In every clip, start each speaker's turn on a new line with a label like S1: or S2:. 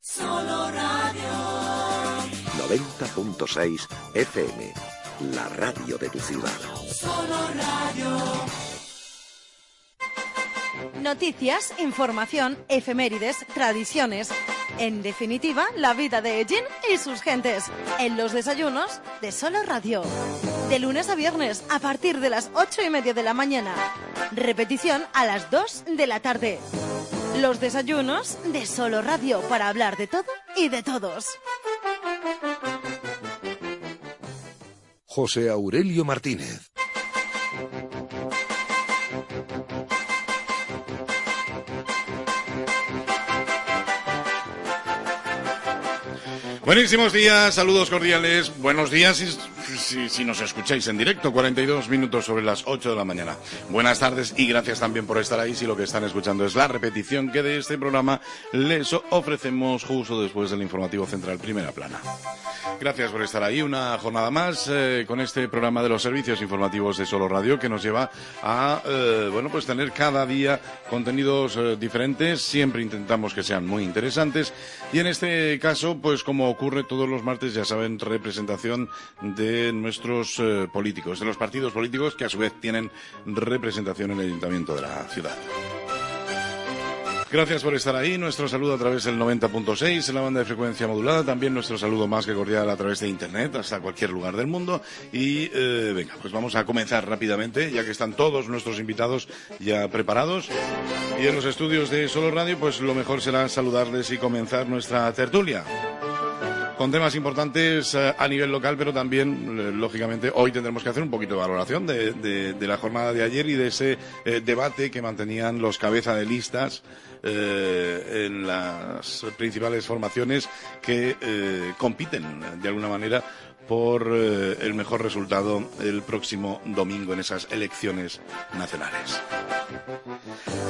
S1: Solo Radio
S2: 90.6 FM, la radio de tu ciudad.
S1: Solo Radio.
S3: Noticias, información, efemérides, tradiciones. En definitiva, la vida de Ellín y sus gentes. En los desayunos de Solo Radio. De lunes a viernes, a partir de las 8:30 de la mañana. Repetición a las 2 de la tarde. Los desayunos de Solo Radio, para hablar de todo y de todos.
S2: José Aurelio Martínez.
S4: Buenísimos días, saludos cordiales, buenos días si nos escucháis en directo, 42 minutos sobre las 8 de la mañana. Buenas tardes y gracias también por estar ahí si lo que están escuchando es la repetición que de este programa les ofrecemos justo después del informativo central Primera Plana. Gracias por estar ahí una jornada más con este programa de los servicios informativos de Solo Radio que nos lleva a pues tener cada día contenidos diferentes, siempre intentamos que sean muy interesantes y en este caso pues como ocurre todos los martes, ya saben, representación de nuestros políticos, de los partidos políticos que a su vez tienen representación en el ayuntamiento de la ciudad. Gracias por estar ahí, nuestro saludo a través del 90.6 en la banda de frecuencia modulada, también nuestro saludo más que cordial a través de internet hasta cualquier lugar del mundo y venga, pues vamos a comenzar rápidamente ya que están todos nuestros invitados ya preparados y en los estudios de Solo Radio pues lo mejor será saludarles y comenzar nuestra tertulia. Con temas importantes a nivel local, pero también, lógicamente, hoy tendremos que hacer un poquito de valoración de la jornada de ayer y de ese debate que mantenían los cabeza de listas en las principales formaciones que compiten, de alguna manera, por el mejor resultado el próximo domingo en esas elecciones nacionales.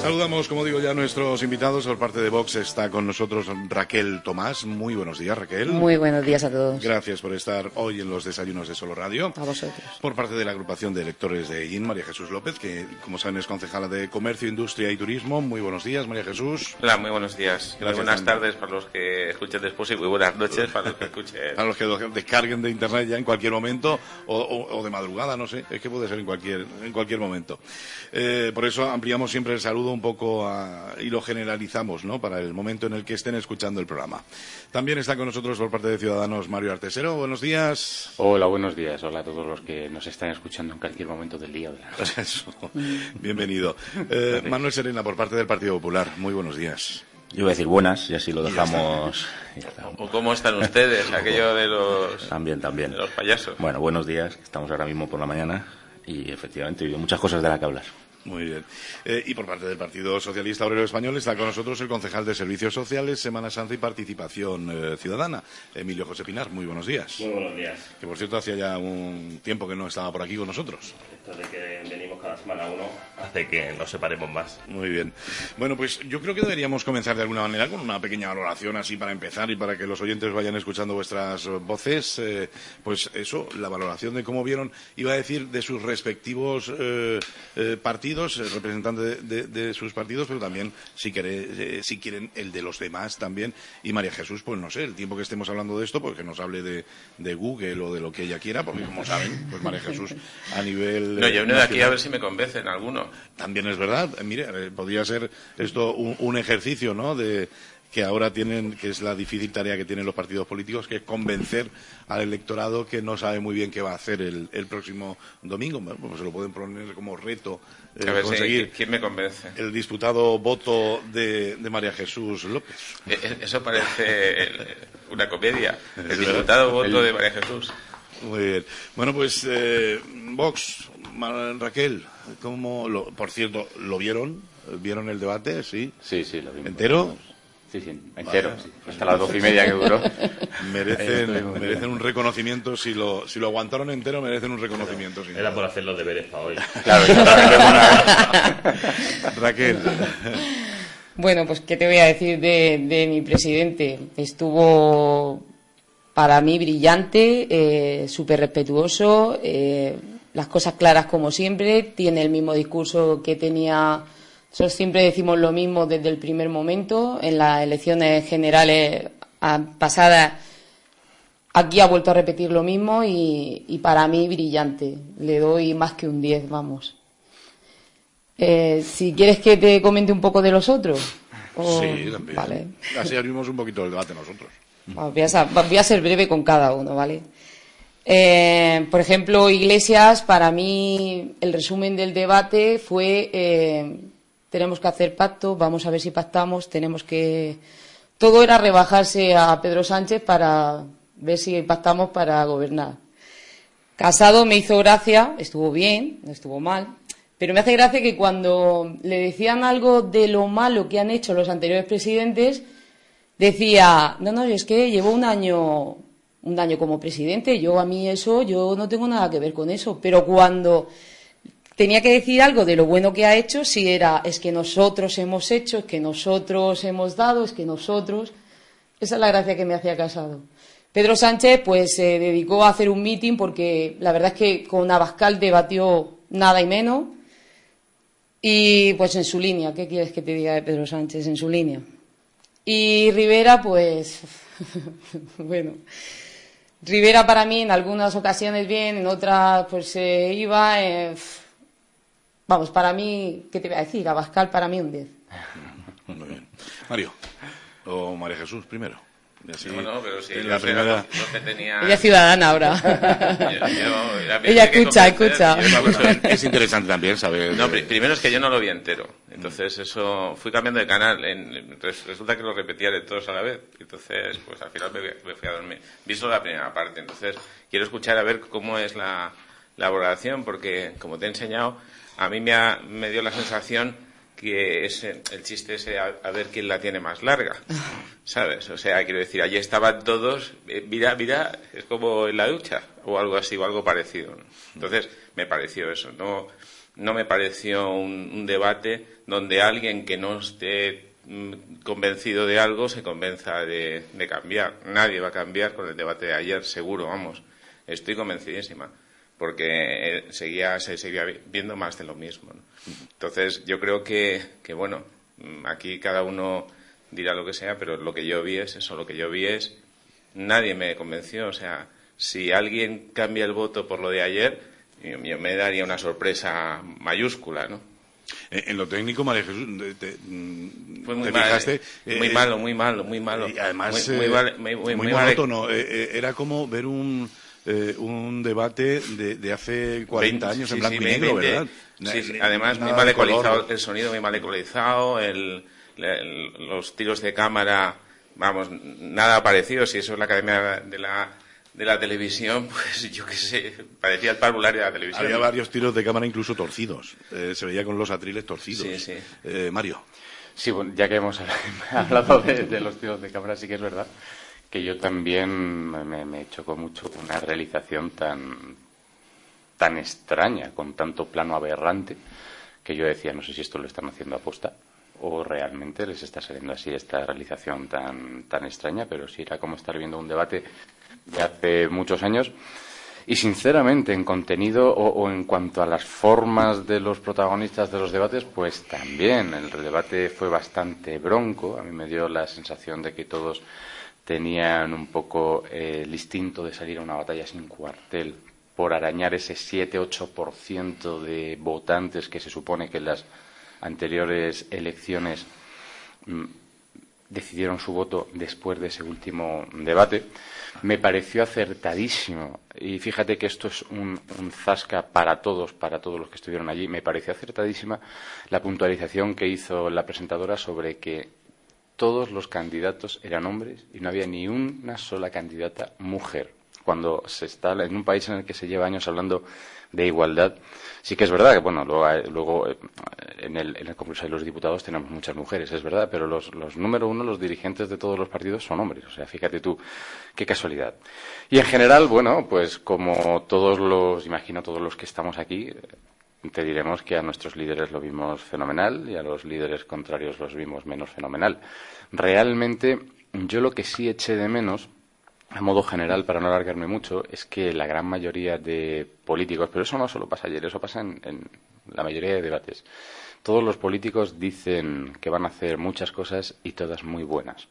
S4: Saludamos, como digo ya, a nuestros invitados. Por parte de Vox está con nosotros Raquel Tomás. Muy buenos días, Raquel.
S5: Muy buenos días a todos.
S4: Gracias por estar hoy en los desayunos de Solo Radio.
S5: A vosotros.
S4: Por parte de la agrupación de electores de Ellín, María Jesús López, que, como saben, es concejala de Comercio, Industria y Turismo. Muy buenos días, María Jesús.
S6: Hola, muy buenos días.
S4: Gracias,
S6: buenas tardes para los que escuchen después y muy buenas noches para los que escuchen.
S4: Para los que descarguen de internet ya en cualquier momento o de madrugada, no sé. Es que puede ser en cualquier momento. Por eso ampliamos siempre el saludo un poco y lo generalizamos, ¿no?, para el momento en el que estén escuchando el programa. También está con nosotros por parte de Ciudadanos Mario Artesero. Buenos días.
S7: Hola, buenos días. Hola a todos los que nos están escuchando en cualquier momento del día o de la noche.
S4: Eso. Bienvenido. Manuel Serena por parte del Partido Popular. Muy buenos días.
S8: Yo voy a decir buenas y así lo dejamos.
S6: ¿O cómo están ustedes? Aquello de los...
S8: También.
S6: De los payasos.
S8: Bueno, buenos días. Estamos ahora mismo por la mañana y efectivamente hay muchas cosas de las que hablar.
S4: Muy bien. Y por parte del Partido Socialista Obrero Español está con nosotros el concejal de Servicios Sociales, Semana Santa y Participación Ciudadana, Emilio José Pinar. Muy buenos días.
S9: Muy buenos días.
S4: Que por cierto hacía ya un tiempo que no estaba por aquí con nosotros.
S9: Esto de que venimos cada semana uno hace que nos separemos más.
S4: Muy bien. Bueno, pues yo creo que deberíamos comenzar de alguna manera con una pequeña valoración así para empezar y para que los oyentes vayan escuchando vuestras voces. Pues eso, la valoración de cómo vieron, iba a decir, de sus respectivos partidos, representantes de sus partidos, pero también, si quieren, el de los demás también. Y María Jesús, pues no sé, el tiempo que estemos hablando de esto, pues que nos hable de Google o de lo que ella quiera, porque como saben, pues María Jesús a nivel...
S6: No, yo vine de aquí a ver si me convencen alguno.
S4: También es verdad. Mire, podría ser esto un ejercicio, ¿no?, de que ahora tienen, que es la difícil tarea que tienen los partidos políticos, que es convencer al electorado que no sabe muy bien qué va a hacer el próximo domingo. Bueno, pues se lo pueden poner como reto
S6: a ver
S4: conseguir
S6: ¿quién me convence?
S4: el disputado voto de María Jesús López.
S6: Eso parece una comedia. El disputado voto de María Jesús.
S4: Muy bien. Bueno, pues Vox, Raquel, por cierto, ¿lo vieron? ¿Vieron el debate? Sí.
S7: Sí, lo vimos.
S4: ¿Entero?
S7: Sí, entero. Sí. Hasta las 12:30 que duró.
S4: Merecen un reconocimiento. Si lo aguantaron entero, merecen un reconocimiento.
S9: Era por hacer los deberes para hoy.
S7: Claro,
S4: Raquel.
S5: Bueno, pues qué te voy a decir de mi presidente. Estuvo para mí brillante, súper respetuoso, las cosas claras como siempre, tiene el mismo discurso que tenía. Nosotros siempre decimos lo mismo desde el primer momento. En las elecciones generales pasada, aquí ha vuelto a repetir lo mismo y para mí brillante. Le doy más que un 10, vamos. Si quieres que te comente un poco de los otros.
S4: Sí, también.
S5: Vale.
S4: Así abrimos un poquito el debate nosotros.
S5: Voy a ser breve con cada uno, ¿vale? Por ejemplo, Iglesias, para mí el resumen del debate fue tenemos que hacer pacto, vamos a ver si pactamos, todo era rebajarse a Pedro Sánchez para ver si pactamos para gobernar. Casado me hizo gracia, estuvo bien, no estuvo mal, pero me hace gracia que cuando le decían algo de lo malo que han hecho los anteriores presidentes, decía, no, es que llevo un año como presidente, yo no tengo nada que ver con eso, pero cuando tenía que decir algo de lo bueno que ha hecho, es que nosotros hemos hecho, es que nosotros hemos dado, es que nosotros... Esa es la gracia que me hacía Casado. Pedro Sánchez pues se dedicó a hacer un mitin porque la verdad es que con Abascal debatió nada y menos y pues en su línea, ¿qué quieres que te diga de Pedro Sánchez? En su línea. Y Rivera pues, bueno... Rivera para mí en algunas ocasiones bien, en otras pues se iba... Vamos, para mí, ¿qué te voy a decir? Abascal para mí un 10.
S4: Muy bien. Mario, o María Jesús primero.
S6: Sí, bueno, pero si
S4: la primera...
S6: lo que tenía...
S5: Ella es ciudadana ahora. Ella escucha.
S4: Es interesante también saber...
S6: No, primero es que yo no lo vi entero. Entonces eso... Fui cambiando de canal. Resulta que lo repetía de todos a la vez. Entonces, pues al final me fui a dormir. Vi solo la primera parte. Entonces, quiero escuchar a ver cómo es la valoración, porque, como te he enseñado, a mí me dio la sensación que el chiste ese a ver quién la tiene más larga, ¿sabes? O sea, quiero decir, allí estaban todos, mira, es como en la ducha, o algo así, o algo parecido, ¿no? Entonces, me pareció eso, no me pareció un debate donde alguien que no esté convencido de algo se convenza de cambiar. Nadie va a cambiar con el debate de ayer, seguro, vamos, estoy convencidísima. Porque se seguía viendo más de lo mismo, ¿no? Entonces, yo creo que, bueno, aquí cada uno dirá lo que sea, pero lo que yo vi es eso, nadie me convenció. O sea, si alguien cambia el voto por lo de ayer, yo me daría una sorpresa mayúscula, ¿no?
S4: En lo técnico, María Jesús,
S6: fue muy
S4: ¿te fijaste?
S6: Muy malo.
S4: Y además, muy
S6: monótono.
S4: Era como ver un debate de hace 40 años en blanco y negro, ¿verdad?
S6: Sí, además muy mal ecualizado, el sonido muy mal ecualizado, los tiros de cámara, vamos, nada parecido. Si eso es la Academia de la Televisión, pues yo qué sé, parecía el parvulario de la televisión.
S4: Había varios tiros de cámara incluso torcidos, se veía con los atriles torcidos.
S6: Sí.
S4: Mario.
S7: Sí, bueno, ya que hemos hablado de los tiros de cámara, sí que es verdad que yo también me chocó mucho una realización tan extraña, con tanto plano aberrante, que yo decía, no sé si esto lo están haciendo a posta o realmente les está saliendo así esta realización tan extraña, pero sí era como estar viendo un debate de hace muchos años. Y sinceramente, en contenido o en cuanto a las formas de los protagonistas de los debates, pues también el debate fue bastante bronco. A mí me dio la sensación de que todos tenían un poco el instinto de salir a una batalla sin cuartel por arañar ese 7-8% de votantes que se supone que en las anteriores elecciones decidieron su voto después de ese último debate. Me pareció acertadísimo, y fíjate que esto es un zasca para todos los que estuvieron allí. Me pareció acertadísima la puntualización que hizo la presentadora sobre que todos los candidatos eran hombres y no había ni una sola candidata mujer. Cuando se está en un país en el que se lleva años hablando de igualdad, sí que es verdad que, bueno, luego en el Congreso de los Diputados tenemos muchas mujeres, es verdad, pero los número uno, los dirigentes de todos los partidos son hombres. O sea, fíjate tú, qué casualidad. Y en general, bueno, pues como imagino todos los que estamos aquí, te diremos que a nuestros líderes lo vimos fenomenal y a los líderes contrarios los vimos menos fenomenal. Realmente, yo lo que sí eché de menos, a modo general, para no alargarme mucho, es que la gran mayoría de políticos, pero eso no solo pasa ayer, eso pasa en la mayoría de debates, todos los políticos dicen que van a hacer muchas cosas y todas muy buenas.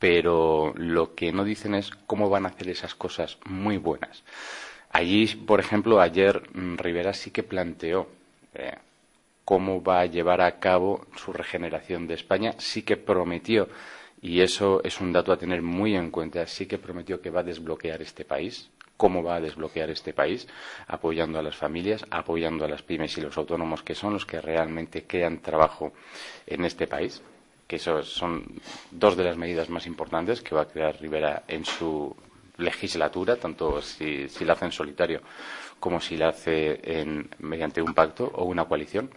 S7: pero lo que no dicen es cómo van a hacer esas cosas muy buenas. Allí, por ejemplo, ayer Rivera sí que planteó cómo va a llevar a cabo su regeneración de España, sí que prometió, y eso es un dato a tener muy en cuenta, sí que prometió que va a desbloquear este país. ¿Cómo va a desbloquear este país? Apoyando a las familias, apoyando a las pymes y los autónomos, que son los que realmente crean trabajo en este país, que esos son dos de las medidas más importantes que va a crear Rivera en su legislatura, tanto si la hace en solitario como si la hace mediante un pacto o una coalición.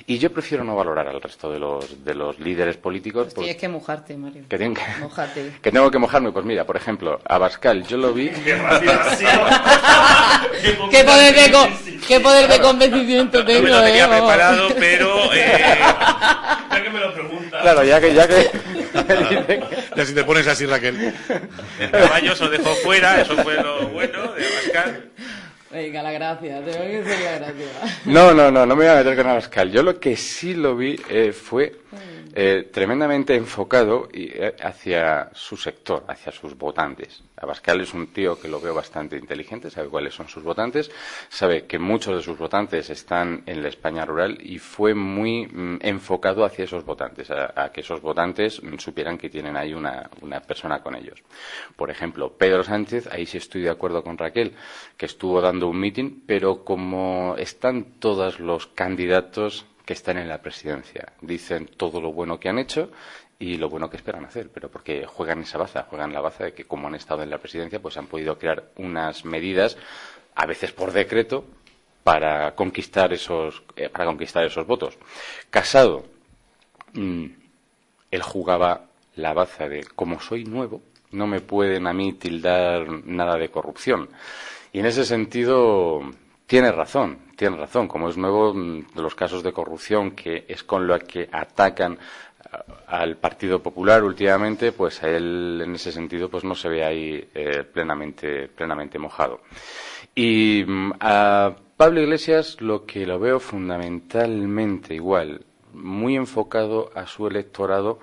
S7: Y yo prefiero no valorar al resto de los líderes políticos.
S5: Pues tienes que mojarte, Mario.
S7: Mójate. Que tengo que mojarme. Pues mira, por ejemplo, Abascal, yo lo vi...
S5: ¡Qué poder de convencimiento tengo!
S6: No me lo tenía preparado, pero... ya que me lo preguntas.
S7: Claro, ya que...
S4: Ya si te pones así, Raquel.
S6: El caballo se lo dejó fuera, eso fue lo bueno de Abascal.
S5: Venga, la gracia, tengo que decir la gracia.
S7: No me voy a meter con Abascal. Yo lo que sí lo vi fue tremendamente enfocado hacia su sector, hacia sus votantes. Abascal es un tío que lo veo bastante inteligente, sabe cuáles son sus votantes, sabe que muchos de sus votantes están en la España rural y fue muy enfocado hacia esos votantes, a que esos votantes supieran que tienen ahí una persona con ellos. Por ejemplo, Pedro Sánchez, ahí sí estoy de acuerdo con Raquel, que estuvo dando un mitin, pero como están todos los candidatos que están en la presidencia, dicen todo lo bueno que han hecho y lo bueno que esperan hacer, pero porque juegan la baza de que como han estado en la presidencia, pues han podido crear unas medidas, a veces por decreto, para conquistar esos votos. Casado, él jugaba la baza de como soy nuevo, no me pueden a mí tildar nada de corrupción. Y en ese sentido tiene razón. Como es nuevo, de los casos de corrupción, que es con lo que atacan al Partido Popular últimamente, pues a él en ese sentido pues no se ve ahí plenamente mojado. Y a Pablo Iglesias lo que lo veo fundamentalmente igual, muy enfocado a su electorado,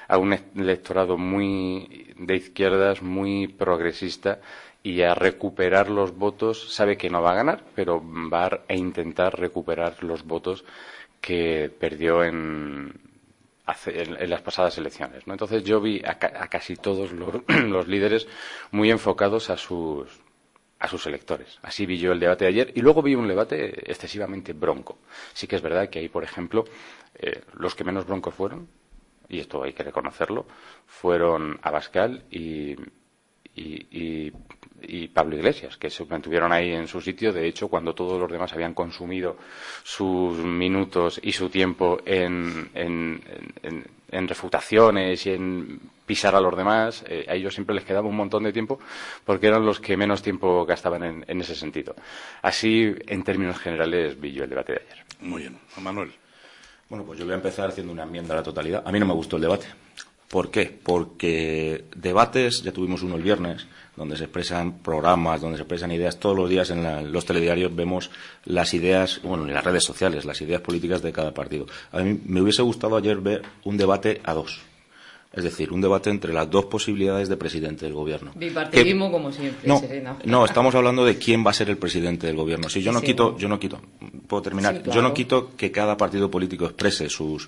S7: a un electorado muy de izquierdas, muy progresista, y a recuperar los votos. Sabe que no va a ganar, pero va a intentar recuperar los votos que perdió en las pasadas elecciones, ¿no? Entonces yo vi a casi todos los líderes muy enfocados a sus electores. Así vi yo el debate de ayer, y luego vi un debate excesivamente bronco. Sí que es verdad que ahí, por ejemplo, los que menos broncos fueron, y esto hay que reconocerlo, fueron Abascal y Pablo Iglesias, que se mantuvieron ahí en su sitio. De hecho, cuando todos los demás habían consumido sus minutos y su tiempo en refutaciones y en pisar a los demás, a ellos siempre les quedaba un montón de tiempo, porque eran los que menos tiempo gastaban en ese sentido. Así, en términos generales, vi yo el debate de ayer.
S4: Muy bien. Juan Manuel.
S8: Bueno, pues yo voy a empezar haciendo una enmienda a la totalidad. A mí no me gustó el debate. ¿Por qué? Porque debates, ya tuvimos uno el viernes, donde se expresan programas, donde se expresan ideas. Todos los días en los telediarios vemos las ideas, bueno, en las redes sociales, las ideas políticas de cada partido. A mí me hubiese gustado ayer ver un debate a dos. Es decir, un debate entre las dos posibilidades de presidente del gobierno.
S5: Bipartidismo como siempre, Serena.
S8: No, estamos hablando de quién va a ser el presidente del gobierno. Si yo no quito, puedo terminar. Sí, claro. Yo no quito que cada partido político exprese sus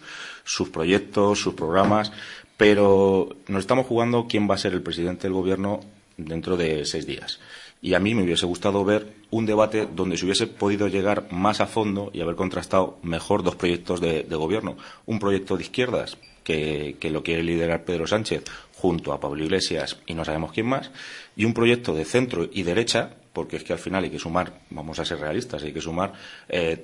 S8: proyectos, sus programas, pero nos estamos jugando quién va a ser el presidente del gobierno dentro de 6 días. Y a mí me hubiese gustado ver un debate donde se hubiese podido llegar más a fondo y haber contrastado mejor dos proyectos de gobierno. Un proyecto de izquierdas, que lo quiere liderar Pedro Sánchez junto a Pablo Iglesias y no sabemos quién más, y un proyecto de centro y derecha, porque es que al final hay que sumar, vamos a ser realistas, hay que sumar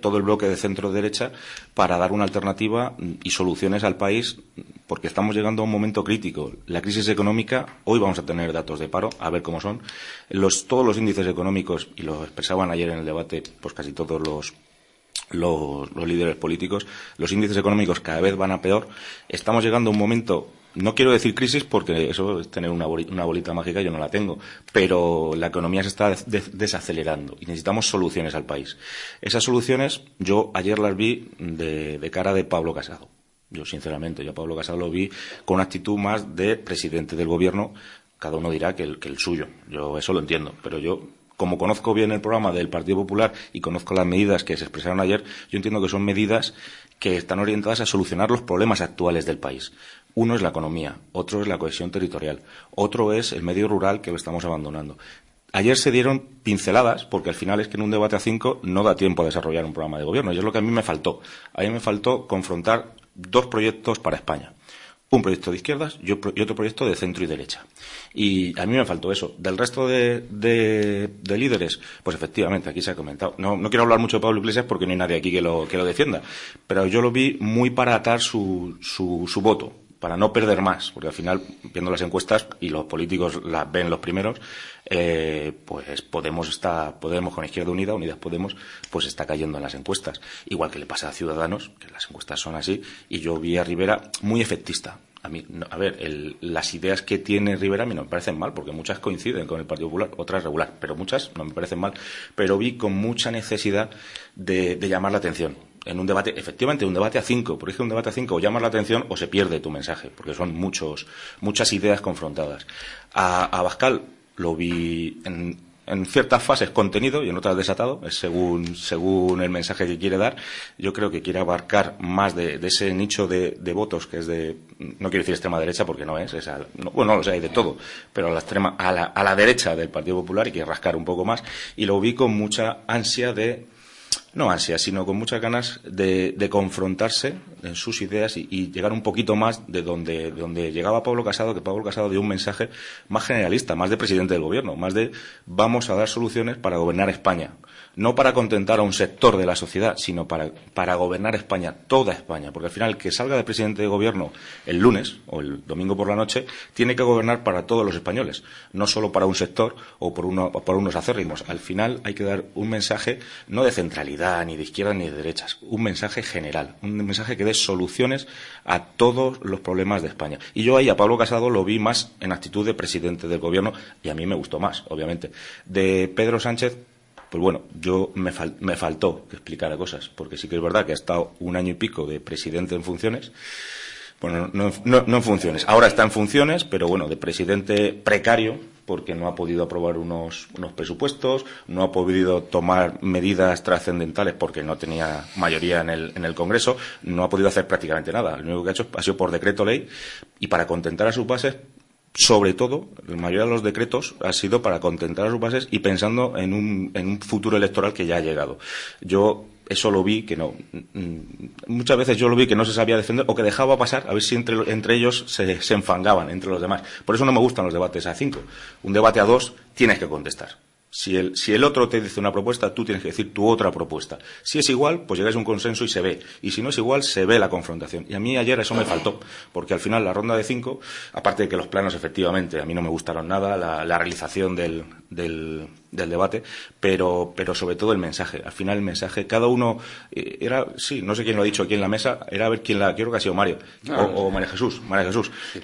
S8: todo el bloque de centro-derecha para dar una alternativa y soluciones al país, porque estamos llegando a un momento crítico. La crisis económica, hoy vamos a tener datos de paro, a ver cómo son. Todos los índices económicos, y lo expresaban ayer en el debate, pues casi todos los líderes políticos, los índices económicos cada vez van a peor. Estamos llegando a un momento, no quiero decir crisis porque eso es tener una bolita mágica, yo no la tengo, pero la economía se está desacelerando y necesitamos soluciones al país. Esas soluciones yo ayer las vi de cara de Pablo Casado. Yo, sinceramente, yo a Pablo Casado lo vi con una actitud más de presidente del gobierno. Cada uno dirá que el suyo. Yo eso lo entiendo. Pero yo, como conozco bien el programa del Partido Popular y conozco las medidas que se expresaron ayer, yo entiendo que son medidas que están orientadas a solucionar los problemas actuales del país. Uno es la economía, otro es la cohesión territorial, otro es el medio rural, que lo estamos abandonando. Ayer se dieron pinceladas, porque al final es que en un debate a 5 no da tiempo a desarrollar un programa de gobierno, y es lo que a mí me faltó. A mí me faltó confrontar dos proyectos para España. Un proyecto de izquierdas y otro proyecto de centro y derecha. Y a mí me faltó eso. Del resto de líderes, pues efectivamente, aquí se ha comentado. No quiero hablar mucho de Pablo Iglesias porque no hay nadie aquí que lo defienda, pero yo lo vi muy para atar su voto, para no perder más, porque al final, viendo las encuestas, y los políticos las ven los primeros, pues Podemos con Izquierda Unida, Unidas Podemos, pues está cayendo en las encuestas. Igual que le pasa a Ciudadanos, que las encuestas son así, y yo vi a Rivera muy efectista. A mí, las ideas que tiene Rivera a mí no me parecen mal, porque muchas coinciden con el Partido Popular, otras regular, pero muchas no me parecen mal. Pero vi con mucha necesidad de llamar la atención. En un debate, efectivamente, un debate a 5, porque es que un debate a 5 o llamas la atención o se pierde tu mensaje, porque son muchas ideas confrontadas. A Abascal lo vi en ciertas fases contenido y en otras desatado, es según el mensaje que quiere dar. Yo creo que quiere abarcar más de ese nicho de votos que es no quiero decir extrema derecha porque no es, no lo sé, hay de todo, pero a la derecha del Partido Popular, y quiere rascar un poco más, y lo vi con mucha ansia no ansia, sino con muchas ganas de confrontarse en sus ideas y llegar un poquito más de donde llegaba Pablo Casado, que Pablo Casado dio un mensaje más generalista, más de presidente del gobierno, más de vamos a dar soluciones para gobernar España. No para contentar a un sector de la sociedad, sino para gobernar España, toda España. Porque al final el que salga de presidente de gobierno el lunes o el domingo por la noche tiene que gobernar para todos los españoles, no solo para un sector o por unos acérrimos. Al final hay que dar un mensaje no de centralidad, ni de izquierda ni de derechas, un mensaje general, un mensaje que dé soluciones a todos los problemas de España. Y yo ahí a Pablo Casado lo vi más en actitud de presidente del gobierno, y a mí me gustó más, obviamente. De Pedro Sánchez, pues bueno, me faltó que explicara cosas, porque sí que es verdad que ha estado 1 año y pico de presidente en funciones. Bueno, no en funciones. Ahora está en funciones, pero bueno, de presidente precario, porque no ha podido aprobar unos presupuestos, no ha podido tomar medidas trascendentales porque no tenía mayoría en el Congreso, no ha podido hacer prácticamente nada. Lo único que ha hecho ha sido por decreto ley, y para contentar a sus bases. Sobre todo, la mayoría de los decretos ha sido para contentar a sus bases y pensando en un futuro electoral que ya ha llegado. Yo eso lo vi que no. Muchas veces yo lo vi que no se sabía defender o que dejaba pasar a ver si entre ellos se enfangaban entre los demás. Por eso no me gustan los debates a 5. Un debate a 2 tienes que contestar. Si el otro te dice una propuesta, tú tienes que decir tu otra propuesta. Si es igual, pues llegáis a un consenso y se ve. Y si no es igual, se ve la confrontación. Y a mí ayer eso me faltó, porque al final la ronda de 5, aparte de que los planos efectivamente a mí no me gustaron nada, la realización del debate, pero sobre todo el mensaje. Al final el mensaje, cada uno era, sí, no sé quién lo ha dicho aquí en la mesa, era a ver creo que ha sido Mario, o María Jesús.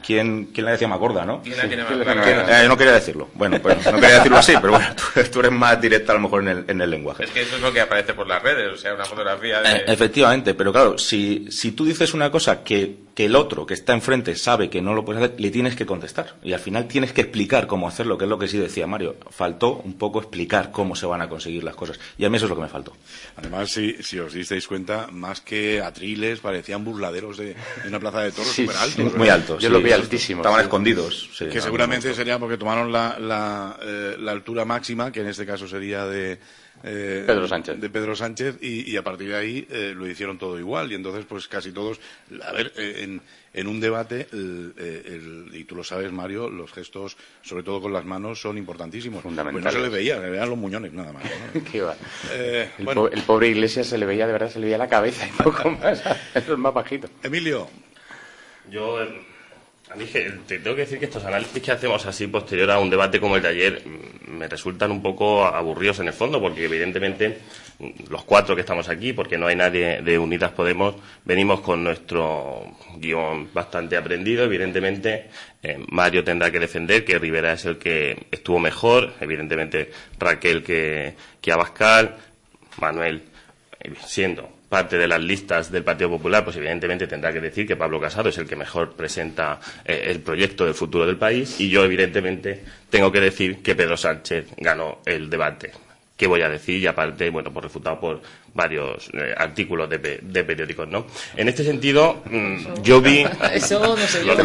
S8: ¿Quién la decía más gorda, no?
S6: ¿Quién la tiene más gorda?
S8: Yo no quería decirlo. Bueno, pues no quería decirlo así, pero bueno, tú eres más directa a lo mejor en el lenguaje.
S6: Es que eso es lo que aparece por las redes, o sea, una fotografía de...
S8: Efectivamente, pero claro, si tú dices una cosa que el otro que está enfrente sabe que no lo puedes hacer, le tienes que contestar. Y al final tienes que explicar cómo hacerlo, que es lo que sí decía Mario. Faltó un poco explicar cómo se van a conseguir las cosas. Y a mí eso es lo que me faltó.
S4: Además, si os disteis cuenta, más que atriles, parecían burladeros de una plaza de toros súper altos.
S8: Muy altos.
S7: Yo los vi altísimos.
S8: Estaban escondidos. Sí,
S4: que seguramente sería porque tomaron la altura máxima, que en este caso sería de Pedro Sánchez, y a partir de ahí lo hicieron todo igual, y entonces pues casi todos, a ver, en un debate y tú lo sabes, Mario, los gestos, sobre todo con las manos, son importantísimos.
S7: Fundamentales.
S4: Pues no se le veían los muñones nada más, ¿no?
S7: ¿Qué va? El pobre Iglesias se le veía la cabeza y poco más, eso es más bajito.
S4: Emilio.
S9: Yo a mí te tengo que decir que estos análisis que hacemos así posterior a un debate como el de ayer me resultan un poco aburridos en el fondo, porque evidentemente los 4 que estamos aquí, porque no hay nadie de Unidas Podemos, venimos con nuestro guión bastante aprendido. Evidentemente Mario tendrá que defender que Rivera es el que estuvo mejor, evidentemente Raquel que Abascal, Manuel siendo parte de las listas del Partido Popular, pues evidentemente tendrá que decir que Pablo Casado es el que mejor presenta el proyecto del futuro del país, y yo evidentemente tengo que decir que Pedro Sánchez ganó el debate. ¿Qué voy a decir? Y aparte, bueno, pues refutado por varios artículos de periódicos, ¿no? En este sentido, yo vi...
S5: Eso no sé yo.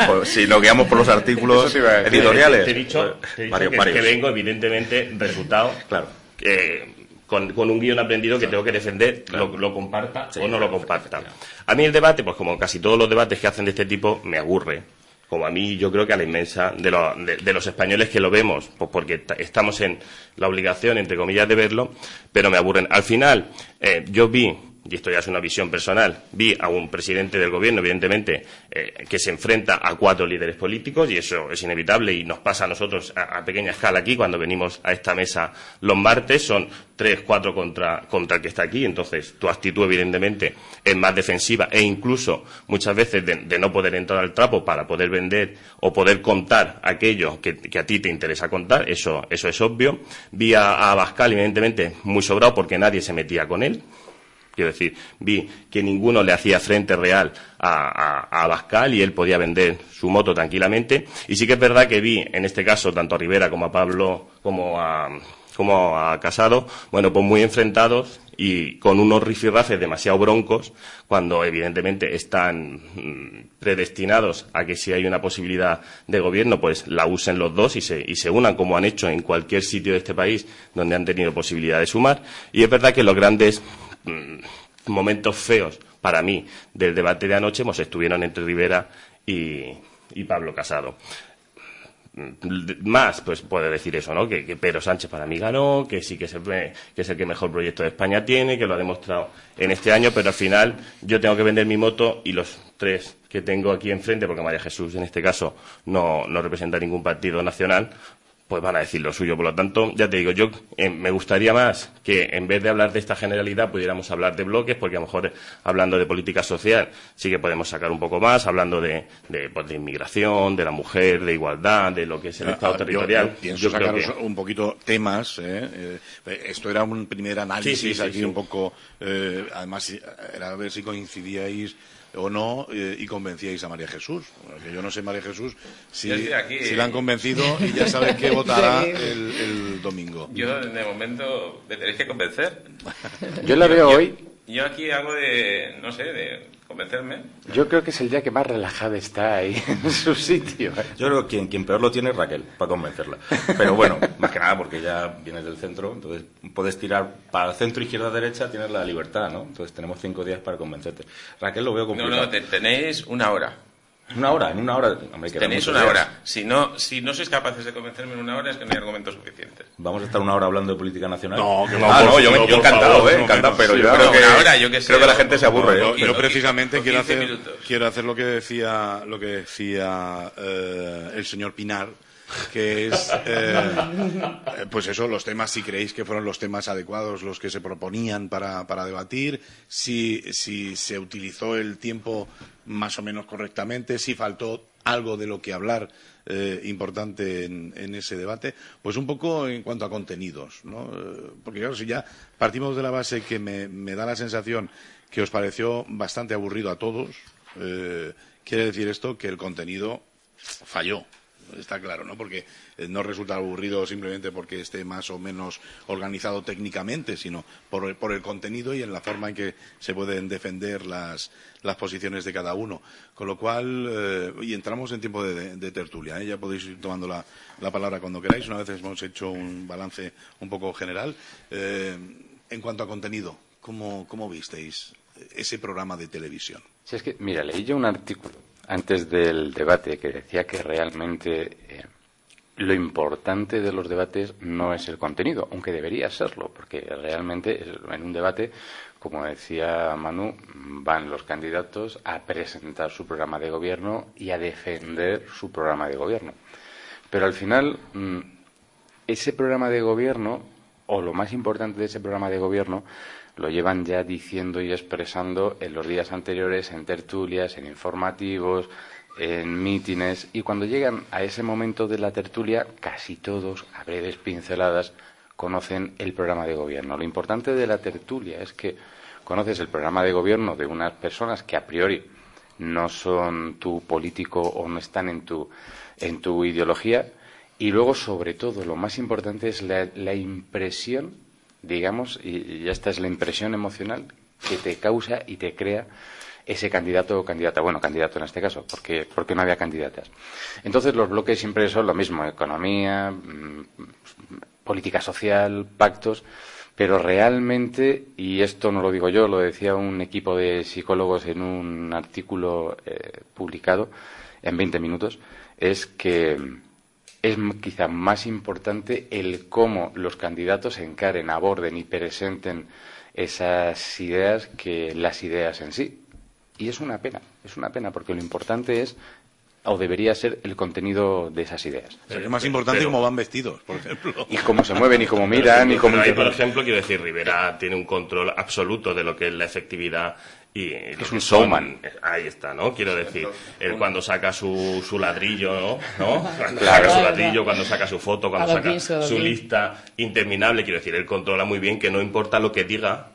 S8: Pues, si nos guiamos por los artículos editoriales.
S9: Te he dicho
S8: varios.
S9: Que vengo, evidentemente, refutado.
S8: Claro.
S9: Con un guión aprendido que tengo que defender, claro. lo comparta o no lo comparta. A mí el debate, pues como casi todos los debates que hacen de este tipo, me aburre. Como a mí, yo creo que a la inmensa de los españoles que lo vemos, pues porque estamos en la obligación, entre comillas, de verlo, pero me aburren. Al final, yo vi, y esto ya es una visión personal, vi a un presidente del gobierno, evidentemente, que se enfrenta a 4 líderes políticos, y eso es inevitable y nos pasa a nosotros a pequeña escala aquí, cuando venimos a esta mesa los martes, son 3, 4 contra el que está aquí. Entonces tu actitud evidentemente es más defensiva, e incluso muchas veces de no poder entrar al trapo para poder vender o poder contar aquello que a ti te interesa contar. Eso es obvio. Vi a Abascal evidentemente muy sobrado porque nadie se metía con él. Quiero decir, vi que ninguno le hacía frente real a Abascal y él podía vender su moto tranquilamente. Y sí que es verdad que vi, en este caso, tanto a Rivera como a Pablo, como a Casado, bueno, pues muy enfrentados y con unos rifirrafes demasiado broncos, cuando evidentemente están predestinados a que si hay una posibilidad de gobierno, pues la usen los dos y se unan, como han hecho en cualquier sitio de este país donde han tenido posibilidad de sumar. Y es verdad que los grandes momentos feos para mí del debate de anoche estuvieron entre Rivera y Pablo Casado. Más, pues puede decir eso, ¿no? Que Pedro Sánchez para mí ganó, que sí que es el que mejor proyecto de España tiene, que lo ha demostrado en este año, pero al final yo tengo que vender mi moto y los 3 que tengo aquí enfrente, porque María Jesús en este caso no representa ningún partido nacional, pues van a decir lo suyo. Por lo tanto, ya te digo, yo me gustaría más que en vez de hablar de esta generalidad pudiéramos hablar de bloques, porque a lo mejor hablando de política social sí que podemos sacar un poco más, hablando de inmigración, de la mujer, de igualdad, de lo que es el Estado territorial.
S4: Yo pienso sacaros un poquito temas. Esto era un primer análisis aquí un poco. Además, era a ver si coincidíais o no, y convencíais a María Jesús. Bueno, que yo no sé, María Jesús, si la han convencido y ya sabes que votará el domingo.
S6: Yo, de momento, me tenéis que convencer.
S7: Yo la veo hoy.
S6: Yo aquí hago de convencerme.
S7: Yo creo que es el día que más relajada está ahí en su sitio.
S8: Yo creo que quien peor lo tiene es Raquel, para convencerla. Pero bueno, más que nada porque ya vienes del centro, entonces puedes tirar para el centro, izquierda, derecha, tienes la libertad, ¿no? Entonces tenemos 5 días para convencerte. Raquel lo veo complicado.
S6: No, tenéis una hora.
S8: En una hora. Hombre,
S6: tenéis una hora. Si no sois capaces de convencerme en una hora, es que no hay argumentos suficientes.
S8: ¿Vamos a estar una hora hablando de política nacional?
S4: No, que
S8: yo encantado, encantado, pero yo creo que
S6: una hora, yo que sé,
S8: creo que la gente se aburre.
S4: Yo precisamente quiero hacer lo que decía el señor Pinar, que es pues eso, los temas, si creéis que fueron los temas adecuados los que se proponían para debatir, si se utilizó el tiempo más o menos correctamente, si faltó algo de lo que hablar importante en ese debate, pues un poco en cuanto a contenidos, ¿no? Porque claro, si ya partimos de la base que me da la sensación que os pareció bastante aburrido a todos, quiere decir esto que el contenido falló. Está claro, ¿no? Porque no resulta aburrido simplemente porque esté más o menos organizado técnicamente, sino por el contenido y en la forma en que se pueden defender las posiciones de cada uno. Con lo cual, y entramos en tiempo de tertulia, ¿eh? Ya podéis ir tomando la palabra cuando queráis, una vez hemos hecho un balance un poco general. En cuanto a contenido, ¿cómo visteis ese programa de televisión?
S7: Sí, es que, mira, leí yo un artículo antes del debate que decía que realmente lo importante de los debates no es el contenido, aunque debería serlo, porque realmente en un debate, como decía Manu, van los candidatos a presentar su programa de gobierno y a defender su programa de gobierno. Pero al final, ese programa de gobierno, o lo más importante de ese programa de gobierno, lo llevan ya diciendo y expresando en los días anteriores, en tertulias, en informativos, en mítines, y cuando llegan a ese momento de la tertulia, casi todos, a breves pinceladas, conocen el programa de gobierno. Lo importante de la tertulia es que conoces el programa de gobierno de unas personas que a priori no son tu político o no están en tu ideología, y luego, sobre todo, lo más importante es la impresión, digamos, y ya esta es la impresión emocional que te causa y te crea ese candidato o candidata. Bueno, candidato en este caso, porque no había candidatas. Entonces, los bloques siempre son lo mismo: economía, política social, pactos. Pero realmente, y esto no lo digo yo, lo decía un equipo de psicólogos en un artículo publicado en 20 minutos, es que es quizá más importante el cómo los candidatos encaren, aborden y presenten esas ideas que las ideas en sí. Y es una pena, porque lo importante es, o debería ser, el contenido de esas ideas.
S4: Sería más importante cómo van vestidos, por ejemplo.
S7: Y cómo se mueven, y cómo miran, y cómo...
S9: Ahí, por ejemplo, quiero decir, Rivera tiene un control absoluto de lo que es la efectividad. Y
S7: es un showman.
S9: Ahí está, ¿no? Quiero decir, él cuando saca su ladrillo, ¿no? Cuando
S7: claro,
S9: saca su ladrillo, cuando saca su foto, cuando saca
S5: pienso,
S9: su lista interminable, quiero decir, él controla muy bien que no importa lo que diga,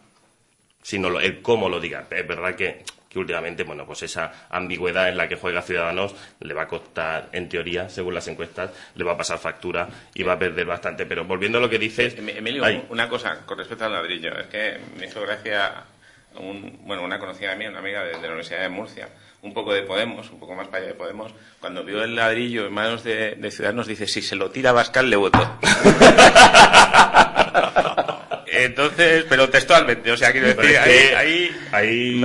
S9: sino el cómo lo diga. Es verdad que últimamente, bueno, pues esa ambigüedad en la que juega Ciudadanos le va a costar, en teoría, según las encuestas, le va a pasar factura y va a perder bastante. Pero volviendo a lo que dices...
S6: Emilio, una cosa con respecto al ladrillo. Es que me hizo gracia una conocida mía, una amiga de la Universidad de Murcia, un poco de Podemos, un poco más para allá de Podemos, cuando vio el ladrillo en manos de Ciudadanos, dice: si se lo tira Abascal, le voto. Entonces, pero textualmente, o sea, quiero decir,
S9: hay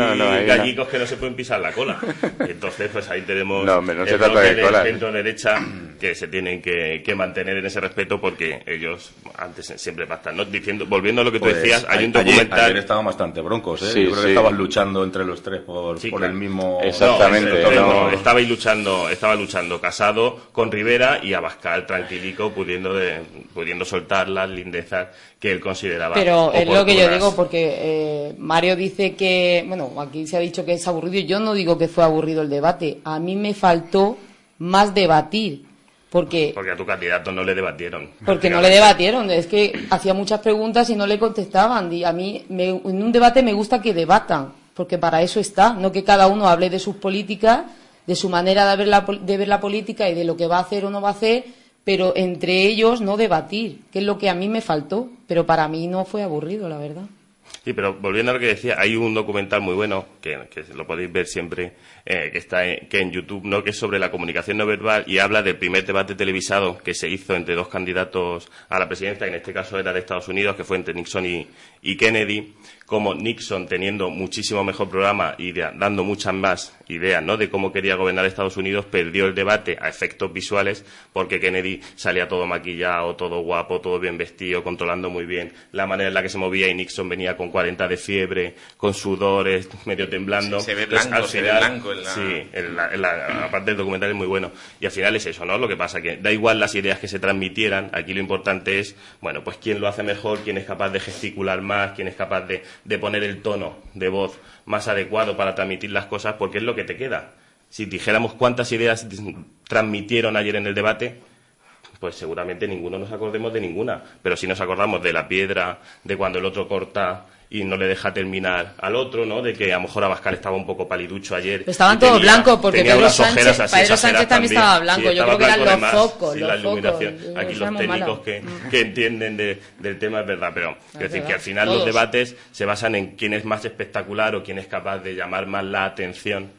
S9: gallicos que no se pueden pisar la cola. Entonces, pues ahí tenemos
S7: no se trata de cola.
S9: Centro-derecha que se tienen que mantener en ese respeto, porque ellos antes siempre bastan, ¿no? Volviendo a lo que tú decías, hay un documental...
S8: Ayer estaban bastante broncos, ¿eh?
S7: Sí,
S8: yo creo que estaban luchando entre los tres por
S9: claro.
S8: el mismo...
S7: Exactamente.
S9: Estaba luchando Casado con Rivera, y Abascal tranquilico, pudiendo soltar las lindezas que él consideraba.
S5: Pero es lo que yo
S9: oportunas.
S5: digo, porque Mario dice que, bueno, aquí se ha dicho que es aburrido. Yo no digo que fue aburrido el debate. A mí me faltó más debatir. Porque
S9: a tu candidato no le debatieron.
S5: Porque no le debatieron. Es que hacía muchas preguntas y no le contestaban. Y a mí, en un debate me gusta que debatan, porque para eso está. No que cada uno hable de sus políticas, de su manera de ver la política y de lo que va a hacer o no va a hacer, pero entre ellos no debatir, que es lo que a mí me faltó. Pero para mí no fue aburrido, la verdad.
S9: Sí, pero volviendo a lo que decía, hay un documental muy bueno, que lo podéis ver siempre, que está en YouTube, ¿no? Que es sobre la comunicación no verbal, y habla del primer debate televisado que se hizo entre dos candidatos a la presidencia, que en este caso era de Estados Unidos, que fue entre Nixon y Kennedy, como Nixon, teniendo muchísimo mejor programa y dando muchas más ideas, ¿no?, de cómo quería gobernar Estados Unidos, perdió el debate a efectos visuales, porque Kennedy salía todo maquillado, todo guapo, todo bien vestido, controlando muy bien la manera en la que se movía, y Nixon venía con 40 de fiebre, con sudores, medio temblando.
S6: Sí, se ve blanco en la...
S9: Sí, la parte del documental es muy bueno. Y al final es eso, ¿no? Lo que pasa que da igual las ideas que se transmitieran, aquí lo importante es, bueno, pues quién lo hace mejor, quién es capaz de gesticular más, quién es capaz de poner el tono de voz más adecuado para transmitir las cosas, porque es lo que te queda. Si dijéramos cuántas ideas transmitieron ayer en el debate, pues seguramente ninguno nos acordemos de ninguna. Pero si nos acordamos de la piedra, de cuando el otro corta y no le deja terminar al otro, ¿no?, de que a lo mejor Abascal estaba un poco paliducho ayer.
S5: Pero estaban todos blancos, porque Pedro Sánchez también estaba blanco.
S9: Sí,
S5: yo creo que eran los focos.
S9: Sí,
S5: los
S9: la
S5: focos.
S9: iluminación. Aquí los técnicos que entienden del tema, es verdad. Pero es decir, que al final los debates se basan en quién es más espectacular o quién es capaz de llamar más la atención,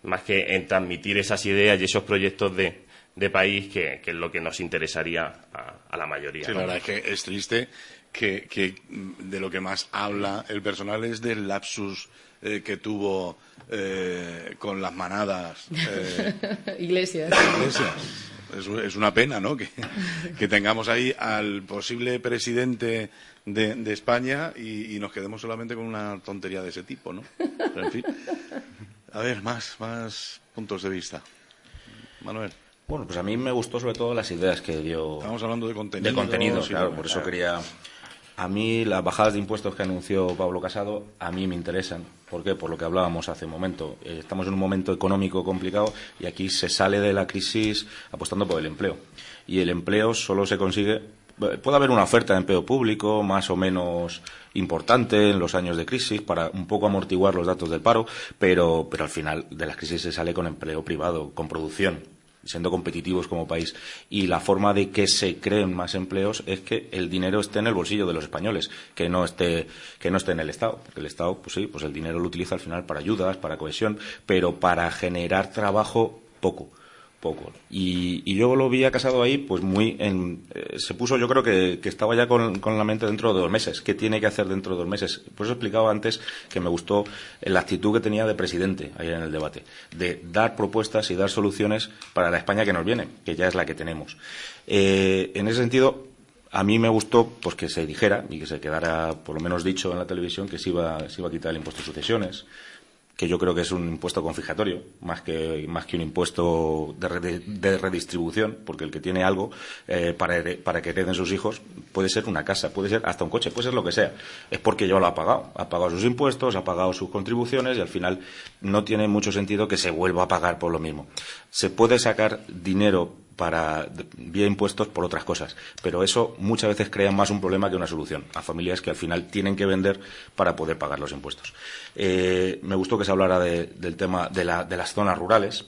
S9: más que en transmitir esas ideas y esos proyectos de país, que es lo que nos interesaría a la mayoría.
S4: Sí, la verdad es que es triste que de lo que más habla el personal es del lapsus que tuvo con las manadas.
S5: Iglesias.
S4: Es una pena, ¿no?, que tengamos ahí al posible presidente de España y nos quedemos solamente con una tontería de ese tipo, ¿no? Pero, en fin. A ver, más puntos de vista. Manuel.
S8: Bueno, pues a mí me gustó sobre todo las ideas que dio.
S4: Estamos hablando de contenido.
S8: De contenido,
S4: sí,
S8: claro, por eso quería... A mí las bajadas de impuestos que anunció Pablo Casado, a mí me interesan. ¿Por qué? Por lo que hablábamos hace un momento. Estamos en un momento económico complicado y aquí se sale de la crisis apostando por el empleo. Y el empleo solo se consigue puede haber una oferta de empleo público más o menos importante en los años de crisis para un poco amortiguar los datos del paro, pero al final de la crisis se sale con empleo privado, con producción, siendo competitivos como país. Y la forma de que se creen más empleos es que el dinero esté en el bolsillo de los españoles, que no esté en el Estado. Porque el Estado, pues sí, pues el dinero lo utiliza al final para ayudas, para cohesión, pero para generar trabajo, poco. Y yo lo vi casado ahí, pues se puso, yo creo que estaba ya con la mente dentro de 2 meses. ¿Qué tiene que hacer dentro de 2 meses? Por eso explicaba antes que me gustó la actitud que tenía de presidente ayer en el debate, de dar propuestas y dar soluciones para la España que nos viene, que ya es la que tenemos. En ese sentido, a mí me gustó pues que se dijera y que se quedara por lo menos dicho en la televisión que se iba a quitar el impuesto de sucesiones, que yo creo que es un impuesto confiscatorio, más que un impuesto de redistribución, porque el que tiene algo para que hereden sus hijos puede ser una casa, puede ser hasta un coche, puede ser lo que sea. Es porque ya lo ha pagado sus impuestos, ha pagado sus contribuciones y al final no tiene mucho sentido que se vuelva a pagar por lo mismo. Se puede sacar dinero vía impuestos por otras cosas, pero eso muchas veces crea más un problema que una solución a familias que al final tienen que vender para poder pagar los impuestos. Me gustó que se hablara del tema de las zonas rurales,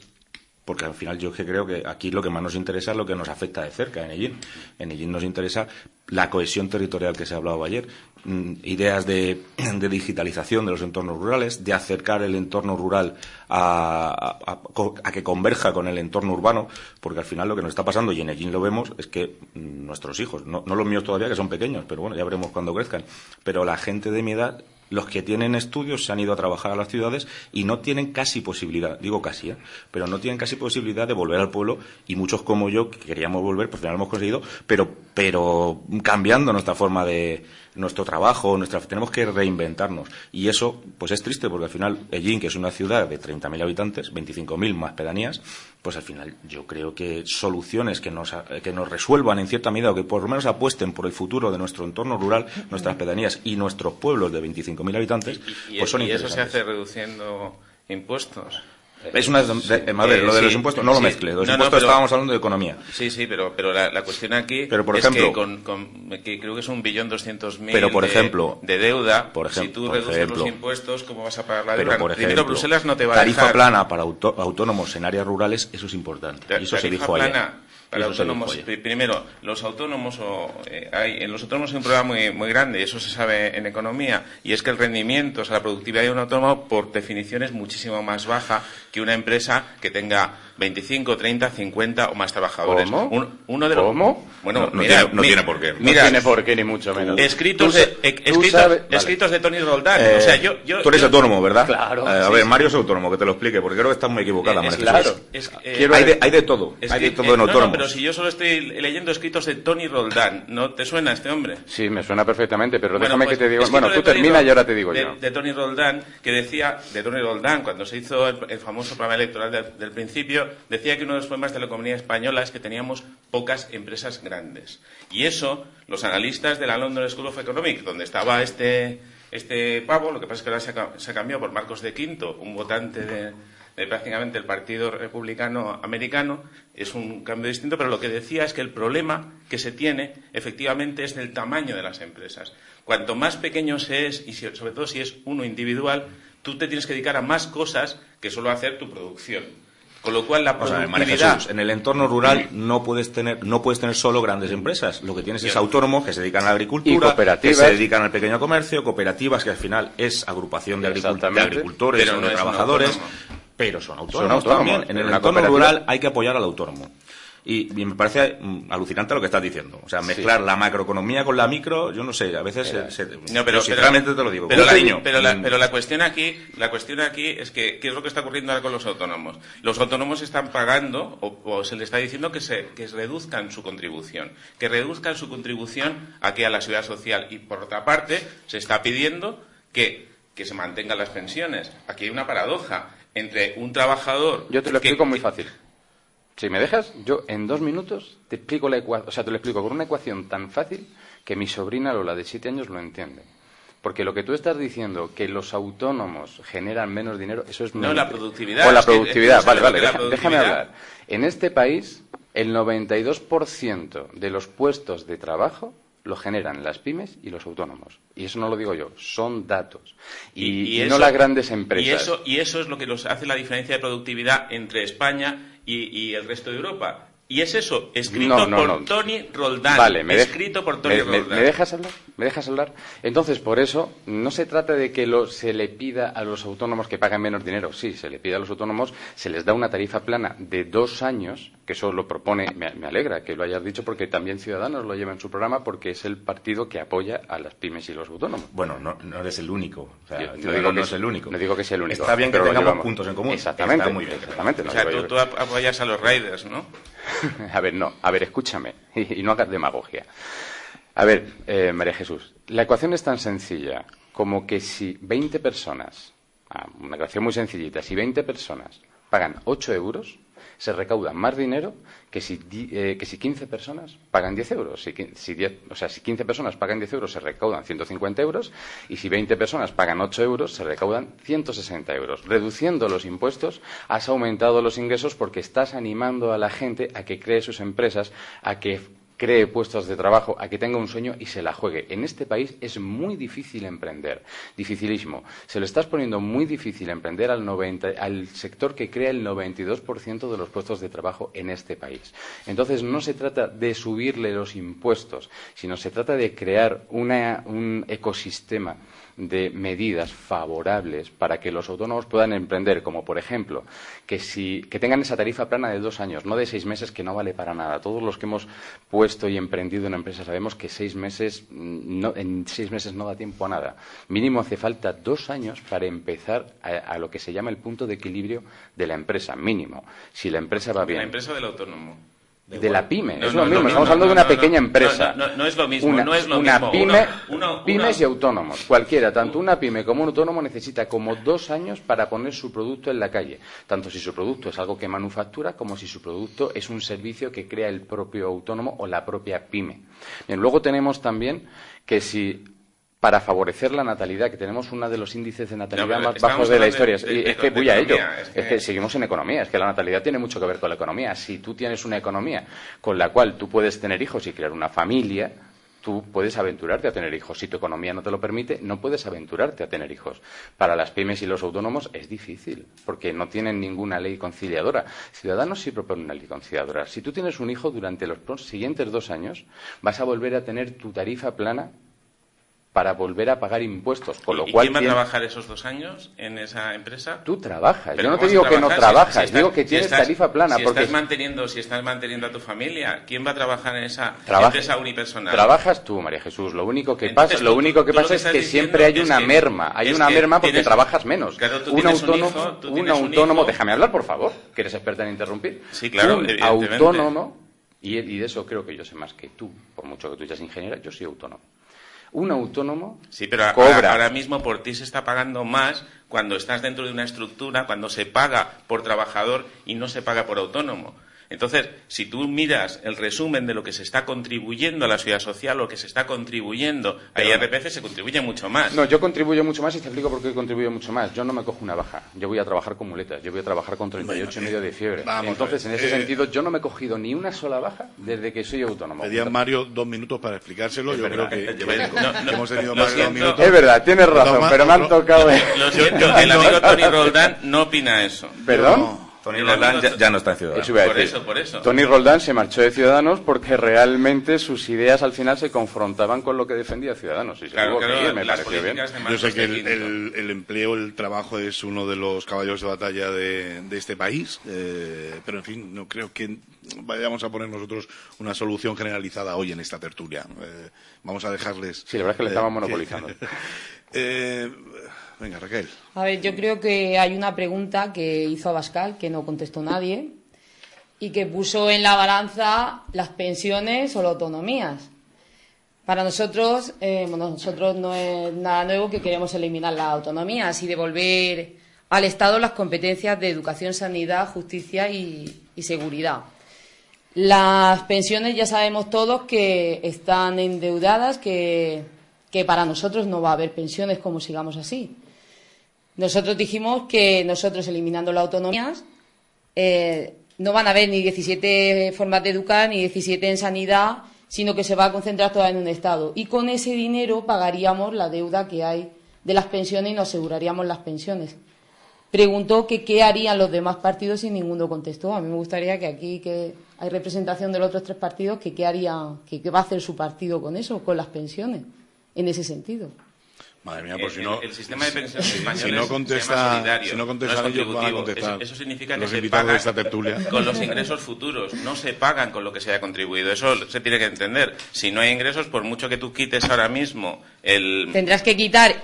S8: porque al final yo creo que aquí lo que más nos interesa es lo que nos afecta de cerca en Ellín. En Ellín nos interesa la cohesión territorial que se ha hablado ayer, ideas de digitalización de los entornos rurales, de acercar el entorno rural a que converja con el entorno urbano, porque al final lo que nos está pasando, y en Ellín lo vemos, es que nuestros hijos, no los míos todavía, que son pequeños, pero bueno, ya veremos cuando crezcan, pero la gente de mi edad, los que tienen estudios se han ido a trabajar a las ciudades y no tienen casi posibilidad, digo casi, pero no tienen casi posibilidad de volver al pueblo, y muchos como yo que queríamos volver, pues al final lo hemos conseguido, pero cambiando nuestra forma de nuestro trabajo, tenemos que reinventarnos. Y eso pues es triste, porque al final Ellín, que es una ciudad de 30.000 habitantes, 25.000 más pedanías, pues al final yo creo que soluciones que nos resuelvan en cierta medida, o que por lo menos apuesten por el futuro de nuestro entorno rural, nuestras pedanías y nuestros pueblos de 25.000 habitantes, pues son interesantes.
S6: ¿Y eso se hace reduciendo impuestos?
S8: Es una madre, lo de los impuestos, no lo mezcle. Los impuestos estábamos hablando de economía.
S6: Sí, pero la cuestión aquí
S8: por
S6: es
S8: ejemplo,
S6: que creo que es 1.200.000
S8: pero por ejemplo,
S6: de deuda. Si tú reduces los impuestos, ¿cómo vas a pagar la deuda? Primero, Bruselas no te va a dejar.
S8: Tarifa plana para autónomos en áreas rurales, eso es importante. Y eso se dijo ayer.
S6: Para autónomos, primero, los autónomos en los autónomos hay un problema muy grande, y eso se sabe en economía, y es que el rendimiento, o sea, la productividad de un autónomo, por definición, es muchísimo más baja que una empresa que tenga 25, 30, 50 o más trabajadores.
S9: ¿Cómo?
S6: ¿Cómo? Bueno,
S8: no tiene por qué.
S9: No tiene por qué, ni mucho menos.
S6: Escritos de Tony Roldán. O sea,
S8: tú eres autónomo, ¿verdad?
S9: Claro.
S8: A ver, Mario es autónomo, que te lo explique, porque creo que estás muy equivocada.
S9: Claro.
S8: Hay de todo. Hay de todo en autónomos.
S6: Pero si yo solo estoy leyendo escritos de Tony Roldán, ¿no te suena este hombre?
S7: Sí, me suena perfectamente, pero déjame
S6: pues,
S7: que te diga. Bueno, tú termina y ahora te digo yo.
S6: De Tony Roldán, que decía, de Tony Roldán, cuando se hizo el famoso programa electoral del principio, decía que uno de los problemas de la economía española es que teníamos pocas empresas grandes. Y eso, los analistas de la London School of Economics, donde estaba este pavo, lo que pasa es que ahora se ha cambiado por Marcos de Quinto, un votante de prácticamente el Partido Republicano Americano, es un cambio distinto, pero lo que decía es que el problema que se tiene efectivamente es del tamaño de las empresas. Cuanto más pequeño se es, y sobre todo si es uno individual, tú te tienes que dedicar a más cosas que solo hacer tu producción. Con lo cual la productividad...
S8: Jesús, en el entorno rural no puedes tener solo grandes empresas. Lo que tienes es autónomos que se dedican a la agricultura, que se dedican al pequeño comercio, cooperativas, que al final es agrupación de agricultores o de trabajadores. Pero son autónomos también. En el entorno rural hay que apoyar al autónomo. Y me parece alucinante lo que estás diciendo. O sea, mezclar la macroeconomía con la micro, yo no sé, a veces sinceramente te lo digo.
S6: Pero la cuestión aquí es que ¿qué es lo que está ocurriendo ahora con los autónomos? Los autónomos están pagando, o se les está diciendo que reduzcan su contribución. Que reduzcan su contribución aquí a la seguridad social. Y por otra parte, se está pidiendo que se mantengan las pensiones. Aquí hay una paradoja entre un trabajador...
S7: Yo te lo explico muy fácil. Si me dejas, yo en 2 minutos te explico te lo explico con una ecuación tan fácil que mi sobrina Lola, de 7 años, lo entiende. Porque lo que tú estás diciendo, que los autónomos generan menos dinero, eso es...
S6: No, la productividad.
S7: O la productividad, vale, déjame hablar. En este país, el 92% de los puestos de trabajo lo generan las pymes y los autónomos. Y eso no lo digo yo, son datos. Y no las grandes empresas.
S6: Y eso es lo que nos hace la diferencia de productividad entre España y el resto de Europa. Y es eso, escrito por Tony Roldán.
S7: Vale,
S6: escrito por Tony Roldán.
S7: ¿Me dejas hablar? ¿Me dejas hablar? Entonces, por eso, no se trata de que se le pida a los autónomos que paguen menos dinero. Sí, se le pide a los autónomos, se les da una tarifa plana de 2 años, que eso lo propone, me alegra que lo hayas dicho, porque también Ciudadanos lo lleva en su programa, porque es el partido que apoya a las pymes y los autónomos.
S8: Bueno, no eres el único. O sea,
S7: no digo que
S8: no es el único.
S7: No digo que sea el único.
S8: Está bien que tengamos puntos en común.
S7: Exactamente.
S8: Está muy bien.
S7: Exactamente.
S6: O sea, tú apoyas a los riders, ¿no?
S7: A ver, escúchame, y no hagas demagogia. A ver, María Jesús, la ecuación es tan sencilla como que si 20 personas, una ecuación muy sencillita, si 20 personas pagan 8 euros, se recauda más dinero que si 15 personas pagan 10 euros. Si 15 personas pagan 10 euros, se recaudan 150 euros, y si 20 personas pagan 8 euros, se recaudan 160 euros. Reduciendo los impuestos, has aumentado los ingresos porque estás animando a la gente a que cree sus empresas, a que cree puestos de trabajo, a que tenga un sueño y se la juegue. En este país es muy difícil emprender, dificilísimo. Se lo estás poniendo muy difícil emprender al sector que crea el 92% de los puestos de trabajo en este país. Entonces, no se trata de subirle los impuestos, sino se trata de crear un ecosistema de medidas favorables para que los autónomos puedan emprender, como por ejemplo, que tengan esa tarifa plana de 2 años, no de 6 meses, que no vale para nada. Todos los que hemos puesto y emprendido en una empresa sabemos que en 6 meses no da tiempo a nada. Mínimo hace falta 2 años para empezar a lo que se llama el punto de equilibrio de la empresa, mínimo. Si la empresa va bien.
S6: ¿De la empresa o del autónomo?
S7: De la pyme, es lo mismo, estamos hablando de una pequeña empresa.
S6: No es lo mismo, no es lo
S7: una
S6: mismo.
S7: Pyme, pymes y autónomos, cualquiera, tanto una pyme como un autónomo necesita como 2 años para poner su producto en la calle, tanto si su producto es algo que manufactura como si su producto es un servicio que crea el propio autónomo o la propia pyme. Bien, luego tenemos también que para favorecer la natalidad, que tenemos uno de los índices de natalidad más bajos de la historia. Es que voy a ello. Es que seguimos en economía. Es que la natalidad tiene mucho que ver con la economía. Si tú tienes una economía con la cual tú puedes tener hijos y crear una familia, tú puedes aventurarte a tener hijos. Si tu economía no te lo permite, no puedes aventurarte a tener hijos. Para las pymes y los autónomos es difícil, porque no tienen ninguna ley conciliadora. Ciudadanos sí propone una ley conciliadora. Si tú tienes un hijo, durante los siguientes 2 años vas a volver a tener tu tarifa plana para volver a pagar impuestos, con lo cual...
S6: ¿Quién va a trabajar esos 2 años en esa empresa?
S7: Tú trabajas. Yo no te digo que no trabajas, digo que tienes tarifa plana.
S6: Si estás manteniendo a tu familia, ¿quién va a trabajar en esa empresa unipersonal?
S7: Trabajas tú, María Jesús. Lo único que pasa es que siempre hay una merma. Hay una merma porque trabajas menos.
S6: Claro,
S7: un autónomo... Déjame hablar, por favor, que eres experta en interrumpir.
S6: Sí, claro,
S7: un autónomo, y de eso creo que yo sé más que tú, por mucho que tú seas ingeniera, yo soy autónomo. Un autónomo
S6: cobra. Ahora mismo por ti se está pagando más cuando estás dentro de una estructura, cuando se paga por trabajador y no se paga por autónomo. Entonces, si tú miras el resumen de lo que se está contribuyendo a la seguridad social, lo que se está contribuyendo a IRPF, se contribuye mucho más.
S7: No, yo contribuyo mucho más y te explico por qué contribuyo mucho más. Yo no me cojo una baja. Yo voy a trabajar con muletas. Yo voy a trabajar con 38,5 de fiebre. Entonces, en ese sentido, yo no me he cogido ni una sola baja desde que soy autónomo.
S4: Pedía Mario 2 minutos para explicárselo. Yo creo que hemos tenido más de 2 minutos.
S7: Es verdad, tienes razón, pero me han tocado...
S6: Lo siento, el amigo Tony Roldán no opina eso.
S7: ¿Perdón?
S8: Tony Roldán ya no está en Ciudadanos.
S6: Por eso.
S7: Tony Roldán se marchó de Ciudadanos porque realmente sus ideas al final se confrontaban con lo que defendía Ciudadanos. Y me pareció bien.
S4: Yo sé que el empleo, el trabajo es uno de los caballos de batalla de este país, pero en fin, no creo que vayamos a poner nosotros una solución generalizada hoy en esta tertulia. Vamos a dejarles...
S7: Sí, la verdad es que le estaban monopolizando.
S4: Venga, Raquel.
S5: A ver, yo creo que hay una pregunta que hizo Abascal que no contestó nadie y que puso en la balanza las pensiones o las autonomías. Para nosotros, nosotros no es nada nuevo que queremos eliminar las autonomías y devolver al Estado las competencias de educación, sanidad, justicia y seguridad. Las pensiones ya sabemos todos que están endeudadas, que para nosotros no va a haber pensiones como sigamos así. Nosotros dijimos que nosotros eliminando las autonomías no van a haber ni 17 formas de educar, ni 17 en sanidad, sino que se va a concentrar toda en un Estado. Y con ese dinero pagaríamos la deuda que hay de las pensiones y nos aseguraríamos las pensiones. Preguntó que qué harían los demás partidos y ninguno contestó. A mí me gustaría que aquí, que hay representación de los otros 3 partidos, que qué va a hacer su partido con eso, con las pensiones, en ese sentido.
S4: Madre mía, pues si no...
S6: El sistema de pensiones españoles
S4: si no contestan ellos, van a contestar.
S6: Eso significa que
S4: los
S6: se
S4: invitados
S6: paga
S4: de esta tertulia.
S6: con los ingresos futuros. No se pagan con lo que se haya contribuido. Eso se tiene que entender. Si no hay ingresos, por mucho que tú quites ahora mismo el...
S5: Tendrás que quitar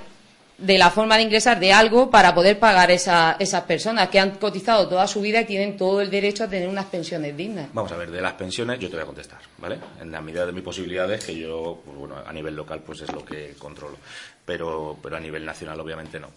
S5: de la forma de ingresar de algo para poder pagar esas personas que han cotizado toda su vida y tienen todo el derecho a tener unas pensiones dignas.
S8: Vamos a ver, de las pensiones yo te voy a contestar, ¿vale? En la medida de mis posibilidades, que yo, pues bueno, a nivel local pues es lo que controlo, pero a nivel nacional obviamente no.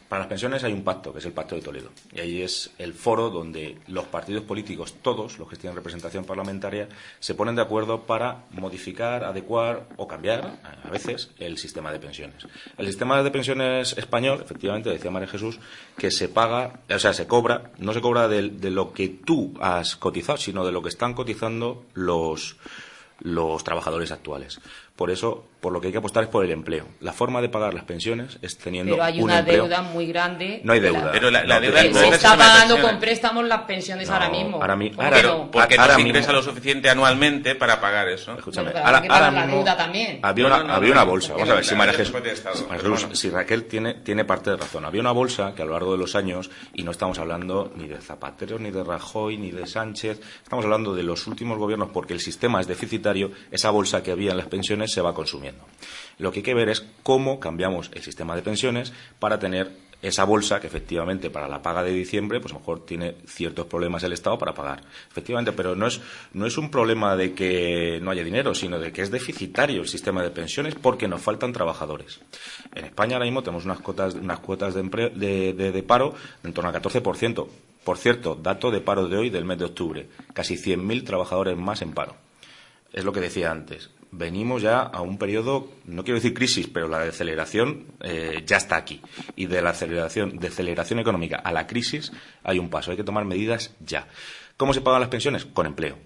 S8: Para las pensiones hay un pacto, que es el Pacto de Toledo, y ahí es el foro donde los partidos políticos, todos los que tienen representación parlamentaria, se ponen de acuerdo para modificar, adecuar o cambiar, a veces, el sistema de pensiones. El sistema de pensiones español, efectivamente, decía María Jesús, que se paga, o sea, se cobra, no se cobra de lo que tú has cotizado, sino de lo que están cotizando los trabajadores actuales. Por eso, por lo que hay que apostar es por el empleo. La forma de pagar las pensiones es teniendo un empleo.
S5: Pero hay una deuda muy grande.
S8: No hay deuda.
S6: Pero la deuda
S5: se está pagando con préstamos las pensiones ahora mismo.
S6: Porque no se ingresa lo suficiente anualmente para pagar eso.
S8: Escúchame,
S5: Pero
S8: ahora
S5: la
S8: mismo
S5: deuda también.
S8: había una bolsa. Vamos a ver si María Jesús,
S6: Bueno.
S8: si Raquel tiene parte de razón. Había una bolsa que a lo largo de los años, y no estamos hablando ni de Zapatero, ni de Rajoy, ni de Sánchez, estamos hablando de los últimos gobiernos, porque el sistema es deficitario, esa bolsa que había en las pensiones se va consumiendo. Lo que hay que ver es cómo cambiamos el sistema de pensiones para tener esa bolsa que efectivamente para la paga de diciembre pues a lo mejor tiene ciertos problemas el Estado para pagar, efectivamente, pero no es un problema de que no haya dinero, sino de que es deficitario el sistema de pensiones porque nos faltan trabajadores. En España ahora mismo tenemos unas cuotas de paro de en torno al 14%. Por cierto, dato de paro de hoy del mes de octubre, casi 100.000 trabajadores más en paro. Es lo que decía antes. Venimos ya a un periodo, no quiero decir crisis, pero la deceleración ya está aquí. Y de la deceleración económica a la crisis hay un paso. Hay que tomar medidas ya. ¿Cómo se pagan las pensiones? Con empleo.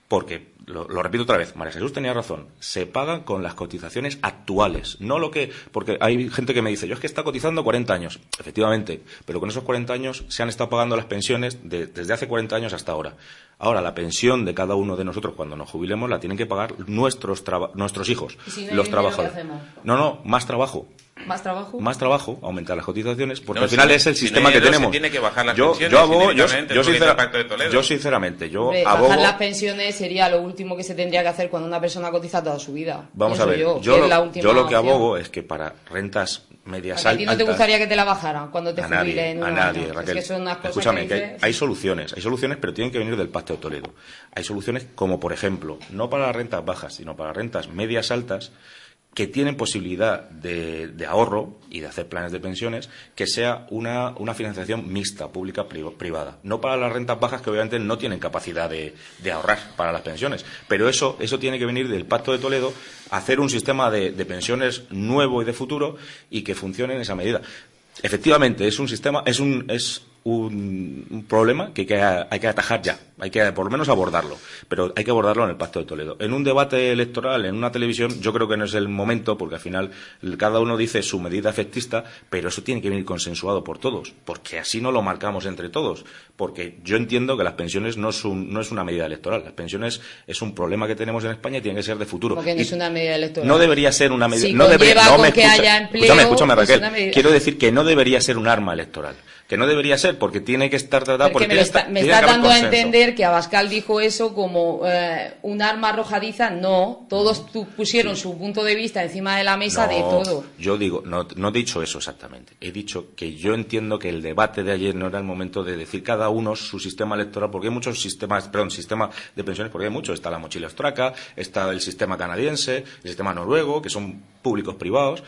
S8: Porque, lo repito otra vez, María Jesús tenía razón, se pagan con las cotizaciones actuales, no lo que... Porque hay gente que me dice, yo es que está cotizando 40 años. Efectivamente, pero con esos 40 años se han estado pagando las pensiones desde hace 40 años hasta ahora. Ahora, la pensión de cada uno de nosotros cuando nos jubilemos la tienen que pagar nuestros hijos,
S5: ¿Y si no hay
S8: los
S5: dinero,
S8: trabajadores.
S5: qué hacemos?
S8: No, más trabajo.
S5: ¿Más trabajo?
S8: Más trabajo, aumentar las cotizaciones, porque
S6: No,
S8: al final es el
S6: si
S8: sistema
S6: no hay
S8: que
S6: dinero,
S8: tenemos.
S6: se tiene que bajar las
S8: yo
S6: pensiones,
S8: abogo,
S6: inevitablemente,
S8: yo
S6: eso dice el Pacto de Toledo.
S8: sinceramente,
S5: Hombre,
S8: abogo.
S5: bajar las pensiones sería lo último que se tendría que hacer cuando una persona cotiza toda su vida.
S8: Vamos a
S5: Pienso
S8: ver,
S5: que es la última
S8: yo lo que
S5: opción.
S8: abogo es que para rentas medias
S5: ¿A ti no te
S8: altas,
S5: gustaría que te la bajaran cuando te
S8: a
S5: jubiles
S8: nadie,
S5: en un
S8: a
S5: año?
S8: nadie,
S5: Es
S8: Raquel.
S5: que son unas cosas
S8: Escúchame,
S5: que
S8: que
S5: dices...
S8: hay soluciones, pero tienen que venir del Pacto de Toledo. Hay soluciones como, por ejemplo, no para las rentas bajas, sino para rentas medias altas, que tienen posibilidad de ahorro y de hacer planes de pensiones, que sea una financiación mixta, pública-privada. No para las rentas bajas, que obviamente no tienen capacidad de ahorrar para las pensiones. Pero eso tiene que venir del Pacto de Toledo, hacer un sistema de pensiones nuevo y de futuro y que funcione en esa medida. Efectivamente, es un problema que hay que atajar ya, hay que por lo menos abordarlo, pero hay que abordarlo en el Pacto de Toledo. En un debate electoral, en una televisión, yo creo que no es el momento, porque al final cada uno dice su medida efectista, pero eso tiene que venir consensuado por todos, porque así no lo marcamos entre todos, porque yo entiendo que las pensiones no es una medida electoral, las pensiones es un problema que tenemos en España y tiene que ser de futuro.
S5: Porque no es una medida electoral.
S8: No debería ser una medida...
S5: Si
S8: no debería,
S5: conlleva
S8: no
S5: con que haya empleo,
S8: escúchame,
S5: es
S8: Raquel,
S5: una medida...
S8: quiero decir que no debería ser un arma electoral. Que no debería ser, porque tiene que estar tratada...
S5: Porque me está dando a entender que Abascal dijo eso como un arma arrojadiza. No, todos pusieron su punto de vista encima de la mesa de todo.
S8: Yo digo, no he dicho eso exactamente. He dicho que yo entiendo que el debate de ayer no era el momento de decir cada uno su sistema electoral, porque hay muchos sistema de pensiones, porque hay muchos. Está la mochila austriaca, está el sistema canadiense, el sistema noruego, que son públicos privados,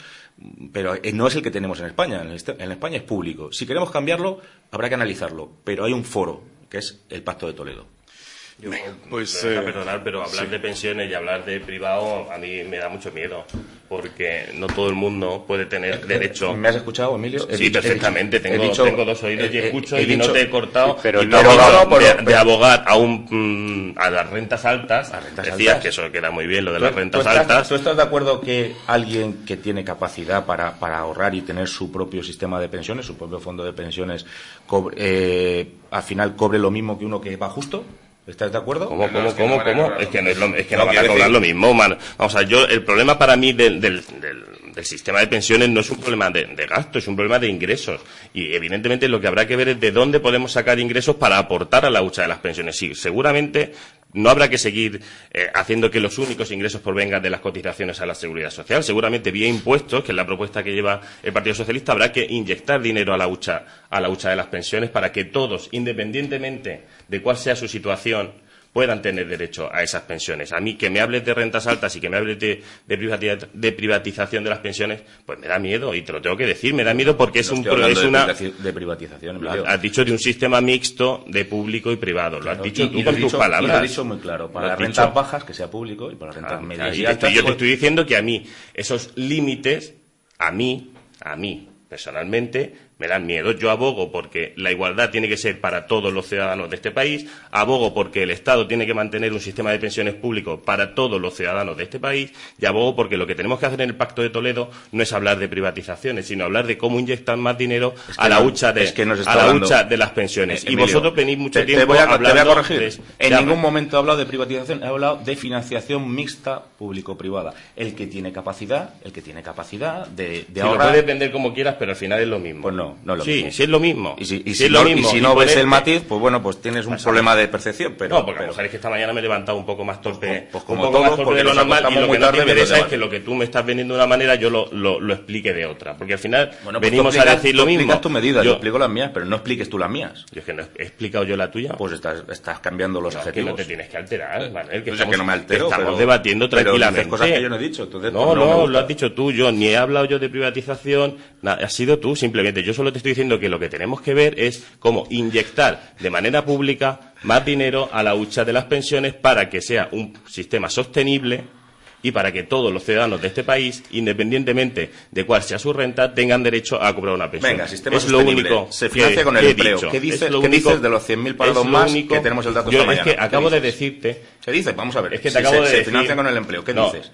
S8: pero no es el que tenemos en España. En España es público. Si queremos cambiarlo, habrá que analizarlo, pero hay un foro, que es el Pacto de Toledo.
S9: Yo, perdonar, pero hablar de pensiones y hablar de privado a mí me da mucho miedo, porque no todo el mundo puede tener derecho.
S8: ¿Me has escuchado, Emilio?
S9: Sí, perfectamente. Tengo 2 oídos y escucho y no te he cortado.
S8: Pero
S9: y de abogar a las rentas altas. Decías que eso queda muy bien, lo de las rentas altas.
S8: ¿Tú estás de acuerdo que alguien que tiene capacidad para ahorrar y tener su propio sistema de pensiones, su propio fondo de pensiones, al final cobre lo mismo que uno que va justo? ¿Estás de acuerdo?
S9: ¿Cómo? Es que no van a cobrar lo mismo, man. Vamos a ver, el problema para mí del sistema de pensiones no es un problema de gasto, es un problema de ingresos. Y evidentemente lo que habrá que ver es de dónde podemos sacar ingresos para aportar a la hucha de las pensiones. Sí, seguramente no habrá que seguir haciendo que los únicos ingresos provengan de las cotizaciones a la Seguridad Social. Seguramente vía impuestos, que es la propuesta que lleva el Partido Socialista, habrá que inyectar dinero a la hucha de las pensiones para que todos, independientemente de cuál sea su situación, puedan tener derecho a esas pensiones. A mí que me hables de rentas altas y que me hables de privatización de las pensiones, pues me da miedo, y te lo tengo que decir, me da miedo porque es una...
S8: de privatización, Emilio.
S9: Has dicho de un sistema mixto de público y privado, lo has dicho tú con tus palabras.
S8: Lo has dicho muy claro, para las rentas bajas que sea público y para las rentas medias y altas...
S9: Yo te estoy diciendo que a mí esos límites, a mí personalmente, me dan miedo. Yo abogo porque la igualdad tiene que ser para todos los ciudadanos de este país, abogo porque el Estado tiene que mantener un sistema de pensiones público para todos los ciudadanos de este país, y abogo porque lo que tenemos que hacer en el Pacto de Toledo no es hablar de privatizaciones, sino hablar de cómo inyectar más dinero a la hucha de las pensiones.
S8: Emilio,
S9: y vosotros venís mucho tiempo
S8: te voy a
S9: hablando...
S8: corregir. En ningún momento he hablado de privatización, he hablado de financiación mixta público-privada. El que tiene capacidad de ahorrar...
S9: Lo puedes vender como quieras, pero al final es lo mismo.
S8: Pues no es lo mismo.
S9: Sí es lo mismo.
S8: Y si no ves el matiz, pues bueno, pues tienes un problema de percepción. Pero,
S9: porque sabes que esta mañana me he levantado un poco más torpe,
S8: pues como todos, porque
S9: de lo normal, y lo que no te interesa es
S8: que
S9: que lo que tú me estás vendiendo de una manera yo lo explique de otra, porque al final venimos a decir lo mismo.
S8: Explicas tu medida, yo explico las mías, pero no expliques tú las mías.
S9: Yo es que no he explicado yo la tuya.
S8: Pues estás cambiando los adjetivos.
S9: Que no te tienes que alterar, Manuel, que
S8: no me altero,
S9: estamos debatiendo tranquilamente.
S8: Pero cosas que yo no he dicho. Entonces,
S9: no, lo has dicho tú, yo ni he hablado yo de privatización, has sido tú simplemente. Yo solo te estoy diciendo que lo que tenemos que ver es cómo inyectar de manera pública más dinero a la hucha de las pensiones para que sea un sistema sostenible y para que todos los ciudadanos de este país, independientemente de cuál sea su renta, tengan derecho a cobrar una pensión.
S8: Venga, sistema sostenible. Lo único se financia con el empleo. ¿Qué dices de los 100.000 parados más que tenemos el dato esta mañana?
S9: Es que acabo de decirte...
S8: ¿Qué dices? Vamos a ver.
S9: Es que te acabo de decir...
S8: Se financia con el empleo. ¿Qué dices?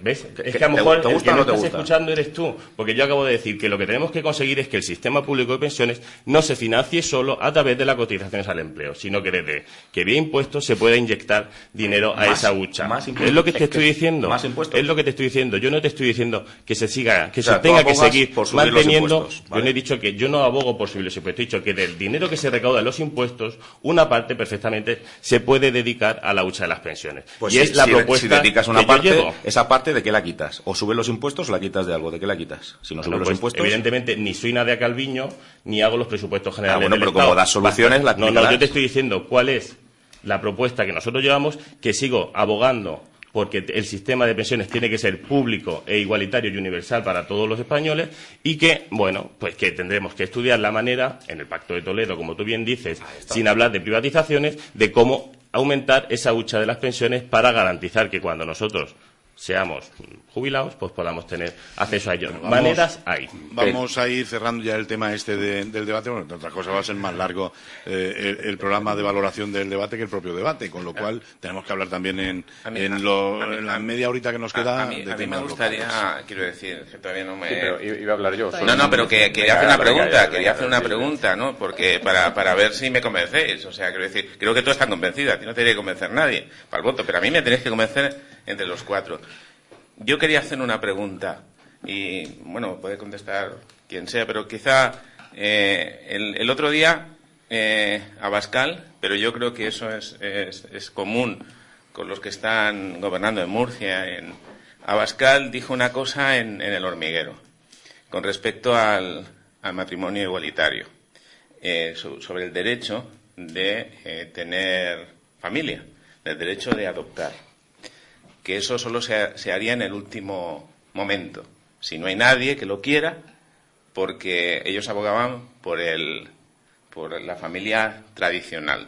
S9: ¿Ves? Es que a lo mejor
S8: ¿te gusta o no te gusta?
S9: Estás escuchando eres tú. Porque yo acabo de decir que lo que tenemos que conseguir es que el sistema público de pensiones no se financie solo a través de las cotizaciones al empleo, sino que desde que vía impuestos se pueda inyectar dinero a esa hucha. Es lo que te estoy diciendo.
S8: Más impuestos.
S9: Es lo que te estoy diciendo. Yo no te estoy diciendo que se siga, que se tenga que seguir manteniendo. Yo no he dicho que yo no abogo por subir los impuestos. He dicho que del dinero que se recauda en los impuestos, una parte perfectamente se puede dedicar a la hucha de las pensiones.
S8: Pues
S9: y es la propuesta.
S8: Si dedicas una
S9: que
S8: parte,
S9: yo llevo.
S8: ¿esa parte de qué la quitas? ¿O subes los impuestos o la quitas de algo? ¿De qué la quitas? Si no subes los impuestos.
S9: Evidentemente, ni soy Nadia Calviño, ni hago los presupuestos generales del
S8: pero
S9: Estado.
S8: como das soluciones, la
S9: No, yo te estoy diciendo cuál es la propuesta que nosotros llevamos, que sigo abogando porque el sistema de pensiones tiene que ser público e igualitario y universal para todos los españoles, y que, bueno, pues que tendremos que estudiar la manera, en el Pacto de Toledo, como tú bien dices, sin hablar de privatizaciones, de cómo aumentar esa hucha de las pensiones para garantizar que cuando nosotros seamos jubilados, pues podamos tener acceso a ellos. Maneras hay.
S4: Vamos a ir cerrando ya el tema del debate. Bueno, otra cosa va a ser más largo el programa de valoración del debate que el propio debate, con lo cual tenemos que hablar también en la media horita que nos queda.
S6: A mí me gustaría, quiero decir, que todavía no me...
S7: Sí, pero iba a hablar yo.
S6: No, pero quería hacer una pregunta, quería hacer una pregunta, ¿no? Porque para ver si me convencéis, o sea, quiero decir, creo que todos están convencidos, a ti no te tiene que convencer nadie para el voto, pero a mí me tenéis que convencer entre los cuatro. Yo quería hacer una pregunta y, bueno, puede contestar quien sea, pero quizá el otro día Abascal, pero yo creo que eso es común con los que están gobernando en Murcia. Abascal dijo una cosa en El Hormiguero con respecto al matrimonio igualitario, sobre el derecho de tener familia, el derecho de adoptar, que eso solo se haría en el último momento, si no hay nadie que lo quiera, porque ellos abogaban por la familia tradicional.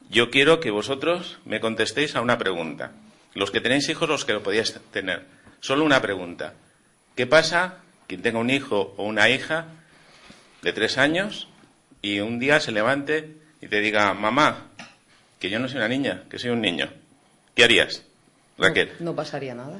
S6: Yo quiero que vosotros me contestéis a una pregunta. Los que tenéis hijos, los que lo podíais tener, Solo una pregunta. ¿Qué pasa quien tenga un hijo o una hija de 3 años y un día se levante y te diga, mamá, que yo no soy una niña, que soy un niño? ¿Qué harías, Raquel?
S5: No pasaría nada.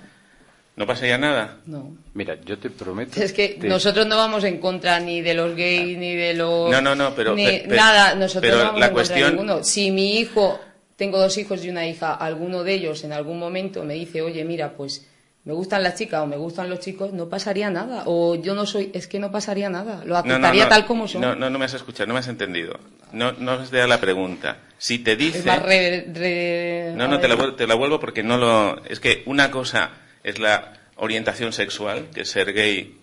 S6: ¿No pasaría nada?
S5: No.
S7: Mira, yo te prometo...
S5: Es que nosotros no vamos en contra ni de los gays, ni de los...
S6: No, pero...
S5: nada, nosotros no vamos
S6: la
S5: en contra de
S6: cuestión...
S5: ninguno. Si mi hijo, tengo 2 hijos y una hija, alguno de ellos en algún momento me dice, oye, mira, pues me gustan las chicas o me gustan los chicos, no pasaría nada. O yo no soy... Es que no pasaría nada. Lo aceptaría tal como son.
S6: No me has escuchado, no me has entendido. No es de la pregunta. Si te dice...
S5: Es más
S6: te la vuelvo porque no lo... Es que una cosa es la orientación sexual, que es ser gay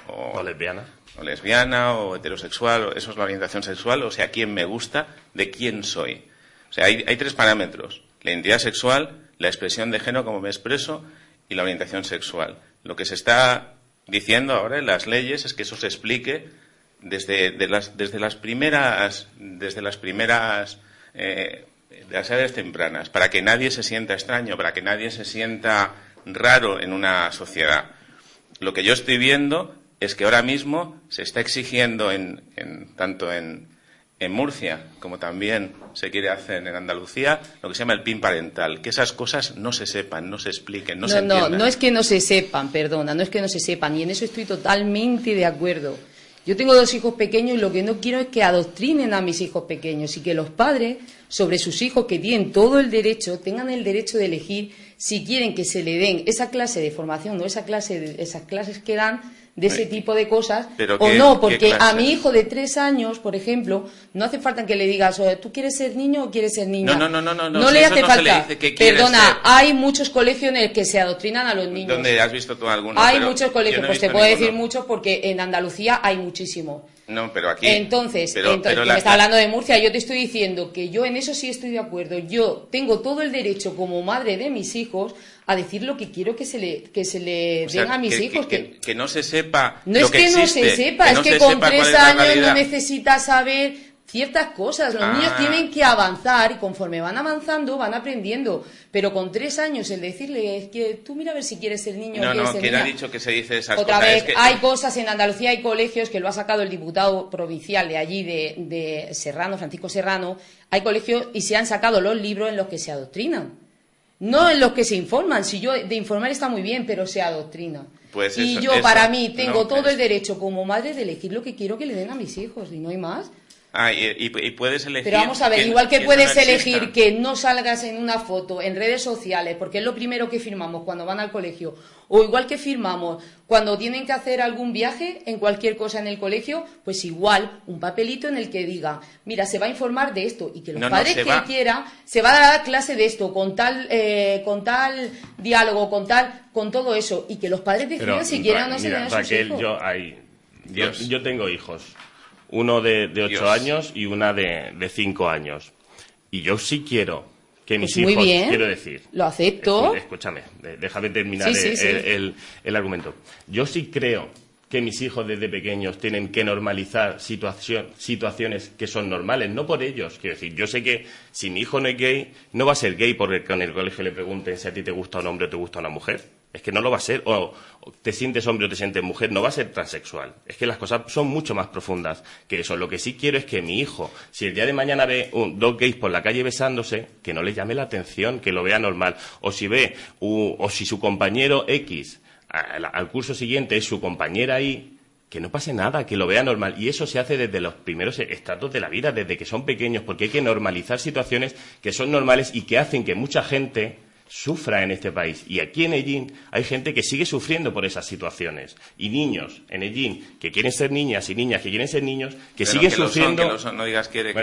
S9: o lesbiana.
S6: O lesbiana, o heterosexual, eso es la orientación sexual, o sea, quién me gusta, de quién soy. O sea, hay 3 parámetros. La identidad sexual, la expresión de género, como me expreso, y la orientación sexual. Lo que se está diciendo ahora en las leyes es que eso se explique desde las primeras de las edades tempranas, para que nadie se sienta extraño, para que nadie se sienta raro en una sociedad. Lo que yo estoy viendo es que ahora mismo se está exigiendo tanto en Murcia como también se quiere hacer en Andalucía lo que se llama el PIN parental, que esas cosas no se sepan, no se expliquen, no se entiendan.
S5: No es que no se sepan, perdona, no es que no se sepan, y en eso estoy totalmente de acuerdo. Yo tengo 2 hijos pequeños y lo que no quiero es que adoctrinen a mis hijos pequeños y que los padres, sobre sus hijos que tienen todo el derecho, tengan el derecho de elegir si quieren que se le den esa clase de formación o esas clases que dan de ese tipo de cosas o no, porque a mi hijo de 3 años, por ejemplo, no hace falta que le digas, ¿tú quieres ser niño o quieres ser niña? No le hace falta. Perdona, hay muchos colegios en el que se adoctrinan a los niños.
S6: ¿Dónde has visto tú alguno?
S5: Hay muchos colegios, pues te puedo decir muchos porque en Andalucía hay muchísimo.
S6: No, pero aquí...
S5: Entonces, me está hablando de Murcia, yo te estoy diciendo que yo en eso sí estoy de acuerdo. Yo tengo todo el derecho como madre de mis hijos a decir lo que quiero que se le den a mis hijos.
S6: Que no se sepa
S5: no
S6: lo
S5: es que
S6: existe,
S5: no se sepa, es que con 3 años no necesitas saber ciertas cosas. Los niños tienen que avanzar y conforme van avanzando van aprendiendo. Pero con 3 años el decirle es que tú mira a ver si quieres ser niño o quieres ser niña.
S6: ¿Quién ha dicho que se dice esas
S5: Otra
S6: cosas?
S5: vez, hay cosas en Andalucía, hay colegios que lo ha sacado el diputado provincial de allí, de Serrano, Francisco Serrano. Hay colegios y se han sacado los libros en los que se adoctrinan. No en los que se informan. Si yo de informar está muy bien, pero se adoctrina.
S6: Pues
S5: y yo, para mí, tengo todo el derecho como madre de elegir lo que quiero que le den a mis hijos, y no hay más.
S6: Y puedes elegir...
S5: Pero vamos a ver, igual que puedes elegir que no salgas en una foto en redes sociales, porque es lo primero que firmamos cuando van al colegio, o igual que firmamos cuando tienen que hacer algún viaje en cualquier cosa en el colegio, pues igual un papelito en el que diga, mira, se va a informar de esto, y que los padres que quieran, se va a dar clase de esto, con tal diálogo, con todo eso, y que los padres decidan si quieren o no se den a sus hijos.
S9: Yo tengo hijos. Uno de 8 años y una de 5 años. Y yo sí quiero que mis hijos...
S5: Muy bien,
S9: quiero decir...
S5: Lo acepto.
S9: Escúchame, déjame terminar el argumento. Yo sí creo que mis hijos desde pequeños tienen que normalizar situaciones que son normales, no por ellos. Quiero decir, yo sé que si mi hijo no es gay, no va a ser gay porque en el colegio le pregunten si a ti te gusta un hombre o te gusta una mujer. Es que no lo va a ser. O te sientes hombre o te sientes mujer, no va a ser transexual. Es que las cosas son mucho más profundas que eso. Lo que sí quiero es que mi hijo, si el día de mañana ve 2 gays por la calle besándose, que no le llame la atención, que lo vea normal. O si si su compañero X al curso siguiente es su compañera Y, que no pase nada, que lo vea normal. Y eso se hace desde los primeros estratos de la vida, desde que son pequeños, porque hay que normalizar situaciones que son normales y que hacen que mucha gente sufra en este país. Y aquí en Ellín hay gente que sigue sufriendo por esas situaciones. Y niños en Ellín que quieren ser niñas y niñas que quieren ser niños que siguen sufriendo.
S6: No digas quiero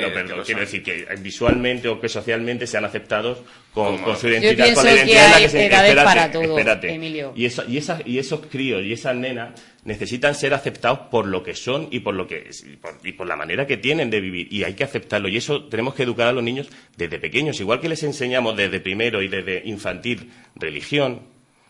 S9: decir que visualmente o que socialmente sean aceptados con su identidad.
S5: Yo pienso
S9: con la
S5: que
S9: identidad
S5: hay edades para todo, Emilio.
S9: Y esos críos y esas nenas necesitan ser aceptados por lo que son y por la manera que tienen de vivir, y hay que aceptarlo, y eso tenemos que educar a los niños desde pequeños, igual que les enseñamos desde primero y desde infantil religión,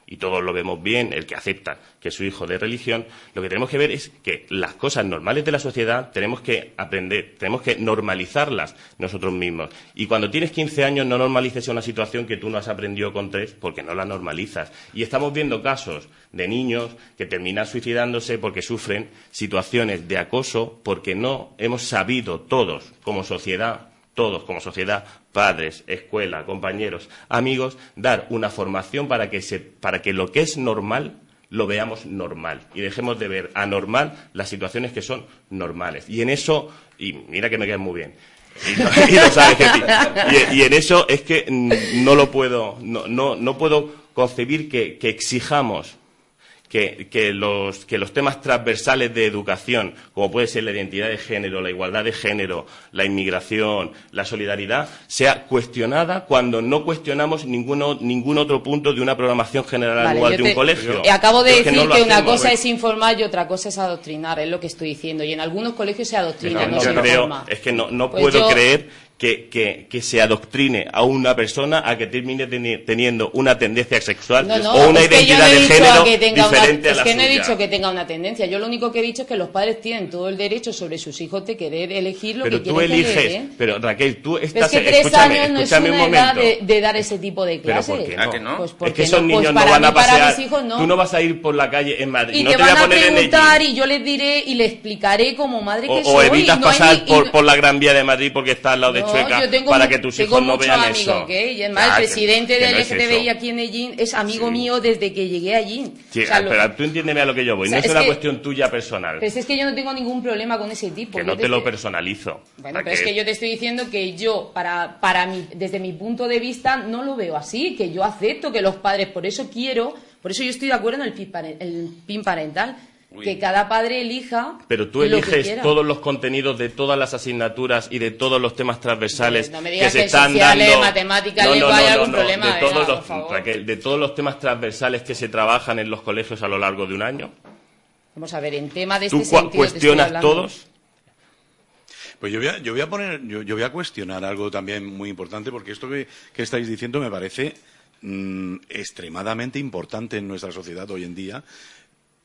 S9: y todos lo vemos bien, el que acepta que es su hijo de religión, lo que tenemos que ver es que las cosas normales de la sociedad tenemos que aprender, tenemos que normalizarlas nosotros mismos. Y cuando tienes 15 años no normalices una situación que tú no has aprendido con 3 porque no la normalizas. Y estamos viendo casos de niños que terminan suicidándose porque sufren situaciones de acoso porque no hemos sabido todos como sociedad, padres, escuela, compañeros, amigos, dar una formación para que lo que es normal lo veamos normal y dejemos de ver anormal las situaciones que son normales. Y en eso, y mira que me quedan muy bien, y lo sabes, y en eso es que no puedo concebir que exijamos que los temas transversales de educación, como puede ser la identidad de género, la igualdad de género, la inmigración, la solidaridad, sea cuestionada cuando no cuestionamos ningún otro punto de una programación general anual de un colegio.
S5: Acabo de decir que una cosa
S9: es
S5: es informar y otra cosa es adoctrinar, es lo que estoy diciendo. Y en algunos colegios se adoctrina, no se
S9: creo,
S5: informa.
S9: es que no
S5: Pues
S9: puedo
S5: yo...
S9: creer que se adoctrine a una persona a que termine teniendo una tendencia sexual o una identidad de género diferente a la suya.
S5: Es que no he dicho que tenga una tendencia. Yo lo único que he dicho es que los padres tienen todo el derecho sobre sus hijos de querer elegir lo que quieren tener. Pero tú eliges.
S9: Pero Raquel, tú estás...
S5: Pero es que 3 años no es una edad de dar ese tipo de clases.
S9: ¿Pero por qué no?
S6: ¿A que no?
S5: Pues
S9: Es
S5: porque
S9: que esos
S5: no.
S9: niños
S5: Pues
S9: no
S5: para
S9: van
S5: mí,
S9: a pasear.
S5: para mis hijos no.
S9: Tú no vas a ir por la calle en Madrid.
S5: Y
S9: no
S5: te
S9: voy
S5: van
S9: a
S5: a
S9: poner
S5: preguntar y yo les diré y les explicaré como madre que soy.
S9: O evitas
S5: no hay
S9: pasar por la Gran Vía de Madrid porque está al lado de Chueca para que tus hijos no vean eso.
S5: Y además el presidente del LGTBI aquí en Ellín es amigo mío desde que llegué allí.
S9: Sí, pero tú entiéndeme a lo que yo voy. No es una cuestión tuya personal.
S5: Pues es que yo no tengo ningún problema con ese tipo.
S9: Que no te lo personalizo.
S5: Bueno, pero es que yo te estoy diciendo que yo, desde mi punto de vista, no lo veo así, que yo acepto que los padres, por eso yo estoy de acuerdo en el PIN parental. Que cada padre elija.
S9: Pero tú eliges todos los contenidos de todas las asignaturas y de todos los temas transversales
S5: no me digas
S9: que se están
S5: sociales,
S9: dando.
S5: Matemáticas, lengua, hay algún problema.
S9: De todos los temas transversales que se trabajan en los colegios a lo largo de un año.
S5: Vamos a ver, en tema de
S9: ¿Tú
S5: este sentido.
S9: cuestionas todos?
S4: Pues yo voy a cuestionar algo también muy importante, porque esto que estáis diciendo me parece extremadamente importante en nuestra sociedad hoy en día.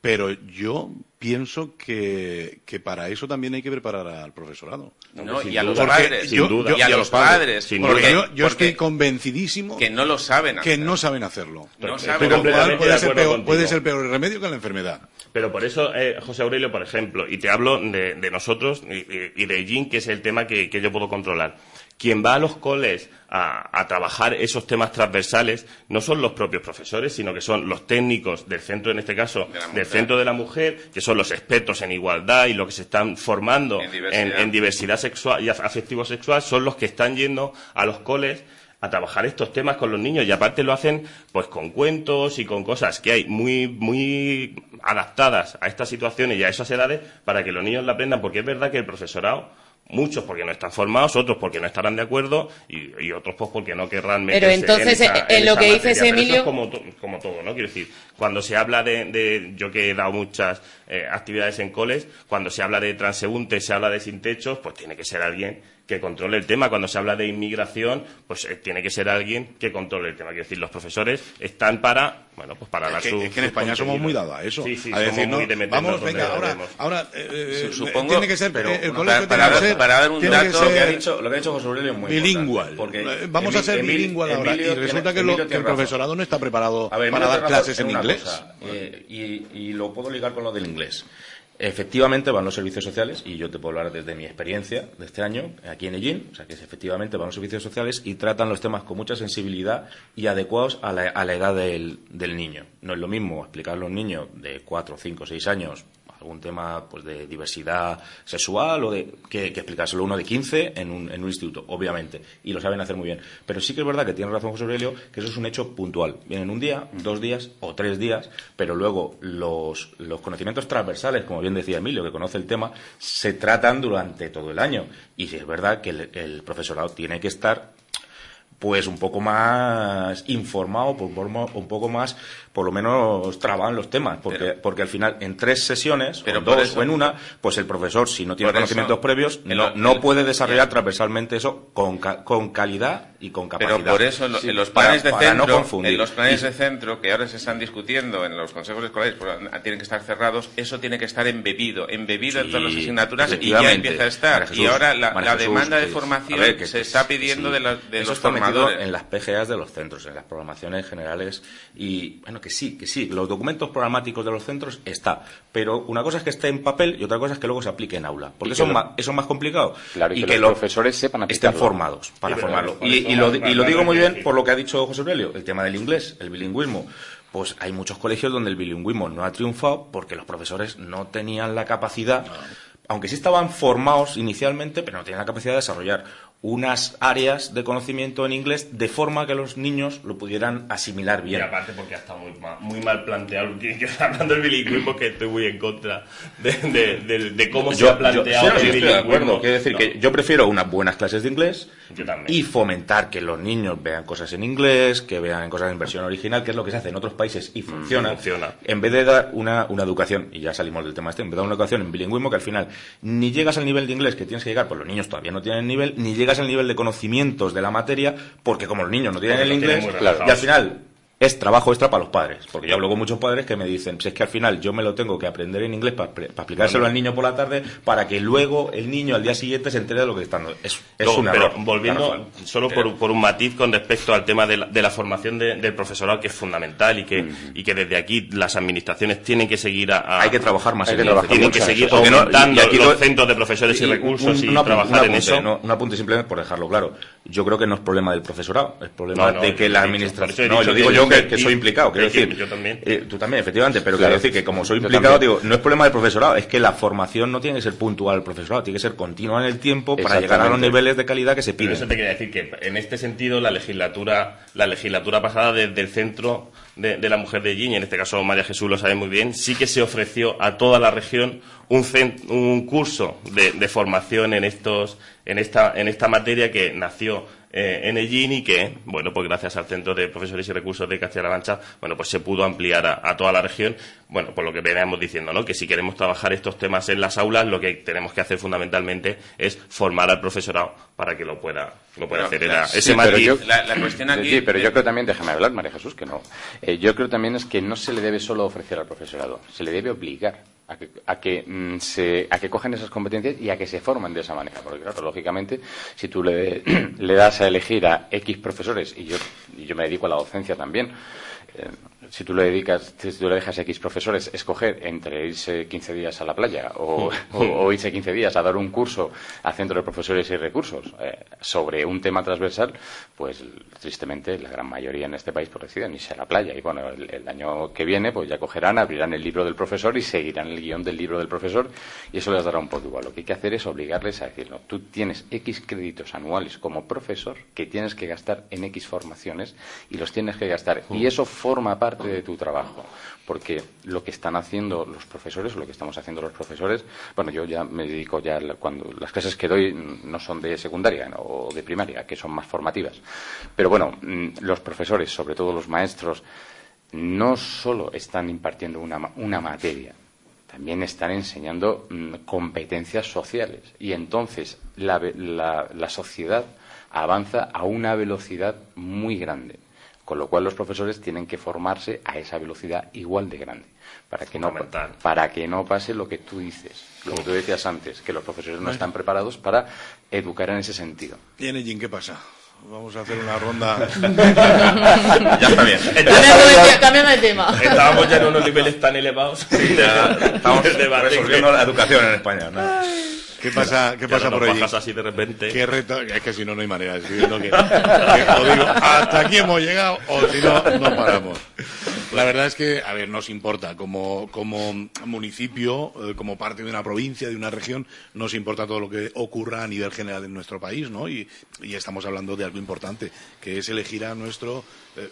S4: Pero yo pienso que para eso también hay que preparar al profesorado.
S6: No, y a los padres, sin duda. Y a los padres.
S4: Porque yo estoy convencidísimo
S6: que no lo saben hacer.
S4: Que no saben hacerlo.
S6: No saben
S4: hacerlo. Puede ser peor el remedio que la enfermedad.
S9: Pero por eso, José Aurelio, por ejemplo, y te hablo de nosotros y de Ellín, que es el tema que yo puedo controlar. Quien va a los coles a trabajar esos temas transversales no son los propios profesores, sino que son los técnicos del centro, en este caso, del centro de la mujer, que son los expertos en igualdad y los que se están formando en diversidad sexual y afectivo-sexual, son los que están yendo a los coles a trabajar estos temas con los niños, y aparte lo hacen pues con cuentos y con cosas que hay muy adaptadas a estas situaciones y a esas edades para que los niños la aprendan, porque es verdad que el profesorado, muchos porque no están formados, otros porque no estarán de acuerdo y otros pues porque no querrán meterse.
S5: Pero entonces, en lo que dices, Emilio...
S9: Eso es como todo, ¿no? Quiero decir, cuando se habla de yo que he dado muchas actividades en coles, cuando se habla de transeúntes, se habla de sin techos, pues tiene que ser alguien que controle el tema. Cuando se habla de inmigración, pues tiene que ser alguien que controle el tema. Quiero decir, los profesores están para dar su...
S4: Es que en España somos muy dados a eso.
S9: Sí,
S4: a decir,
S9: muy de meternos.
S4: Vamos, venga, ahora
S6: supongo,
S4: tiene que ser,
S6: pero
S4: el colegio
S6: para dar un dato,
S10: lo que ha dicho José Aurelio es muy
S4: bilingüe.
S10: Porque
S4: vamos a ser bilingüe ahora, y resulta que el profesorado no está preparado para dar clases en inglés.
S10: Y lo puedo ligar con lo del inglés. Efectivamente van los servicios sociales, y yo te puedo hablar desde mi experiencia de este año aquí en Ellín, o sea que efectivamente van los servicios sociales y tratan los temas con mucha sensibilidad y adecuados a la edad del niño. No es lo mismo explicarle a un niño de 4, 5, 6 años algún tema pues de diversidad sexual o que explicárselo a uno de 15 en un instituto, obviamente, y lo saben hacer muy bien. Pero sí que es verdad que tiene razón José Aurelio, que eso es un hecho puntual. Vienen un día, 2 días o 3 días, pero luego los conocimientos transversales, como bien decía Emilio, que conoce el tema, se tratan durante todo el año. Y sí es verdad que el profesorado tiene que estar pues un poco más informado, un poco más, por lo menos trabado en los temas, porque al final en 3 sesiones, o en 2 o en una, pues el profesor, si no tiene conocimientos previos, no puede desarrollar transversalmente eso con calidad y con capacidad.
S6: Pero por eso en los planes de centro,
S10: no confundir.
S6: en los planes de centro que ahora se están discutiendo en los consejos escolares, tienen que estar cerrados, eso tiene que estar embebido en todas las asignaturas y ya empieza a estar.
S10: Jesús,
S6: y ahora la
S10: Jesús,
S6: demanda de formación se está pidiendo de
S10: eso
S6: los
S10: está metido
S6: formadores.
S10: en las PGAs de los centros, en las programaciones generales y bueno, que sí, los documentos programáticos de los centros está, pero una cosa es que esté en papel y otra cosa es que luego se aplique en aula, porque eso es más complicado.
S7: Claro, y que los profesores sepan aplicarlo.
S10: Estén formados para formarlo. Y lo digo muy bien por lo que ha dicho José Aurelio, el tema del inglés, el bilingüismo. Pues hay muchos colegios donde el bilingüismo no ha triunfado porque los profesores no tenían la capacidad, aunque sí estaban formados inicialmente, pero no tenían la capacidad de desarrollar unas áreas de conocimiento en inglés de forma que los niños lo pudieran asimilar bien.
S9: Y aparte porque está muy mal planteado, que hablando del bilingüismo, que estoy muy en contra de cómo se ha planteado el
S10: estoy
S9: bilingüismo.
S10: de acuerdo. Quiero decir que yo prefiero unas buenas clases de inglés
S9: y
S10: fomentar que los niños vean cosas en inglés, que vean cosas en versión original, que es lo que se hace en otros países y funciona. En vez de dar una educación, y ya salimos del tema en vez de dar una educación en bilingüismo que al final ni llegas al nivel de inglés que tienes que llegar, pues los niños todavía no tienen nivel, ni llegas al nivel de conocimientos de la materia, porque como los niños no tienen el inglés, y al final es trabajo extra para los padres, porque yo hablo con muchos padres que me dicen, si es que al final yo me lo tengo que aprender en inglés para aplicárselo al niño por la tarde, para que luego el niño al día siguiente se entere de lo que está dando. Es un error.
S9: Pero volviendo solo por un matiz con respecto al tema de la formación del profesorado, que es fundamental y que desde aquí las administraciones tienen que seguir
S10: hay que trabajar más en
S9: ello. Tienen que seguir aumentando los centros de profesores y recursos y trabajar en eso.
S10: Un apunte simplemente por dejarlo claro. Yo creo que no es problema del profesorado, es problema de que la administración... No, lo digo yo que soy implicado, quiero decir...
S9: Yo también.
S10: Tú también, efectivamente, pero quiero decir que como soy implicado, digo, no es problema del profesorado, es que la formación no tiene que ser puntual al profesorado, tiene que ser continua en el tiempo para llegar a los niveles de calidad que se piden.
S9: Eso te quería decir que en este sentido la legislatura pasada desde el centro de la mujer de Allín, y en este caso María Jesús lo sabe muy bien, sí que se ofreció a toda la región un curso de formación en esta materia que nació en Allín y que, bueno, pues gracias al Centro de Profesores y Recursos de Castilla-La Mancha, bueno, pues se pudo ampliar a toda la región. Bueno, por lo que veníamos diciendo, ¿no? Que si queremos trabajar estos temas en las aulas, lo que tenemos que hacer fundamentalmente es formar al profesorado para que lo pueda hacer. Ese matiz.
S6: La cuestión aquí...
S7: Sí, pero yo creo también, déjame hablar, María Jesús, que no. Yo creo también es que no se le debe solo ofrecer al profesorado, se le debe obligar a que cogen esas competencias y a que se formen de esa manera. Porque claro, lógicamente, si tú le das a elegir a X profesores, y yo me dedico a la docencia también, si tú le dejas a X profesores escoger entre irse 15 días a la playa o irse 15 días a dar un curso a Centro de Profesores y Recursos sobre un tema transversal, pues tristemente la gran mayoría en este país pues deciden irse a la playa. Y bueno, el año que viene pues ya abrirán el libro del profesor y seguirán el guión del libro del profesor y eso les dará un poco igual. Lo que hay que hacer es obligarles a decir, no, tú tienes X créditos anuales como profesor que tienes que gastar en X formaciones y los tienes que gastar. Y eso forma parte de tu trabajo, porque lo que están haciendo los profesores, lo que estamos haciendo los profesores, bueno, yo ya me dedico cuando las clases que doy no son de secundaria o de primaria, que son más formativas, pero bueno, los profesores, sobre todo los maestros, no solo están impartiendo una materia, también están enseñando competencias sociales y entonces la sociedad avanza a una velocidad muy grande. Con lo cual los profesores tienen que formarse a esa velocidad igual de grande, para que no pase lo que tú dices, lo que tú decías antes, que los profesores no están preparados para educar en ese sentido.
S4: ¿Y en Allín qué pasa? Vamos a hacer una ronda.
S10: Ya está bien.
S5: Cambiando de tema.
S9: Estábamos ya en unos niveles tan elevados.
S10: Estamos resolviendo la educación en España, ¿no?
S4: ¿Qué pasa por allí?
S9: Así de repente.
S4: ¿Qué reto? Es que si no, no hay manera de escribirlo. O digo, hasta aquí hemos llegado, o si no, no paramos. La verdad es que, a ver, nos importa. Como municipio, como parte de una provincia, de una región, nos importa todo lo que ocurra a nivel general en nuestro país, ¿no? Y estamos hablando de algo importante, que es elegir a nuestro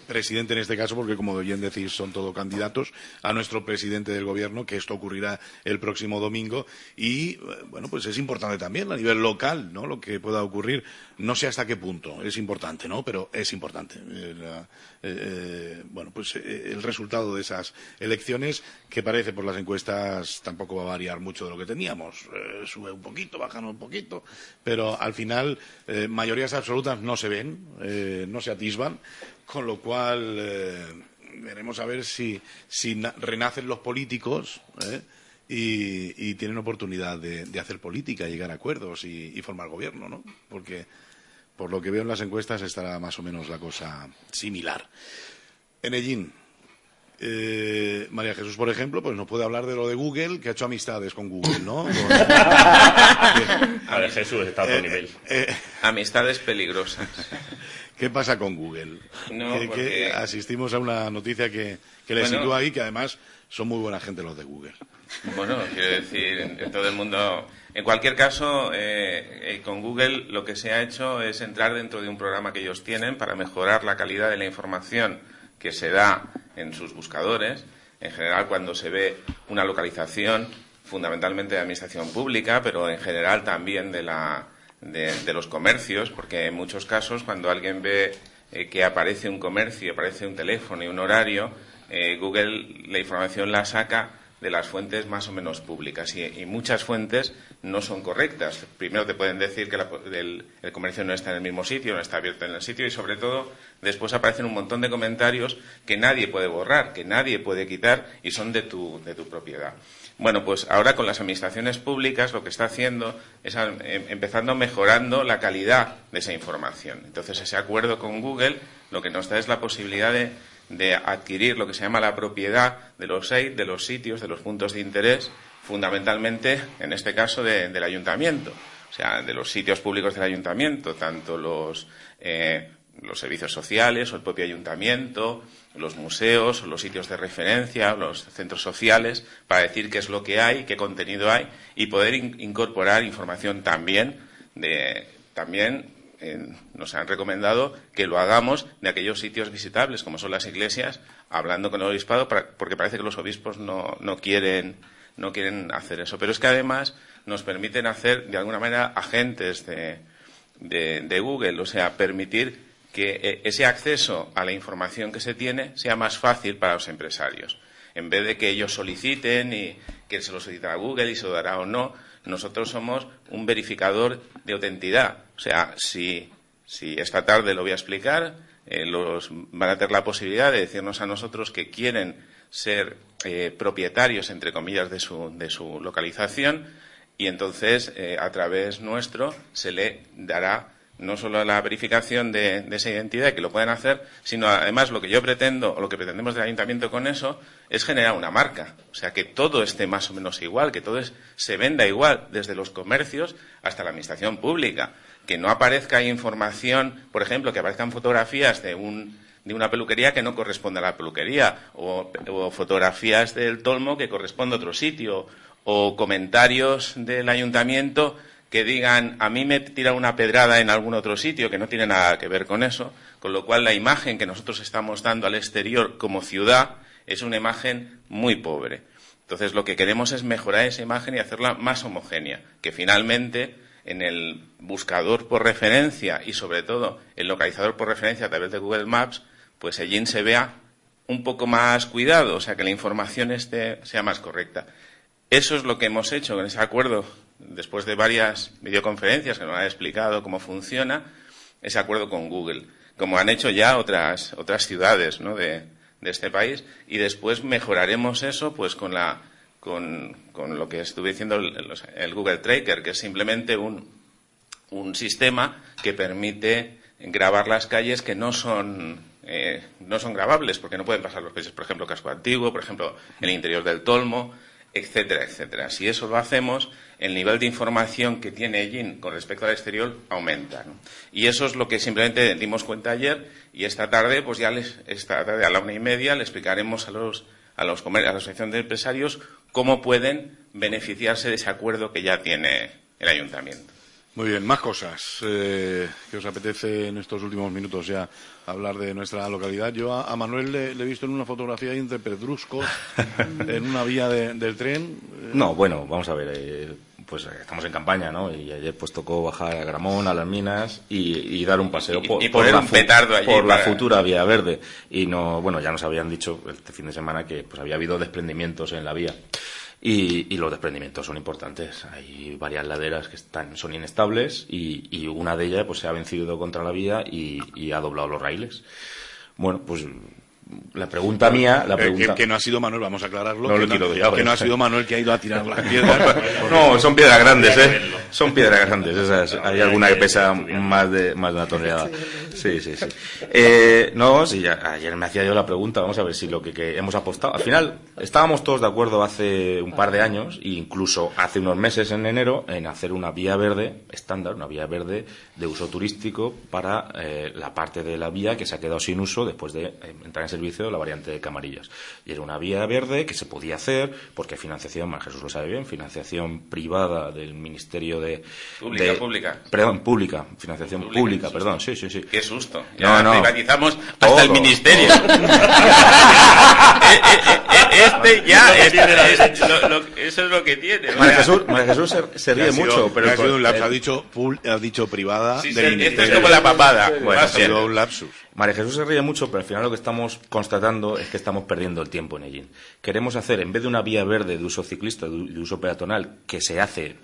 S4: presidente en este caso, porque como bien decís, son todos candidatos, a nuestro presidente del gobierno, que esto ocurrirá el próximo domingo. Y, bueno, pues es es importante también a nivel local, ¿no? Lo que pueda ocurrir, no sé hasta qué punto es importante, ¿no? Pero es importante. Bueno, pues el resultado de esas elecciones, que parece por las encuestas tampoco va a variar mucho de lo que teníamos. Sube un poquito, baja un poquito, pero al final mayorías absolutas no se ven, no se atisban, con lo cual veremos a ver si renacen los políticos, y tienen oportunidad de hacer política, llegar a acuerdos y formar gobierno, ¿no? Porque por lo que veo en las encuestas estará más o menos la cosa similar. En Ellín, María Jesús, por ejemplo, pues nos puede hablar de lo de Google, que ha hecho amistades con Google, ¿no?
S9: María Jesús está a otro nivel.
S6: Amistades peligrosas.
S4: ¿Qué pasa con Google?
S6: No,
S4: que asistimos a una noticia que le sitúa ahí, que además son muy buena gente los de Google.
S6: Bueno, quiero decir, todo el mundo... En cualquier caso, con Google lo que se ha hecho es entrar dentro de un programa que ellos tienen para mejorar la calidad de la información que se da en sus buscadores. En general, cuando se ve una localización, fundamentalmente de administración pública, pero en general también de los comercios, porque en muchos casos, cuando alguien ve que aparece un comercio, aparece un teléfono y un horario, Google la información la saca de las fuentes más o menos públicas, y muchas fuentes no son correctas. Primero te pueden decir que el comercio no está en el mismo sitio, no está abierto en el sitio, y sobre todo después aparecen un montón de comentarios que nadie puede borrar, que nadie puede quitar, y son de tu propiedad. Bueno, pues ahora con las administraciones públicas lo que está haciendo es empezando mejorando la calidad de esa información. Entonces, ese acuerdo con Google lo que nos da es la posibilidad de adquirir lo que se llama la propiedad de los sitios, de los puntos de interés, fundamentalmente, en este caso, del ayuntamiento. O sea, de los sitios públicos del ayuntamiento, tanto los servicios sociales o el propio ayuntamiento, los museos, los sitios de referencia, los centros sociales, para decir qué es lo que hay, qué contenido hay, y poder incorporar información también nos han recomendado que lo hagamos de aquellos sitios visitables, como son las iglesias, hablando con el obispado, porque parece que los obispos no quieren hacer eso. Pero es que además nos permiten hacer, de alguna manera, agentes de Google, o sea, permitir que ese acceso a la información que se tiene sea más fácil para los empresarios. En vez de que ellos soliciten y que se lo solicitará a Google y se lo dará o no, nosotros somos un verificador de autenticidad. O sea, si esta tarde lo voy a explicar, van a tener la posibilidad de decirnos a nosotros que quieren ser propietarios, entre comillas, de su localización, y entonces, a través nuestro, se le dará no solo la verificación de esa identidad, que lo pueden hacer, sino además lo que yo pretendo, o lo que pretendemos del ayuntamiento con eso, es generar una marca. O sea, que todo esté más o menos igual, que todo se venda igual, desde los comercios hasta la administración pública. Que no aparezca información, por ejemplo, que aparezcan fotografías de una peluquería que no corresponde a la peluquería, o fotografías del Tolmo que corresponde a otro sitio, o comentarios del ayuntamiento que digan, a mí me tiran una pedrada en algún otro sitio, que no tiene nada que ver con eso, con lo cual la imagen que nosotros estamos dando al exterior como ciudad es una imagen muy pobre. Entonces, lo que queremos es mejorar esa imagen y hacerla más homogénea, que finalmente en el buscador por referencia y sobre todo el localizador por referencia a través de Google Maps, pues allí se vea un poco más cuidado, o sea, que la información sea más correcta. Eso es lo que hemos hecho con ese acuerdo, después de varias videoconferencias que nos han explicado cómo funciona, ese acuerdo con Google, como han hecho ya otras ciudades, ¿no?, de este país, y después mejoraremos eso pues con lo que estuve diciendo el Google Tracker, que es simplemente un sistema que permite grabar las calles que no son grabables, porque no pueden pasar los coches, por ejemplo, Casco Antiguo, por ejemplo, el interior del Tolmo, etcétera, etcétera. Si eso lo hacemos, el nivel de información que tiene Ellín con respecto al exterior aumenta, ¿no? Y eso es lo que simplemente dimos cuenta ayer, y esta tarde, pues esta tarde a la 1:30, le explicaremos a la asociación de empresarios cómo pueden beneficiarse de ese acuerdo que ya tiene el ayuntamiento.
S4: Muy bien, más cosas que os apetece en estos últimos minutos ya hablar de nuestra localidad. Yo a Manuel le he visto en una fotografía entre pedruscos en una vía del tren.
S8: No, bueno, vamos a ver.
S10: pues estamos en campaña, ¿no? Y ayer pues tocó bajar a Gramón, a las Minas y dar un paseo por
S6: poner un petardo allí
S10: por la futura Vía Verde. Y no, bueno, ya nos habían dicho este fin de semana que pues había habido desprendimientos en la vía. Y los desprendimientos son importantes. Hay varias laderas que son inestables y una de ellas pues se ha vencido contra la vía y ha doblado los raíles. Bueno, pues la pregunta mía...
S4: Que no ha sido Manuel, vamos a aclararlo.
S10: Que
S4: no ha sido Manuel que ha ido a tirar las piedras.
S10: No, son piedras grandes, ¿eh? Son piedras grandes. Hay alguna que pesa más de una tonelada. Sí. No, sí, ayer me hacía yo la pregunta, vamos a ver si lo que hemos apostado... Al final, estábamos todos de acuerdo hace un par de años, e incluso hace unos meses, en enero, en hacer una vía verde estándar, una vía verde de uso turístico para la parte de la vía que se ha quedado sin uso después de entrar en servicio de la variante de Camarillas. Y era una vía verde que se podía hacer porque financiación, Jesús lo sabe bien, financiación privada del Ministerio de...
S6: Pública.
S10: Perdón, pública. Financiación pública, perdón, sí.
S6: Qué susto. Ya
S10: no.
S6: Privatizamos hasta el Ministerio. Eso es lo que tiene.
S10: María Jesús se ríe mucho, pero
S4: ha sido un lapsus. Ha dicho privada del Ministerio.
S6: Esto es como la papada.
S10: Bueno,
S4: ha sido un lapsus.
S10: María Jesús se ríe mucho, pero al final lo que estamos constatando es que estamos perdiendo el tiempo en Ellín. Queremos hacer, en vez de una vía verde de uso ciclista, de uso peatonal, que se hace,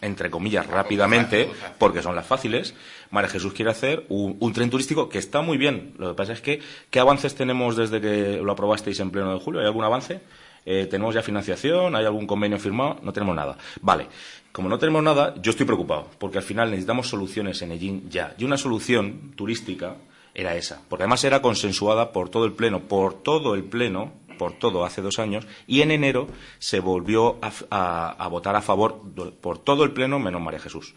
S10: entre comillas, rápidamente, porque son las fáciles, María Jesús quiere hacer un tren turístico que está muy bien. Lo que pasa es que, ¿qué avances tenemos desde que lo aprobasteis en pleno de julio? ¿Hay algún avance? ¿Tenemos ya financiación? ¿Hay algún convenio firmado? No tenemos nada. Vale. Como no tenemos nada, yo estoy preocupado, porque al final necesitamos soluciones en Ellín ya. Y una solución turística era esa, porque además era consensuada por todo el Pleno, hace 2 años, y en enero se volvió a votar a favor por todo el Pleno menos María Jesús.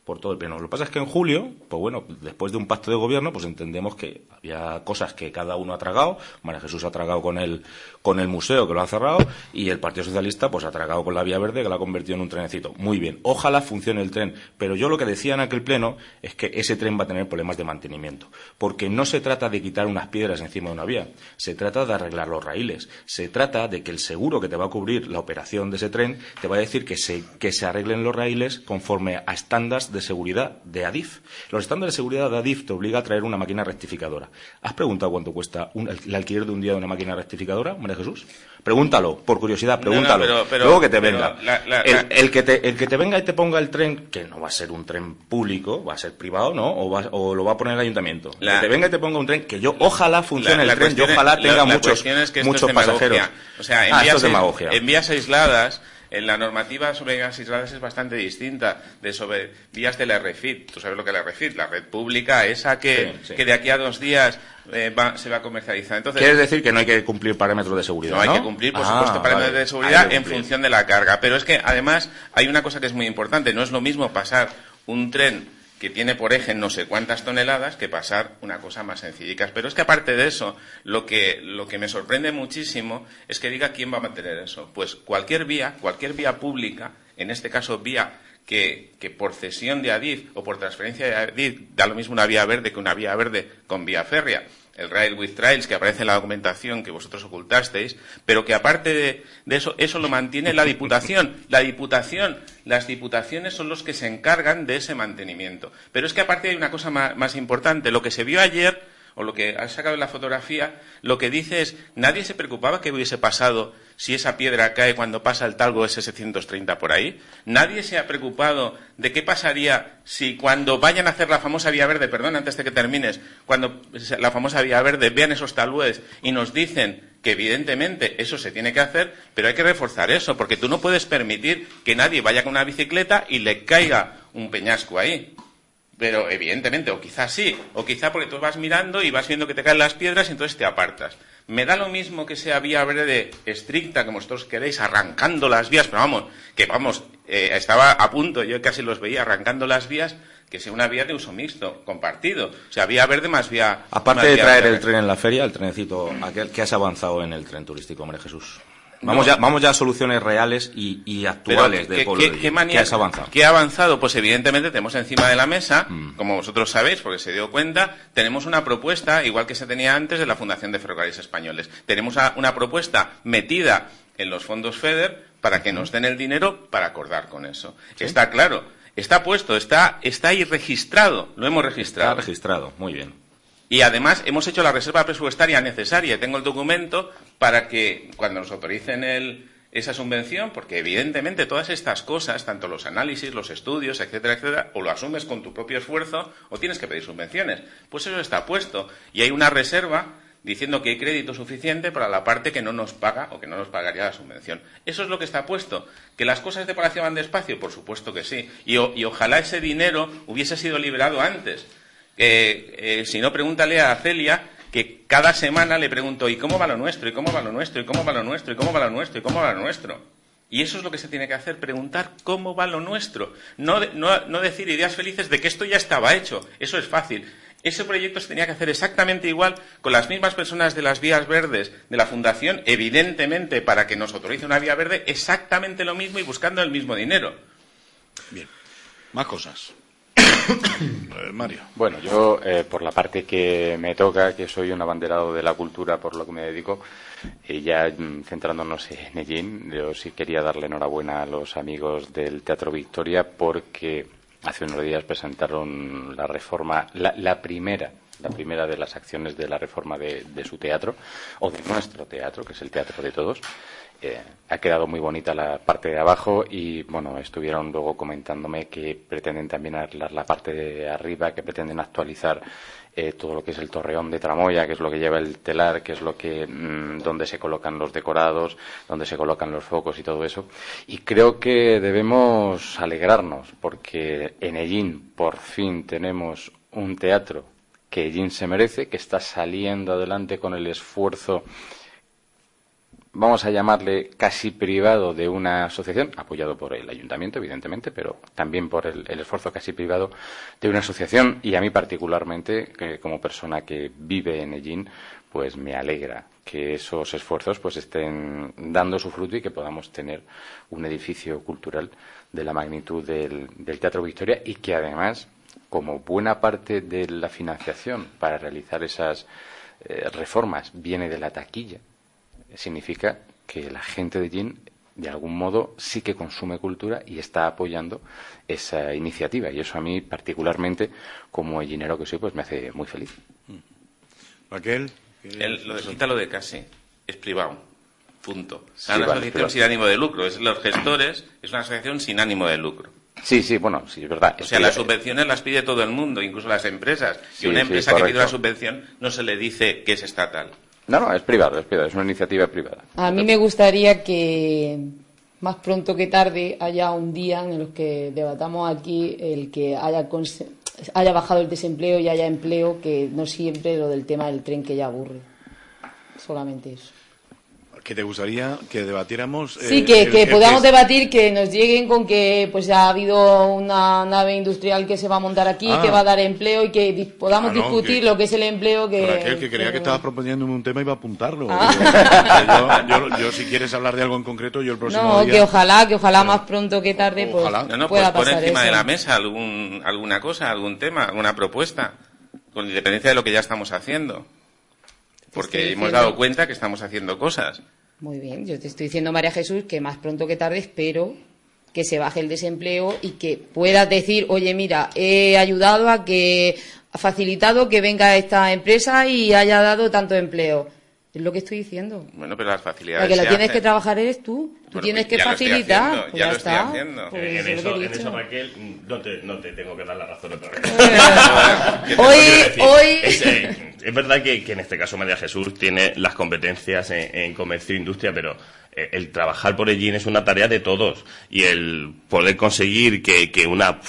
S10: Por todo el Pleno. Lo que pasa es que en julio, pues bueno, después de un pacto de gobierno, pues entendemos que había cosas que cada uno ha tragado. María Jesús ha tragado con el museo, que lo ha cerrado, y el Partido Socialista pues ha tragado con la Vía Verde, que la ha convertido en un trenecito. Muy bien, ojalá funcione el tren, pero yo lo que decía en aquel Pleno es que ese tren va a tener problemas de mantenimiento, porque no se trata de quitar unas piedras encima de una vía, se trata de arreglar los raíles, se trata de que el seguro que te va a cubrir la operación de ese tren te va a decir que se arreglen los raíles conforme a estándares de seguridad de Adif. Los estándares de seguridad de Adif te obliga a traer una máquina rectificadora. ¿Has preguntado cuánto cuesta el alquiler de un día de una máquina rectificadora, María Jesús? Pregúntalo, por curiosidad, pregúntalo.
S6: No, pero,
S10: luego que te venga. El que te venga y te ponga el tren, que no va a ser un tren público, va a ser privado, ¿no? O lo va a poner el ayuntamiento. Que te venga y te ponga un tren, que yo ojalá funcione el tren, yo ojalá tenga muchos pasajeros.
S6: O sea, en vías aisladas. En la normativa sobre vías aisladas es bastante distinta de sobre vías de la REFIT. Tú sabes lo que es la REFIT, la red pública, esa que de aquí a 2 días se va a comercializar. Entonces,
S10: ¿quieres decir que no hay que cumplir parámetros de seguridad?
S6: No hay que cumplir, por supuesto, parámetros de seguridad en función de la carga. Pero es que, además, hay una cosa que es muy importante. No es lo mismo pasar un tren que tiene por eje no sé cuántas toneladas que pasar una cosa más sencillica. Pero es que aparte de eso, lo que me sorprende muchísimo es que diga quién va a mantener eso. Pues cualquier vía pública, en este caso vía que por cesión de Adif o por transferencia de Adif da lo mismo una vía verde que una vía verde con vía férrea. El Rail with Trails, que aparece en la documentación que vosotros ocultasteis, pero que aparte de eso lo mantiene la Diputación. Las diputaciones son los que se encargan de ese mantenimiento. Pero es que aparte hay una cosa más importante. Lo que se vio ayer, o lo que ha sacado en la fotografía, lo que dice es, nadie se preocupaba que hubiese pasado si esa piedra cae cuando pasa el Talgo S730 por ahí. Nadie se ha preocupado de qué pasaría si cuando vayan a hacer la famosa Vía Verde, perdón, antes de que termines, cuando la famosa Vía Verde vean esos talúes y nos dicen que evidentemente eso se tiene que hacer, pero hay que reforzar eso, porque tú no puedes permitir que nadie vaya con una bicicleta y le caiga un peñasco ahí. Pero evidentemente, o quizás sí, o quizá porque tú vas mirando y vas viendo que te caen las piedras y entonces te apartas. Me da lo mismo que sea vía verde estricta, como vosotros queréis, arrancando las vías, pero estaba a punto, yo casi los veía arrancando las vías, que sea una vía de uso mixto, compartido. O sea, vía verde más vía...
S10: Aparte de traer el tren en la feria, el trenecito, aquel que has avanzado en el tren turístico, María Jesús. Vamos ya a soluciones reales y actuales de pueblo. ¿Qué has avanzado?
S6: ¿Qué ha avanzado? Pues evidentemente tenemos encima de la mesa, como vosotros sabéis, porque se dio cuenta, tenemos una propuesta, igual que se tenía antes, de la Fundación de Ferrocarriles Españoles. Tenemos una propuesta metida en los fondos FEDER para que nos den el dinero para acordar con eso. ¿Sí? Está claro, está puesto, está ahí registrado, lo hemos registrado.
S8: Está registrado, muy bien.
S6: Y además hemos hecho la reserva presupuestaria necesaria. Tengo el documento para que cuando nos autoricen esa subvención, porque evidentemente todas estas cosas, tanto los análisis, los estudios, etcétera, etcétera, o lo asumes con tu propio esfuerzo o tienes que pedir subvenciones. Pues eso está puesto. Y hay una reserva diciendo que hay crédito suficiente para la parte que no nos paga o que no nos pagaría la subvención. Eso es lo que está puesto. ¿Que las cosas de Palacio van despacio? Por supuesto que sí. Y ojalá ese dinero hubiese sido liberado antes. Si no, pregúntale a Celia, que cada semana le pregunto, ¿y cómo va lo nuestro? ¿Y cómo va lo nuestro? ¿Y cómo va lo nuestro? ¿Y cómo va lo nuestro? ¿Y cómo va lo nuestro? Y eso es lo que se tiene que hacer, preguntar cómo va lo nuestro. No decir ideas felices de que esto ya estaba hecho. Eso es fácil. Ese proyecto se tenía que hacer exactamente igual, con las mismas personas de las vías verdes de la Fundación, evidentemente, para que nos autorice una vía verde, exactamente lo mismo y buscando el mismo dinero.
S4: Bien. Más cosas. Mario.
S7: Bueno, yo, por la parte que me toca, que soy un abanderado de la cultura, por lo que me dedico, ya centrándonos en Ellín, yo sí quería darle enhorabuena a los amigos del Teatro Victoria, porque hace unos días presentaron la reforma, la primera de las acciones de la reforma de su teatro, o de nuestro teatro, que es el teatro de todos. Ha quedado muy bonita la parte de abajo y, bueno, estuvieron luego comentándome que pretenden también arreglar la parte de arriba, que pretenden actualizar todo lo que es el torreón de tramoya, que es lo que lleva el telar, que es lo que donde se colocan los decorados, donde se colocan los focos y todo eso. Y creo que debemos alegrarnos, porque en Ellín por fin tenemos un teatro que Ellín se merece, que está saliendo adelante con el esfuerzo, vamos a llamarle casi privado, de una asociación, apoyado por el ayuntamiento, evidentemente, pero también por el esfuerzo casi privado de una asociación. Y a mí particularmente, que como persona que vive en Ellín, pues me alegra que esos esfuerzos pues estén dando su fruto y que podamos tener un edificio cultural de la magnitud del Teatro Victoria, y que además, como buena parte de la financiación para realizar esas reformas viene de la taquilla, significa que la gente de Ellín, de algún modo, sí que consume cultura y está apoyando esa iniciativa. Y eso a mí, particularmente, como ellinero que soy, pues me hace muy feliz.
S4: Raquel.
S6: Lo de casi es privado. Punto. Es una asociación sin ánimo de lucro. Es los gestores, es una asociación sin ánimo de lucro.
S7: Sí, bueno, sí, es verdad.
S6: O sea, las subvenciones las pide todo el mundo, incluso las empresas. Si una empresa que pide una subvención no se le dice que es estatal.
S7: No, es privado, es una iniciativa privada.
S5: A mí me gustaría que más pronto que tarde haya un día en el que debatamos aquí el que haya bajado el desempleo y haya empleo, que no siempre lo del tema del tren, que ya aburre. Solamente eso.
S4: ¿Qué te gustaría que debatiéramos?
S5: Sí, que podamos debatir, que nos lleguen con que pues ha habido una nave industrial que se va a montar aquí, que va a dar empleo, y que podamos discutir lo que es el empleo.
S4: Raquel, que creía que estabas proponiendo un tema y iba a apuntarlo. Yo, si quieres hablar de algo en concreto, yo el próximo día...
S5: que ojalá más pronto que tarde pues pueda
S6: pues
S5: pasar
S6: pon encima
S5: eso.
S6: de la mesa alguna cosa, algún tema, alguna propuesta, con independencia de lo que ya estamos haciendo. Porque hemos dado cuenta que estamos haciendo cosas.
S5: Muy bien, yo te estoy diciendo, María Jesús, que más pronto que tarde espero que se baje el desempleo y que puedas decir, oye, mira, he ayudado ha facilitado que venga esta empresa y haya dado tanto empleo. Es lo que estoy diciendo.
S6: Bueno, pero las facilidades.
S5: La que la tienes que trabajar eres tú. Tú tienes que facilitar.
S6: Ya lo estoy haciendo.
S5: Pues
S9: en eso, Raquel, no te tengo que dar la razón otra vez. Es verdad que en este caso María Jesús tiene las competencias en comercio e industria, pero el trabajar por Ellín es una tarea de todos, y el poder conseguir que una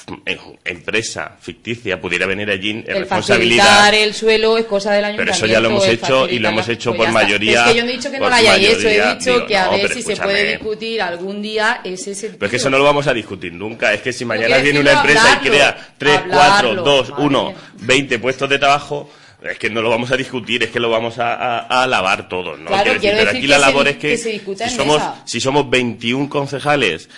S9: empresa ficticia pudiera venir a Ellín es responsabilidad.
S5: Facilitar el suelo es cosa del ayuntamiento.
S9: Pero eso ya lo hemos hecho, y lo hemos hecho por mayoría.
S5: Es que yo no he dicho que no lo hayáis hecho, he dicho que a ver si se puede discutir algún día ese sentido.
S9: Pero es que eso no lo vamos a discutir nunca. Es que si mañana viene una empresa y crea 3, 4, 2, 1, 20 puestos de trabajo, es que no lo vamos a discutir, es que lo vamos a alabar todos, ¿no?
S5: Claro, quiero decir,
S9: pero aquí la labor es que
S5: si
S9: somos 21 concejales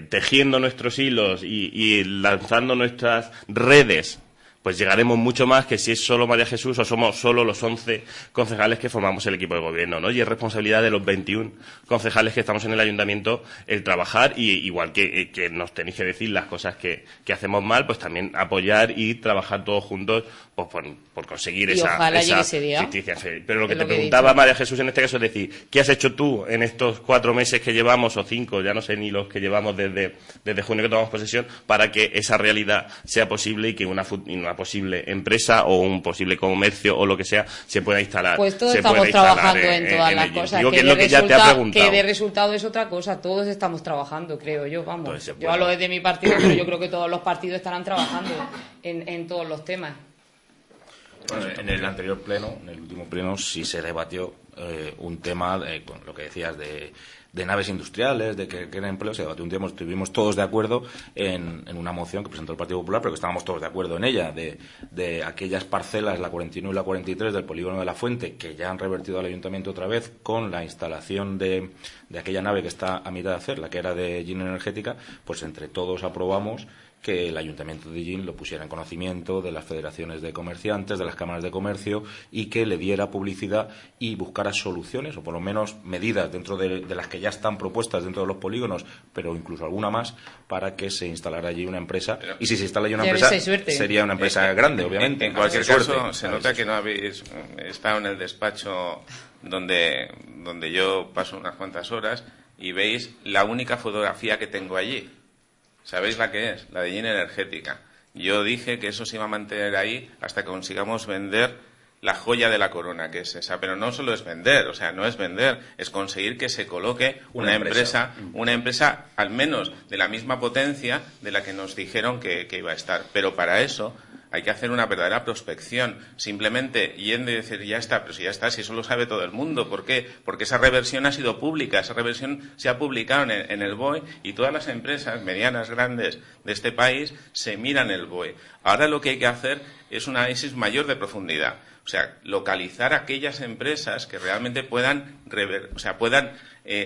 S9: tejiendo nuestros hilos y lanzando nuestras redes pues llegaremos mucho más que si es solo María Jesús o somos solo los 11 concejales que formamos el equipo de gobierno, ¿no? Y es responsabilidad de los 21 concejales que estamos en el ayuntamiento el trabajar y igual que nos tenéis que decir las cosas que hacemos mal, pues también apoyar y trabajar todos juntos pues, por conseguir esa justicia. Pero lo que te preguntaba María Jesús en este caso es decir, ¿qué has hecho tú en estos 4 meses que llevamos o 5, ya no sé ni los que llevamos desde junio que tomamos posesión, para que esa realidad sea posible y que una posible empresa o un posible comercio o lo que sea se pueda instalar?
S5: Pues todos estamos trabajando en todas las cosas.
S9: Digo, que es lo que ya te ha preguntado.
S5: Que de resultado es otra cosa. Todos estamos trabajando, creo yo, vamos. Entonces, yo hablo desde mi partido, pero yo creo que todos los partidos estarán trabajando en todos los temas.
S8: Bueno, en el anterior pleno, en el último pleno, sí se debatió un tema, lo que decías, de naves industriales, de que era empleo. Se debatió un tema, estuvimos todos de acuerdo en una moción que presentó el Partido Popular, pero que estábamos todos de acuerdo en ella, de aquellas parcelas, la 41 y la 43 del polígono de La Fuente, que ya han revertido al ayuntamiento otra vez con la instalación de aquella nave que está a mitad de hacer, la que era de Gin Energética. Pues entre todos aprobamos que el Ayuntamiento de Gin lo pusiera en conocimiento de las federaciones de comerciantes, de las cámaras de comercio, y que le diera publicidad y buscara soluciones, o por lo menos medidas dentro de las que ya están propuestas dentro de los polígonos, pero incluso alguna más, para que se instalara allí una empresa. Y si se instala allí una empresa, sería una empresa grande, obviamente.
S6: En cualquier caso, se nota que no habéis estado en el despacho donde yo paso unas cuantas horas y veis la única fotografía que tengo allí. ¿Sabéis la que es? La de Gin Energética. Yo dije que eso se iba a mantener ahí hasta que consigamos vender la joya de la corona, que es esa. Pero no solo es vender, o sea, no es vender, es conseguir que se coloque una empresa al menos de la misma potencia de la que nos dijeron que iba a estar. Pero para eso hay que hacer una verdadera prospección. Simplemente yendo y decir, ya está, pero si ya está, si eso lo sabe todo el mundo. ¿Por qué? Porque esa reversión ha sido pública, esa reversión se ha publicado en el BOE y todas las empresas medianas, grandes de este país se miran el BOE. Ahora lo que hay que hacer es un análisis mayor de profundidad. O sea, localizar aquellas empresas que realmente puedan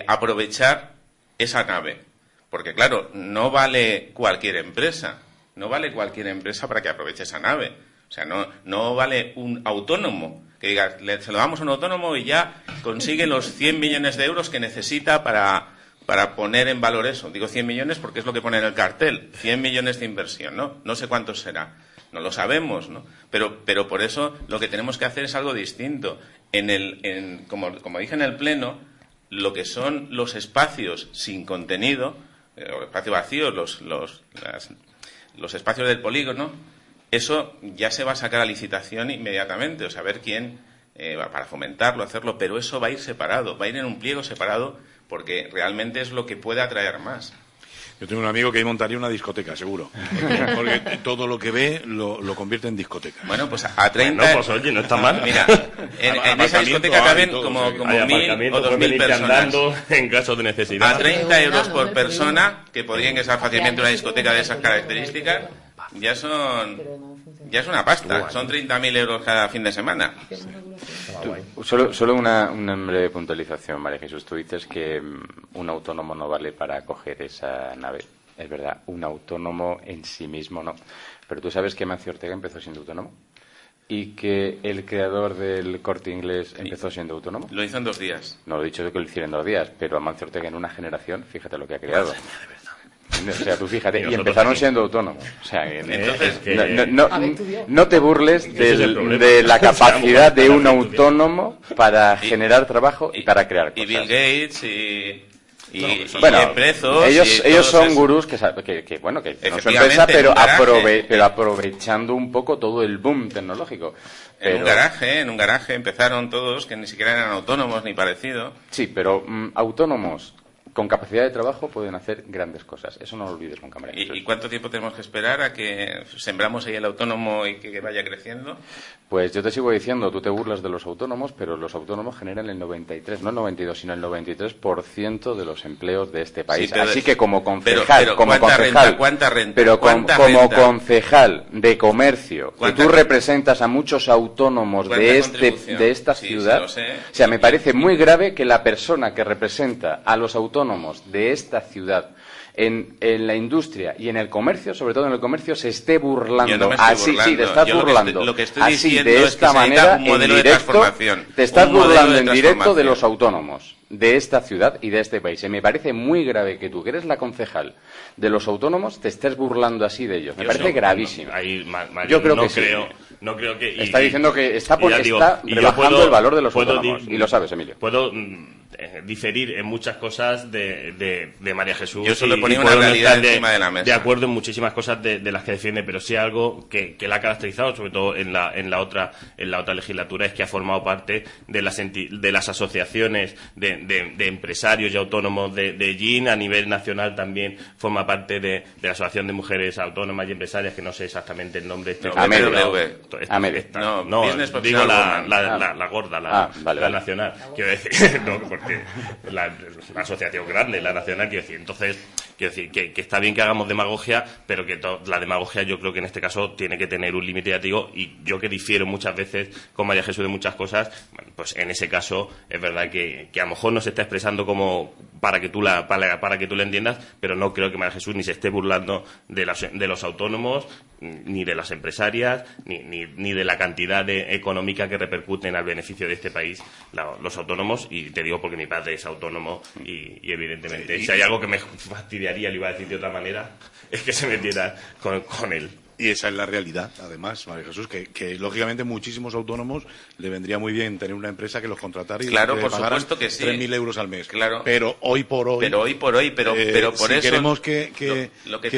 S6: aprovechar esa nave. Porque, claro, no vale cualquier empresa. No vale cualquier empresa para que aproveche esa nave. O sea, no vale un autónomo que diga, se lo damos a un autónomo y ya consigue los 100 millones de euros que necesita para poner en valor eso. Digo 100 millones porque es lo que pone en el cartel. 100 millones de inversión, ¿no? No sé cuánto será. No lo sabemos, ¿no? Pero por eso lo que tenemos que hacer es algo distinto. Como dije en el pleno, lo que son los espacios sin contenido, los espacios vacíos, los espacios del polígono, eso ya se va a sacar a licitación inmediatamente, o sea, ver quién va para fomentarlo, hacerlo, pero eso va a ir separado, va a ir en un pliego separado, porque realmente es lo que puede atraer más.
S4: Yo tengo un amigo que ahí montaría una discoteca, seguro. Porque todo lo que ve lo convierte en discoteca.
S6: Bueno, pues a 30...
S9: Bueno, pues oye, no está mal.
S6: Mira, en esa discoteca caben como 1.000 o 2.000 personas.
S9: En caso de necesidad.
S6: A 30 euros por persona, que podrían ser fácilmente una discoteca de esas características, ya es una pasta. Son 30.000 euros cada fin de semana.
S7: Solo una breve puntualización, María Jesús. Tú dices que un autónomo no vale para coger esa nave. Es verdad, un autónomo en sí mismo no. Pero tú sabes que Mancio Ortega empezó siendo autónomo y que el creador del Corte Inglés empezó siendo autónomo.
S6: Lo hizo en 2 días.
S7: No, lo he dicho que lo hiciera en 2 días, pero a Mancio Ortega en una generación, fíjate lo que ha creado. O sea, tú fíjate, y empezaron siendo autónomos. O sea, no te burles de la capacidad de un autónomo para generar trabajo y para crear cosas.
S6: Y Bill Gates y
S7: Bezos, ellos son gurús que no son empresa, pero aprovechando un poco todo el boom tecnológico.
S6: En un garaje empezaron todos, que ni siquiera eran autónomos ni parecido.
S7: Sí, pero autónomos con capacidad de trabajo pueden hacer grandes cosas. Eso no lo olvides nunca, María Jesús.
S6: ¿Y cuánto tiempo tenemos que esperar a que sembramos ahí el autónomo y que vaya creciendo?
S7: Pues yo te sigo diciendo, tú te burlas de los autónomos, pero los autónomos generan el 93, no el 92, sino el 93% de los empleos de este país. Sí, así que como concejal,
S6: ¿cuánta renta?
S7: Pero como concejal de comercio, que tú representas a muchos autónomos de esta ciudad,
S6: sí,
S7: o sea, me parece muy grave que la persona que representa a los autónomos de esta ciudad en la industria y en el comercio, sobre todo en el comercio, se esté burlando.
S6: Yo no me estoy
S7: así,
S6: burlando.
S7: sí, te estás
S6: Yo
S7: burlando.
S6: lo que estoy
S7: así,
S6: diciendo
S7: de
S6: es
S7: esta
S6: que se necesita
S7: manera,
S6: un modelo
S7: en
S6: de
S7: directo,
S6: transformación.
S7: te estás
S6: Un modelo
S7: burlando
S6: de
S7: en directo de
S6: transformación.
S7: los autónomos de esta ciudad y de este país. Y me parece muy grave que tú, que eres la concejal de los autónomos, te estés burlando así de ellos. Me parece gravísimo. Yo creo que sí.
S9: No creo que...
S7: Está diciendo que está rebajando
S9: puedo,
S7: el valor de los autónomos. Y lo sabes, Emilio.
S9: Puedo diferir en muchas cosas de María Jesús.
S6: Yo solo ponía una
S9: puedo no
S6: realidad
S9: estar
S6: encima de la mesa.
S9: De acuerdo en muchísimas cosas de las que defiende, pero sí algo que la ha caracterizado, sobre todo en la otra legislatura, es que ha formado parte de las asociaciones de empresarios y autónomos de GIN. A nivel nacional también forma parte de la Asociación de Mujeres Autónomas y Empresarias, que no sé exactamente el nombre.
S6: No, Business
S9: digo
S6: Professional
S9: la gorda, la nacional. Quiero decir, no, porque la asociación grande, la nacional, quiero decir, que está bien que hagamos demagogia, pero que la demagogia yo creo que en este caso tiene que tener un límite ativo, y yo que difiero muchas veces con María Jesús de muchas cosas, bueno, pues en ese caso es verdad que a lo mejor no se está expresando como para que tú la entiendas, pero no creo que María Jesús ni se esté burlando de los autónomos, ni de las empresarias, ni de la cantidad económica que repercuten al beneficio de este país los autónomos. Y te digo porque mi padre es autónomo y evidentemente si hay algo que me fastidiaría, le iba a decir de otra manera, es que se metiera con él.
S4: Y esa es la realidad, además, María Jesús, que lógicamente muchísimos autónomos le vendría muy bien tener una empresa que los contratara y
S6: claro,
S4: les
S6: por
S4: pagaran
S6: supuesto que sí.
S4: 3.000 euros al mes.
S6: Claro.
S4: Pero hoy por hoy,
S6: pero por
S4: si
S6: eso
S4: queremos que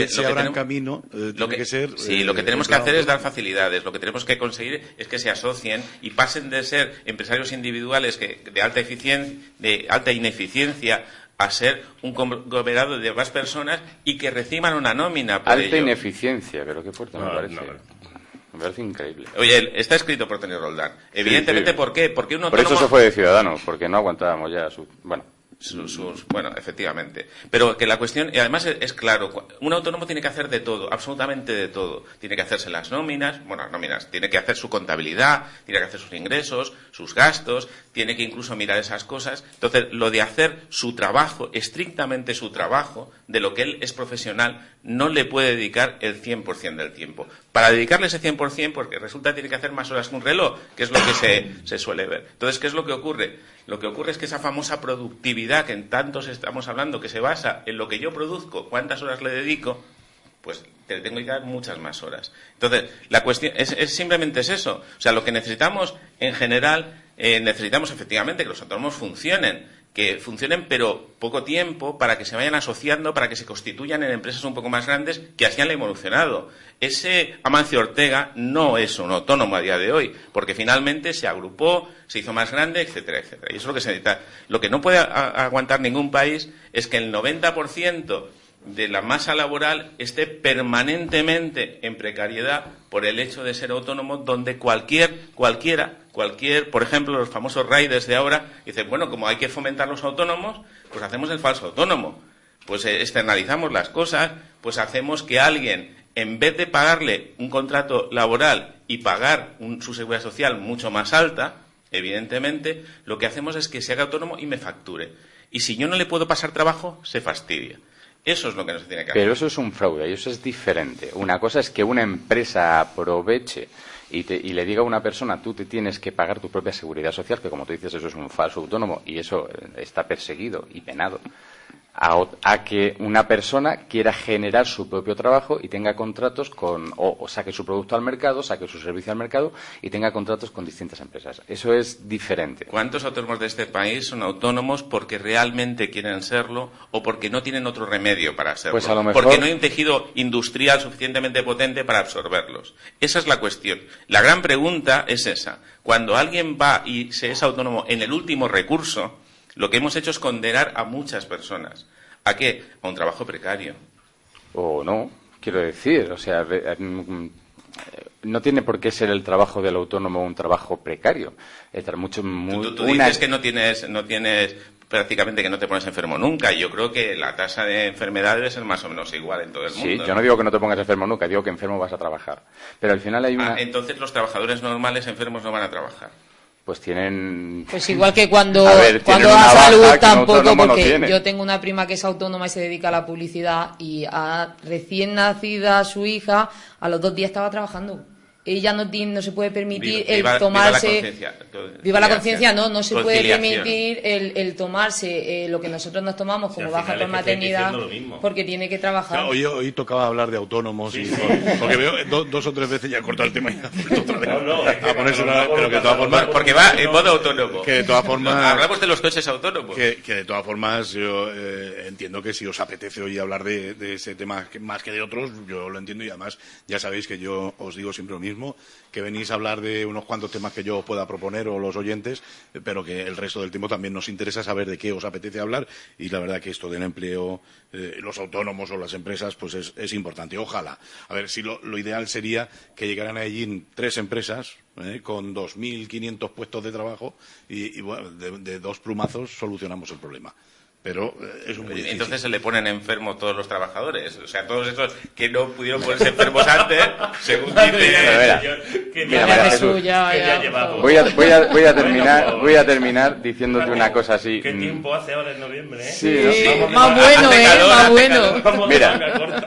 S4: se abran camino, tiene que ser...
S6: Sí, lo que tenemos que hacer es dar facilidades. Lo que tenemos que conseguir es que se asocien y pasen de ser empresarios individuales de alta ineficiencia a ser un conglomerado de más personas y que reciban una nómina por
S7: alta
S6: ello.
S7: Ineficiencia, pero qué fuerte me parece. Me parece increíble.
S6: Oye, está escrito por Tony Roldán. Evidentemente, sí. ¿Por qué? Porque un autónomo...
S7: Por eso se fue de Ciudadanos, porque no aguantábamos ya
S6: bueno, efectivamente. Pero que la cuestión, y además es claro, un autónomo tiene que hacer de todo, absolutamente de todo. Tiene que hacerse las nóminas, tiene que hacer su contabilidad, tiene que hacer sus ingresos, sus gastos, tiene que incluso mirar esas cosas. Entonces, lo de hacer su trabajo, estrictamente su trabajo, de lo que él es profesional, no le puede dedicar el 100% del tiempo. Para dedicarle ese 100%, porque resulta que tiene que hacer más horas que un reloj, que es lo que se suele ver. Entonces, ¿qué es lo que ocurre? Lo que ocurre es que esa famosa productividad que en tantos estamos hablando, que se basa en lo que yo produzco, cuántas horas le dedico, pues te tengo que dar muchas más horas. Entonces, la cuestión es simplemente eso. O sea, lo que necesitamos en general, necesitamos efectivamente que los autónomos funcionen, pero poco tiempo, para que se vayan asociando, para que se constituyan en empresas un poco más grandes, que así han evolucionado. Ese Amancio Ortega no es un autónomo a día de hoy, porque finalmente se agrupó, se hizo más grande, etcétera, etcétera. Y eso es lo que se necesita. Lo que no puede aguantar ningún país es que el 90% de la masa laboral esté permanentemente en precariedad por el hecho de ser autónomo, donde cualquiera, por ejemplo, los famosos riders de ahora, dicen, bueno, como hay que fomentar los autónomos, pues hacemos el falso autónomo, pues externalizamos las cosas, pues hacemos que alguien, en vez de pagarle un contrato laboral y pagar su seguridad social mucho más alta, evidentemente, lo que hacemos es que se haga autónomo y me facture. Y si yo no le puedo pasar trabajo, se fastidia. Eso es lo que no se tiene que hacer.
S7: Pero eso es un fraude y eso es diferente. Una cosa es que una empresa aproveche y le diga a una persona, tú te tienes que pagar tu propia seguridad social, que como tú dices, eso es un falso autónomo y eso está perseguido y penado, a que una persona quiera generar su propio trabajo y tenga contratos o saque su producto al mercado, saque su servicio al mercado y tenga contratos con distintas empresas. Eso es diferente.
S6: ¿Cuántos autónomos de este país son autónomos porque realmente quieren serlo o porque no tienen otro remedio para serlo?
S7: Pues a lo mejor...
S6: Porque no hay un tejido industrial suficientemente potente para absorberlos. Esa es la cuestión. La gran pregunta es esa. Cuando alguien va y se es autónomo en el último recurso, lo que hemos hecho es condenar a muchas personas. ¿A qué? A un trabajo precario.
S7: O no, quiero decir, o sea, no tiene por qué ser el trabajo del autónomo un trabajo precario.
S6: Tú dices que no tienes prácticamente que no te pones enfermo nunca. Yo creo que la tasa de enfermedad debe ser más o menos igual en todo el mundo.
S7: Sí, yo no digo que no te pongas enfermo nunca, digo que enfermo vas a trabajar. Pero al final hay una...
S6: entonces los trabajadores normales enfermos no van a trabajar.
S7: pues tienen...
S5: Pues igual que cuando
S7: A ver, tienen
S5: a
S7: una baja
S5: salud
S7: que un
S5: tampoco,
S7: autónomo no
S5: porque
S7: tiene.
S5: yo tengo una prima que es autónoma y se dedica a la publicidad y a recién nacida su hija, a los 2 días estaba trabajando. Ella no se puede permitir tomarse... Viva la conciencia, no se puede permitir el tomarse lo que nosotros nos tomamos como baja por maternidad porque tiene que trabajar.
S4: Claro, hoy tocaba hablar de autónomos porque veo 2 o 3 veces ya he cortado el tema y ha vuelto otra vez a ponerse pero que de todas formas...
S6: Porque va en modo autónomo.
S4: Que de todas formas...
S6: Hablamos de los coches autónomos.
S4: Que de todas formas yo entiendo que si os apetece hoy hablar de ese tema más que de otros, yo lo entiendo y además ya sabéis que yo os digo siempre lo mismo, que venís a hablar de unos cuantos temas que yo os pueda proponer o los oyentes, pero que el resto del tiempo también nos interesa saber de qué os apetece hablar y la verdad que esto del empleo, los autónomos o las empresas, pues es importante. Ojalá. A ver, si lo ideal sería que llegaran a Ellín 3 empresas con 2.500 puestos de trabajo y bueno, de 2 plumazos solucionamos el problema. Pero es muy difícil.
S6: Entonces se le ponen enfermos todos los trabajadores. O sea, todos esos que no pudieron ponerse enfermos antes, según dice...
S7: Voy a terminar diciéndote una cosa así.
S9: ¿Qué tiempo hace ahora en noviembre?
S7: Sí,
S5: más bueno, más bueno.
S7: Mira,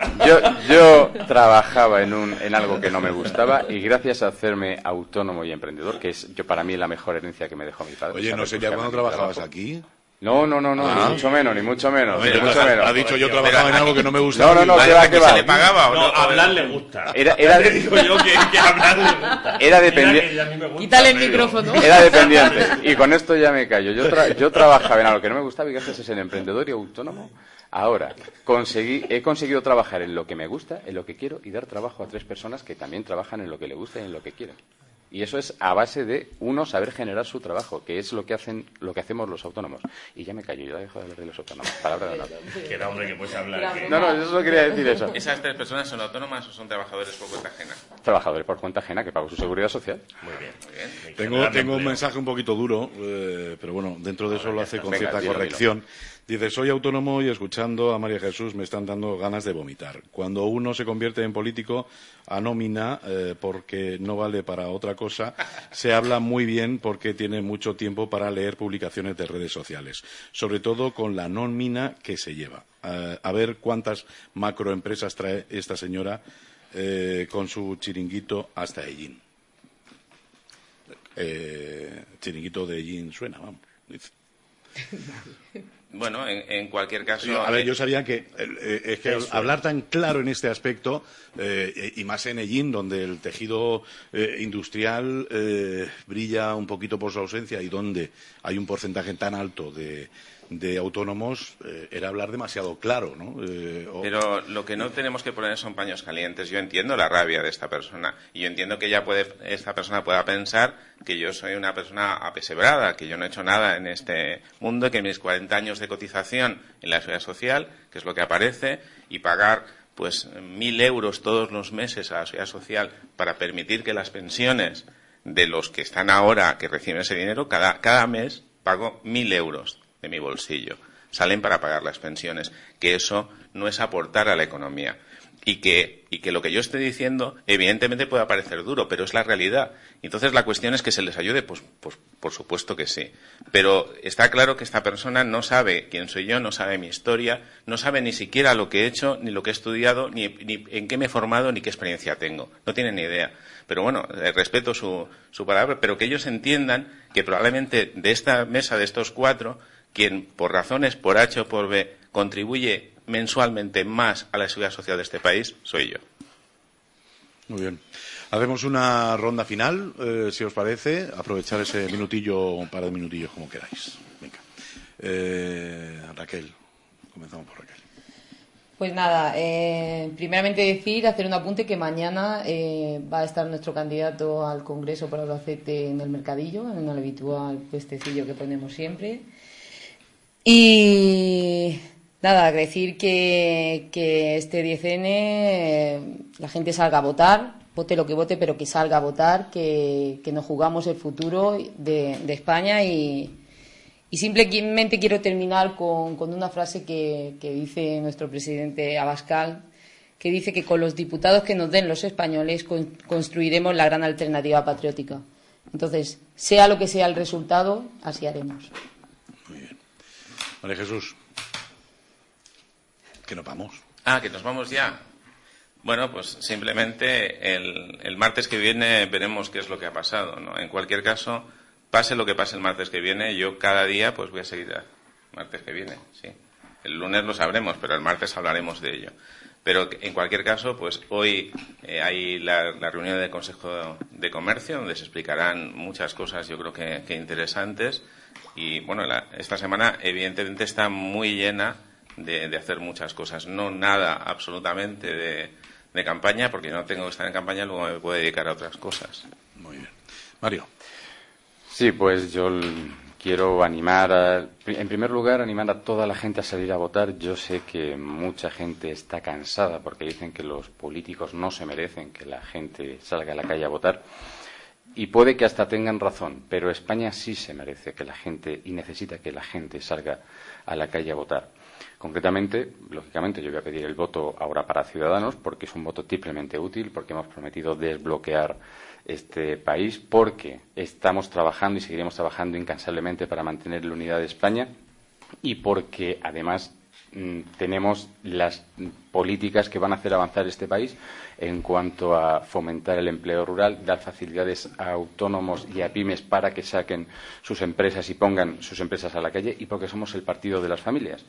S7: yo trabajaba en algo que no me gustaba y gracias a hacerme autónomo y emprendedor, que es para mí la mejor herencia que me dejó mi padre.
S4: Oye, ¿no sería cuando trabajabas aquí?
S7: No, ni mucho menos.
S4: Ha dicho yo trabajaba en algo que no me gustaba.
S7: No, que va.
S6: ¿Se le pagaba o no?
S9: Hablar le gusta.
S7: Digo
S9: yo que hablar le gusta.
S7: Era dependiente.
S5: Quítale el micrófono.
S7: Era dependiente. Y con esto ya me callo. Yo trabajaba en algo que no me gustaba y gracias a ser emprendedor y autónomo, ahora he conseguido trabajar en lo que me gusta, en lo que quiero y dar trabajo a 3 personas que también trabajan en lo que les gusta y en lo que quieren. Y eso es a base de uno saber generar su trabajo, que es lo que hacemos los autónomos. Y ya me callo, yo dejo de hablar de los autónomos. Palabra de honor.
S9: Que era hombre que puedes hablar.
S7: No, yo solo quería decir eso.
S6: ¿Esas 3 personas son autónomas o son trabajadores por cuenta ajena?
S7: Trabajadores por cuenta ajena que pagan su seguridad social.
S6: Muy bien.
S4: Tengo un mensaje un poquito duro, pero bueno, dentro de eso lo hace con cierta corrección. Dice, soy autónomo y escuchando a María Jesús me están dando ganas de vomitar. Cuando uno se convierte en político a nómina porque no vale para otra cosa, se habla muy bien porque tiene mucho tiempo para leer publicaciones de redes sociales, sobre todo con la nómina que se lleva. A ver cuántas macroempresas trae esta señora con su chiringuito hasta Ellín. Chiringuito de Ellín suena, vamos, dice.
S6: Bueno, en cualquier caso...
S4: A ver, yo sabía que, es que hablar tan claro en este aspecto, y más en Ellín, donde el tejido industrial brilla un poquito por su ausencia y donde hay un porcentaje tan alto de autónomos, era hablar demasiado claro, ¿no?
S6: Pero lo que no tenemos que poner son paños calientes. Yo entiendo la rabia de esta persona y yo entiendo que esta persona pueda pensar que yo soy una persona apesebrada, que yo no he hecho nada en este mundo, que mis 40 años de cotización en la seguridad social, que es lo que aparece, y pagar pues 1.000 euros todos los meses a la seguridad social para permitir que las pensiones de los que están ahora, que reciben ese dinero, cada mes pago 1.000 euros de mi bolsillo. Salen para pagar las pensiones, que eso no es aportar a la economía. Y que lo que yo estoy diciendo, evidentemente puede parecer duro, pero es la realidad. Entonces la cuestión es que se les ayude, pues por supuesto que sí. Pero está claro que esta persona no sabe quién soy yo, no sabe mi historia, no sabe ni siquiera lo que he hecho, ni lo que he estudiado, ni en qué me he formado, ni qué experiencia tengo. No tiene ni idea. Pero bueno, respeto su palabra, pero que ellos entiendan que probablemente de esta mesa, de estos 4, quien por razones, por H o por B, contribuye mensualmente más a la seguridad social de este país, soy yo.
S4: Muy bien. Hacemos una ronda final, si os parece. Aprovechar ese minutillo, un par de minutillos, como queráis. Venga. Raquel, comenzamos por Raquel.
S5: Pues nada, primeramente hacer un apunte que mañana va a estar nuestro candidato al Congreso por Albacete en el Mercadillo, en el habitual puestecillo que ponemos siempre. Y nada, decir que este 10N la gente salga a votar, vote lo que vote, pero que salga a votar, que nos jugamos el futuro de España y simplemente quiero terminar con una frase que dice nuestro presidente Abascal, que dice que con los diputados que nos den los españoles construiremos la gran alternativa patriótica. Entonces, sea lo que sea el resultado, así haremos.
S4: Muy bien. María Jesús, que nos vamos.
S6: Que nos vamos ya. Bueno, pues simplemente el martes que viene veremos qué es lo que ha pasado, ¿no? En cualquier caso, pase lo que pase el martes que viene, yo cada día pues voy a seguir el martes que viene, sí. El lunes lo sabremos, pero el martes hablaremos de ello. Pero en cualquier caso, pues hoy hay la reunión del Consejo de Comercio, donde se explicarán muchas cosas, yo creo que interesantes. Y bueno, esta semana evidentemente está muy llena de hacer muchas cosas. No nada absolutamente de campaña, porque no tengo que estar en campaña, luego me puedo dedicar a otras cosas.
S4: Muy bien. Mario.
S7: Sí, pues yo quiero animar, en primer lugar, animar a toda la gente a salir a votar. Yo sé que mucha gente está cansada porque dicen que los políticos no se merecen que la gente salga a la calle a votar. Y puede que hasta tengan razón, pero España sí se merece que la gente y necesita que la gente salga a la calle a votar. Concretamente, lógicamente, yo voy a pedir el voto ahora para Ciudadanos porque es un voto triplemente útil, porque hemos prometido desbloquear este país, porque estamos trabajando y seguiremos trabajando incansablemente para mantener la unidad de España y porque, además, tenemos las políticas que van a hacer avanzar este país en cuanto a fomentar el empleo rural, dar facilidades a autónomos y a pymes para que saquen sus empresas y pongan sus empresas a la calle, y porque somos el partido de las familias.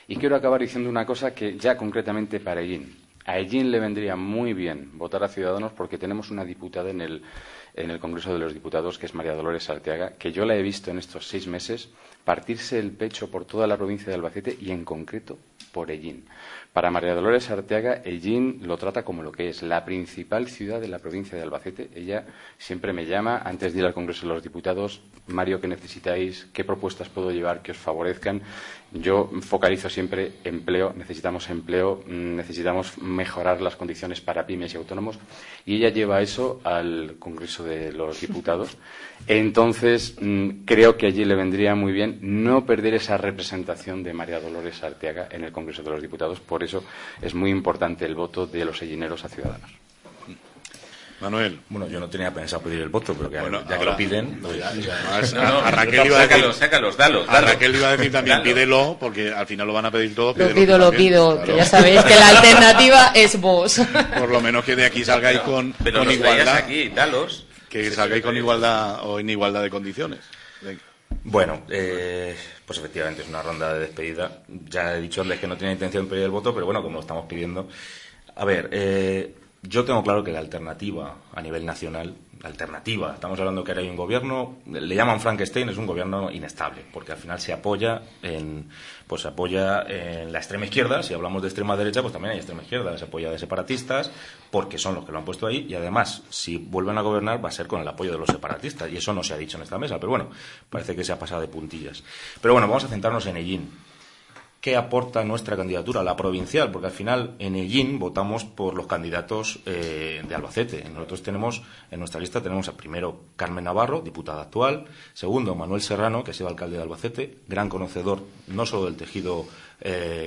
S7: Y quiero acabar diciendo una cosa que ya concretamente para Hellín. A Hellín le vendría muy bien votar a Ciudadanos porque tenemos una diputada en el Congreso de los Diputados, que es María Dolores Arteaga, que yo la he visto en estos 6 meses partirse el pecho por toda la provincia de Albacete y, en concreto, por Hellín. Para María Dolores Arteaga, Hellín lo trata como lo que es, la principal ciudad de la provincia de Albacete. Ella siempre me llama antes de ir al Congreso de los Diputados: Mario, ¿qué necesitáis? ¿Qué propuestas puedo llevar que os favorezcan? Yo focalizo siempre empleo, necesitamos mejorar las condiciones para pymes y autónomos, y ella lleva eso al Congreso de los Diputados. Entonces, creo que allí le vendría muy bien no perder esa representación de María Dolores Arteaga en el Congreso de los Diputados. Por eso es muy importante el voto de los hellineros a Ciudadanos.
S4: Manuel.
S8: Bueno, yo no tenía pensado pedir el voto, pero
S4: ya
S8: que lo piden.
S4: Pues
S6: a Raquel iba a decir, sácalos, dalos.
S4: A Raquel le iba a decir también, pídelo, porque al final lo van a pedir todo.
S5: Lo pido, claro. Que ya sabéis que la alternativa es vos.
S4: Por lo menos que de aquí salgáis con igualdad.
S6: Aquí, dalos.
S4: Que salgáis con igualdad o en igualdad de condiciones. Venga.
S8: Bueno, pues efectivamente es una ronda de despedida. Ya he dicho antes que no tenía intención de pedir el voto, pero bueno, como lo estamos pidiendo. A ver, yo tengo claro que la alternativa a nivel nacional, estamos hablando que ahora hay un gobierno, le llaman Frankenstein, es un gobierno inestable, porque al final se apoya en la extrema izquierda. Si hablamos de extrema derecha, pues también hay extrema izquierda, se apoya de separatistas, porque son los que lo han puesto ahí, y además, si vuelven a gobernar, va a ser con el apoyo de los separatistas, y eso no se ha dicho en esta mesa, pero bueno, parece que se ha pasado de puntillas. Pero bueno, vamos a centrarnos en Hellín. ¿Qué aporta nuestra candidatura, la provincial? Porque al final en Hellín votamos por los candidatos de Albacete. Nosotros tenemos, en nuestra lista tenemos a primero Carmen Navarro, diputada actual; segundo, Manuel Serrano, que ha sido alcalde de Albacete, gran conocedor no solo del tejido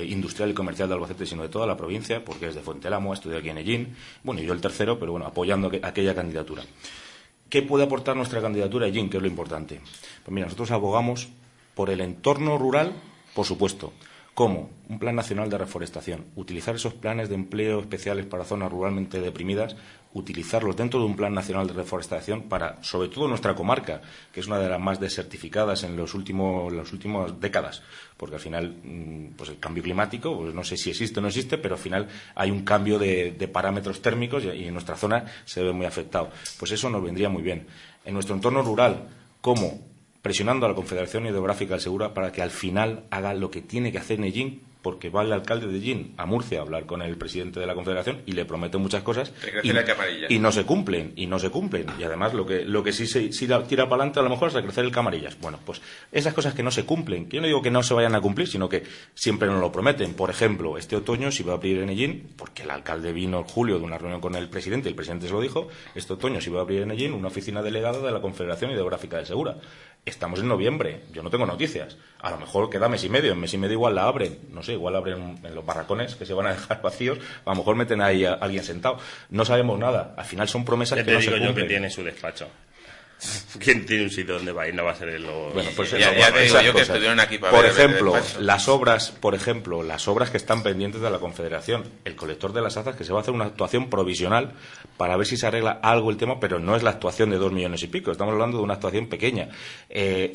S8: industrial y comercial de Albacete, sino de toda la provincia, porque es de Fuentelamo, ha estudiado aquí en Hellín. Bueno, y yo el tercero, pero bueno, apoyando aquella candidatura. ¿Qué puede aportar nuestra candidatura a Hellín? ¿Qué es lo importante? Pues mira, nosotros abogamos por el entorno rural, por supuesto. ¿Cómo? Un plan nacional de reforestación. Utilizar esos planes de empleo especiales para zonas ruralmente deprimidas, utilizarlos dentro de un plan nacional de reforestación para, sobre todo, nuestra comarca, que es una de las más desertificadas en las últimas décadas. Porque al final, pues el cambio climático, pues no sé si existe o no existe, pero al final hay un cambio de parámetros térmicos y en nuestra zona se ve muy afectado. Pues eso nos vendría muy bien. En nuestro entorno rural, ¿cómo? Presionando a la Confederación Hidrográfica del Segura para que al final haga lo que tiene que hacer en Hellín, porque va el alcalde de Hellín a Murcia a hablar con el presidente de la Confederación y le promete muchas cosas y no se cumplen. Y además lo que sí se tira para adelante a lo mejor es recrecer el Camarillas. Bueno, pues esas cosas que no se cumplen, que yo no digo que no se vayan a cumplir, sino que siempre nos lo prometen. Por ejemplo, este otoño se iba a abrir en Hellín, porque el alcalde vino en julio de una reunión con el presidente se lo dijo, este otoño se iba a abrir en Hellín una oficina delegada de la Confederación Hidrográfica del Segura. Estamos en noviembre, yo no tengo noticias. A lo mejor queda mes y medio, en mes y medio igual la abren, no sé, igual abren en los barracones que se van a dejar vacíos, a lo mejor meten ahí a alguien sentado. No sabemos nada, al final son promesas que no se cumplen.
S9: Yo que tiene su despacho. ¿Quién tiene un sitio donde va a ir? No va a ser el lobo.
S10: Bueno, pues
S6: ya te digo yo que estuvieron aquí para
S10: por
S6: ver
S10: ejemplo,
S6: el paso.
S10: las obras que están pendientes de la Confederación, el colector de las azas, que se va a hacer una actuación provisional para ver si se arregla algo el tema, pero no es la actuación de 2 millones y pico, estamos hablando de una actuación pequeña.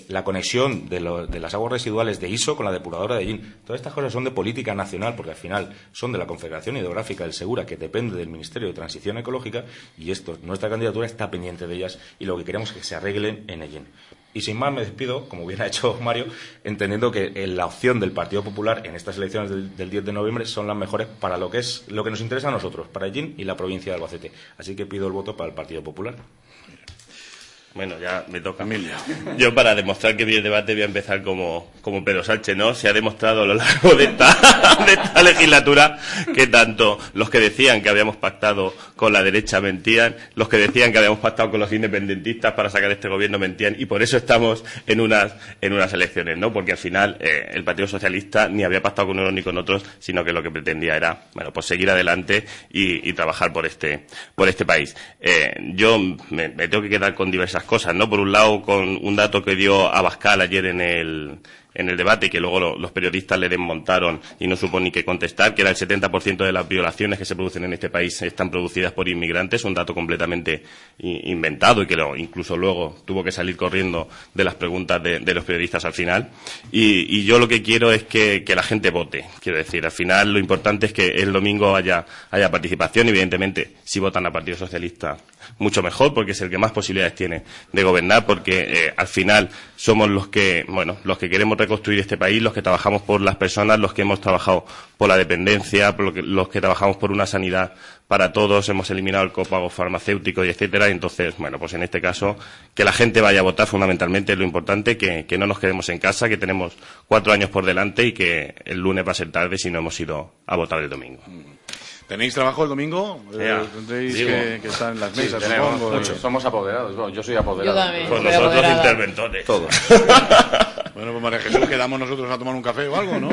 S10: La conexión de las aguas residuales de ISO con la depuradora de Llín, todas estas cosas son de política nacional, porque al final son de la Confederación Hidrográfica del Segura, que depende del Ministerio de Transición Ecológica, y nuestra candidatura está pendiente de ellas, y lo que queremos es que se arreglen en Ellín. Y sin más me despido, como bien ha hecho Mario, entendiendo que la opción del Partido Popular en estas elecciones del 10 de noviembre son las mejores para lo que nos interesa a nosotros, para Ellín y la provincia de Albacete. Así que pido el voto para el Partido Popular.
S9: Bueno, ya me toca.
S4: Emilia.
S9: Yo, para demostrar que vi el debate, voy a empezar como Pedro Sánchez, ¿no? Se ha demostrado a lo largo de esta legislatura que tanto los que decían que habíamos pactado con la derecha mentían, los que decían que habíamos pactado con los independentistas para sacar este gobierno mentían, y por eso estamos en unas elecciones, ¿no? Porque al final el Partido Socialista ni había pactado con unos ni con otros, sino que lo que pretendía era, bueno, pues seguir adelante y trabajar por este país. Yo me tengo que quedar con diversas cosas, ¿no? Por un lado, con un dato que dio Abascal ayer en el debate, y que luego los periodistas le desmontaron y no supo ni qué contestar, que era el 70% de las violaciones que se producen en este país están producidas por inmigrantes, un dato completamente inventado, y que incluso luego tuvo que salir corriendo de las preguntas de los periodistas al final. Y yo lo que quiero es que la gente vote. Quiero decir, al final lo importante es que el domingo haya participación. Evidentemente, si votan al Partido Socialista, mucho mejor, porque es el que más posibilidades tiene de gobernar, porque al final somos los que queremos reconstruir este país, los que trabajamos por las personas, los que hemos trabajado por la dependencia, los que trabajamos por una sanidad para todos, hemos eliminado el copago farmacéutico y etcétera. Y entonces, bueno, pues en este caso, que la gente vaya a votar fundamentalmente es lo importante, que no nos quedemos en casa, que tenemos 4 años por delante y que el lunes va a ser tarde si no hemos ido a votar el domingo.
S4: ¿Tenéis trabajo el domingo? Tendréis que estar en las mesas, supongo.
S10: Mucho. Somos apoderados. Bueno, yo soy apoderado.
S5: Yo también.
S9: Con nosotros interventores.
S10: Todos.
S4: Bueno, pues María Jesús, quedamos nosotros a tomar un café o algo, ¿no?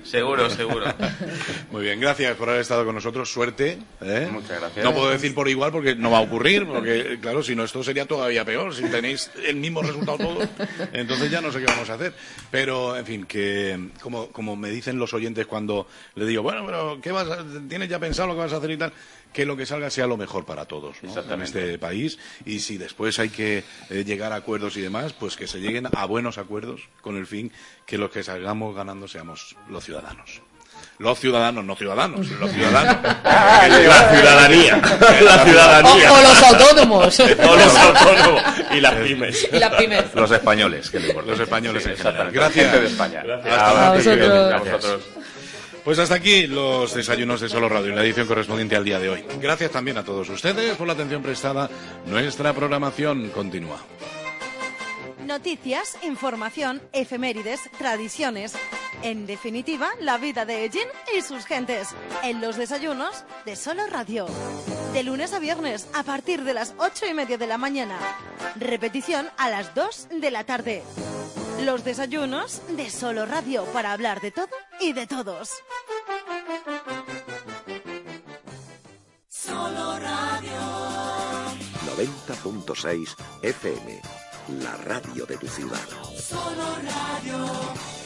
S6: Seguro.
S4: Muy bien, gracias por haber estado con nosotros. Suerte.
S10: Muchas gracias.
S4: No puedo decir por igual porque no va a ocurrir, porque claro, si no, esto sería todavía peor. Si tenéis el mismo resultado todos, entonces ya no sé qué vamos a hacer. Pero, en fin, que como me dicen los oyentes cuando le digo, bueno, pero ¿tienes ya pensado lo que vas a hacer y tal? Que lo que salga sea lo mejor para todos, ¿no? En este país, y si después hay que llegar a acuerdos y demás, pues que se lleguen a buenos acuerdos con el fin que los que salgamos ganando seamos los ciudadanos. Los ciudadanos, no ciudadanos, los ciudadanos.
S9: La ciudadanía. La ciudadanía.
S5: O los autónomos.
S9: O los autónomos. Y las pymes.
S5: Y las pymes.
S10: Los españoles, que le importa.
S4: Los españoles en general.
S10: Exactamente.
S4: Gracias.
S10: Gente de España.
S9: Gracias.
S4: Hasta
S5: A vosotros.
S10: A vosotros.
S4: Pues hasta aquí los desayunos de Solo Radio, en la edición correspondiente al día de hoy. Gracias también a todos ustedes por la atención prestada. Nuestra programación continúa.
S3: Noticias, información, efemérides, tradiciones. En definitiva, la vida de Ellín y sus gentes. En los desayunos de Solo Radio. De lunes a viernes, a partir de las 8:30 de la mañana. Repetición a las 2 de la tarde. Los desayunos de Solo Radio, para hablar de todo y de todos.
S1: Solo Radio.
S2: 90.6 FM, la radio de tu ciudad.
S1: Solo Radio.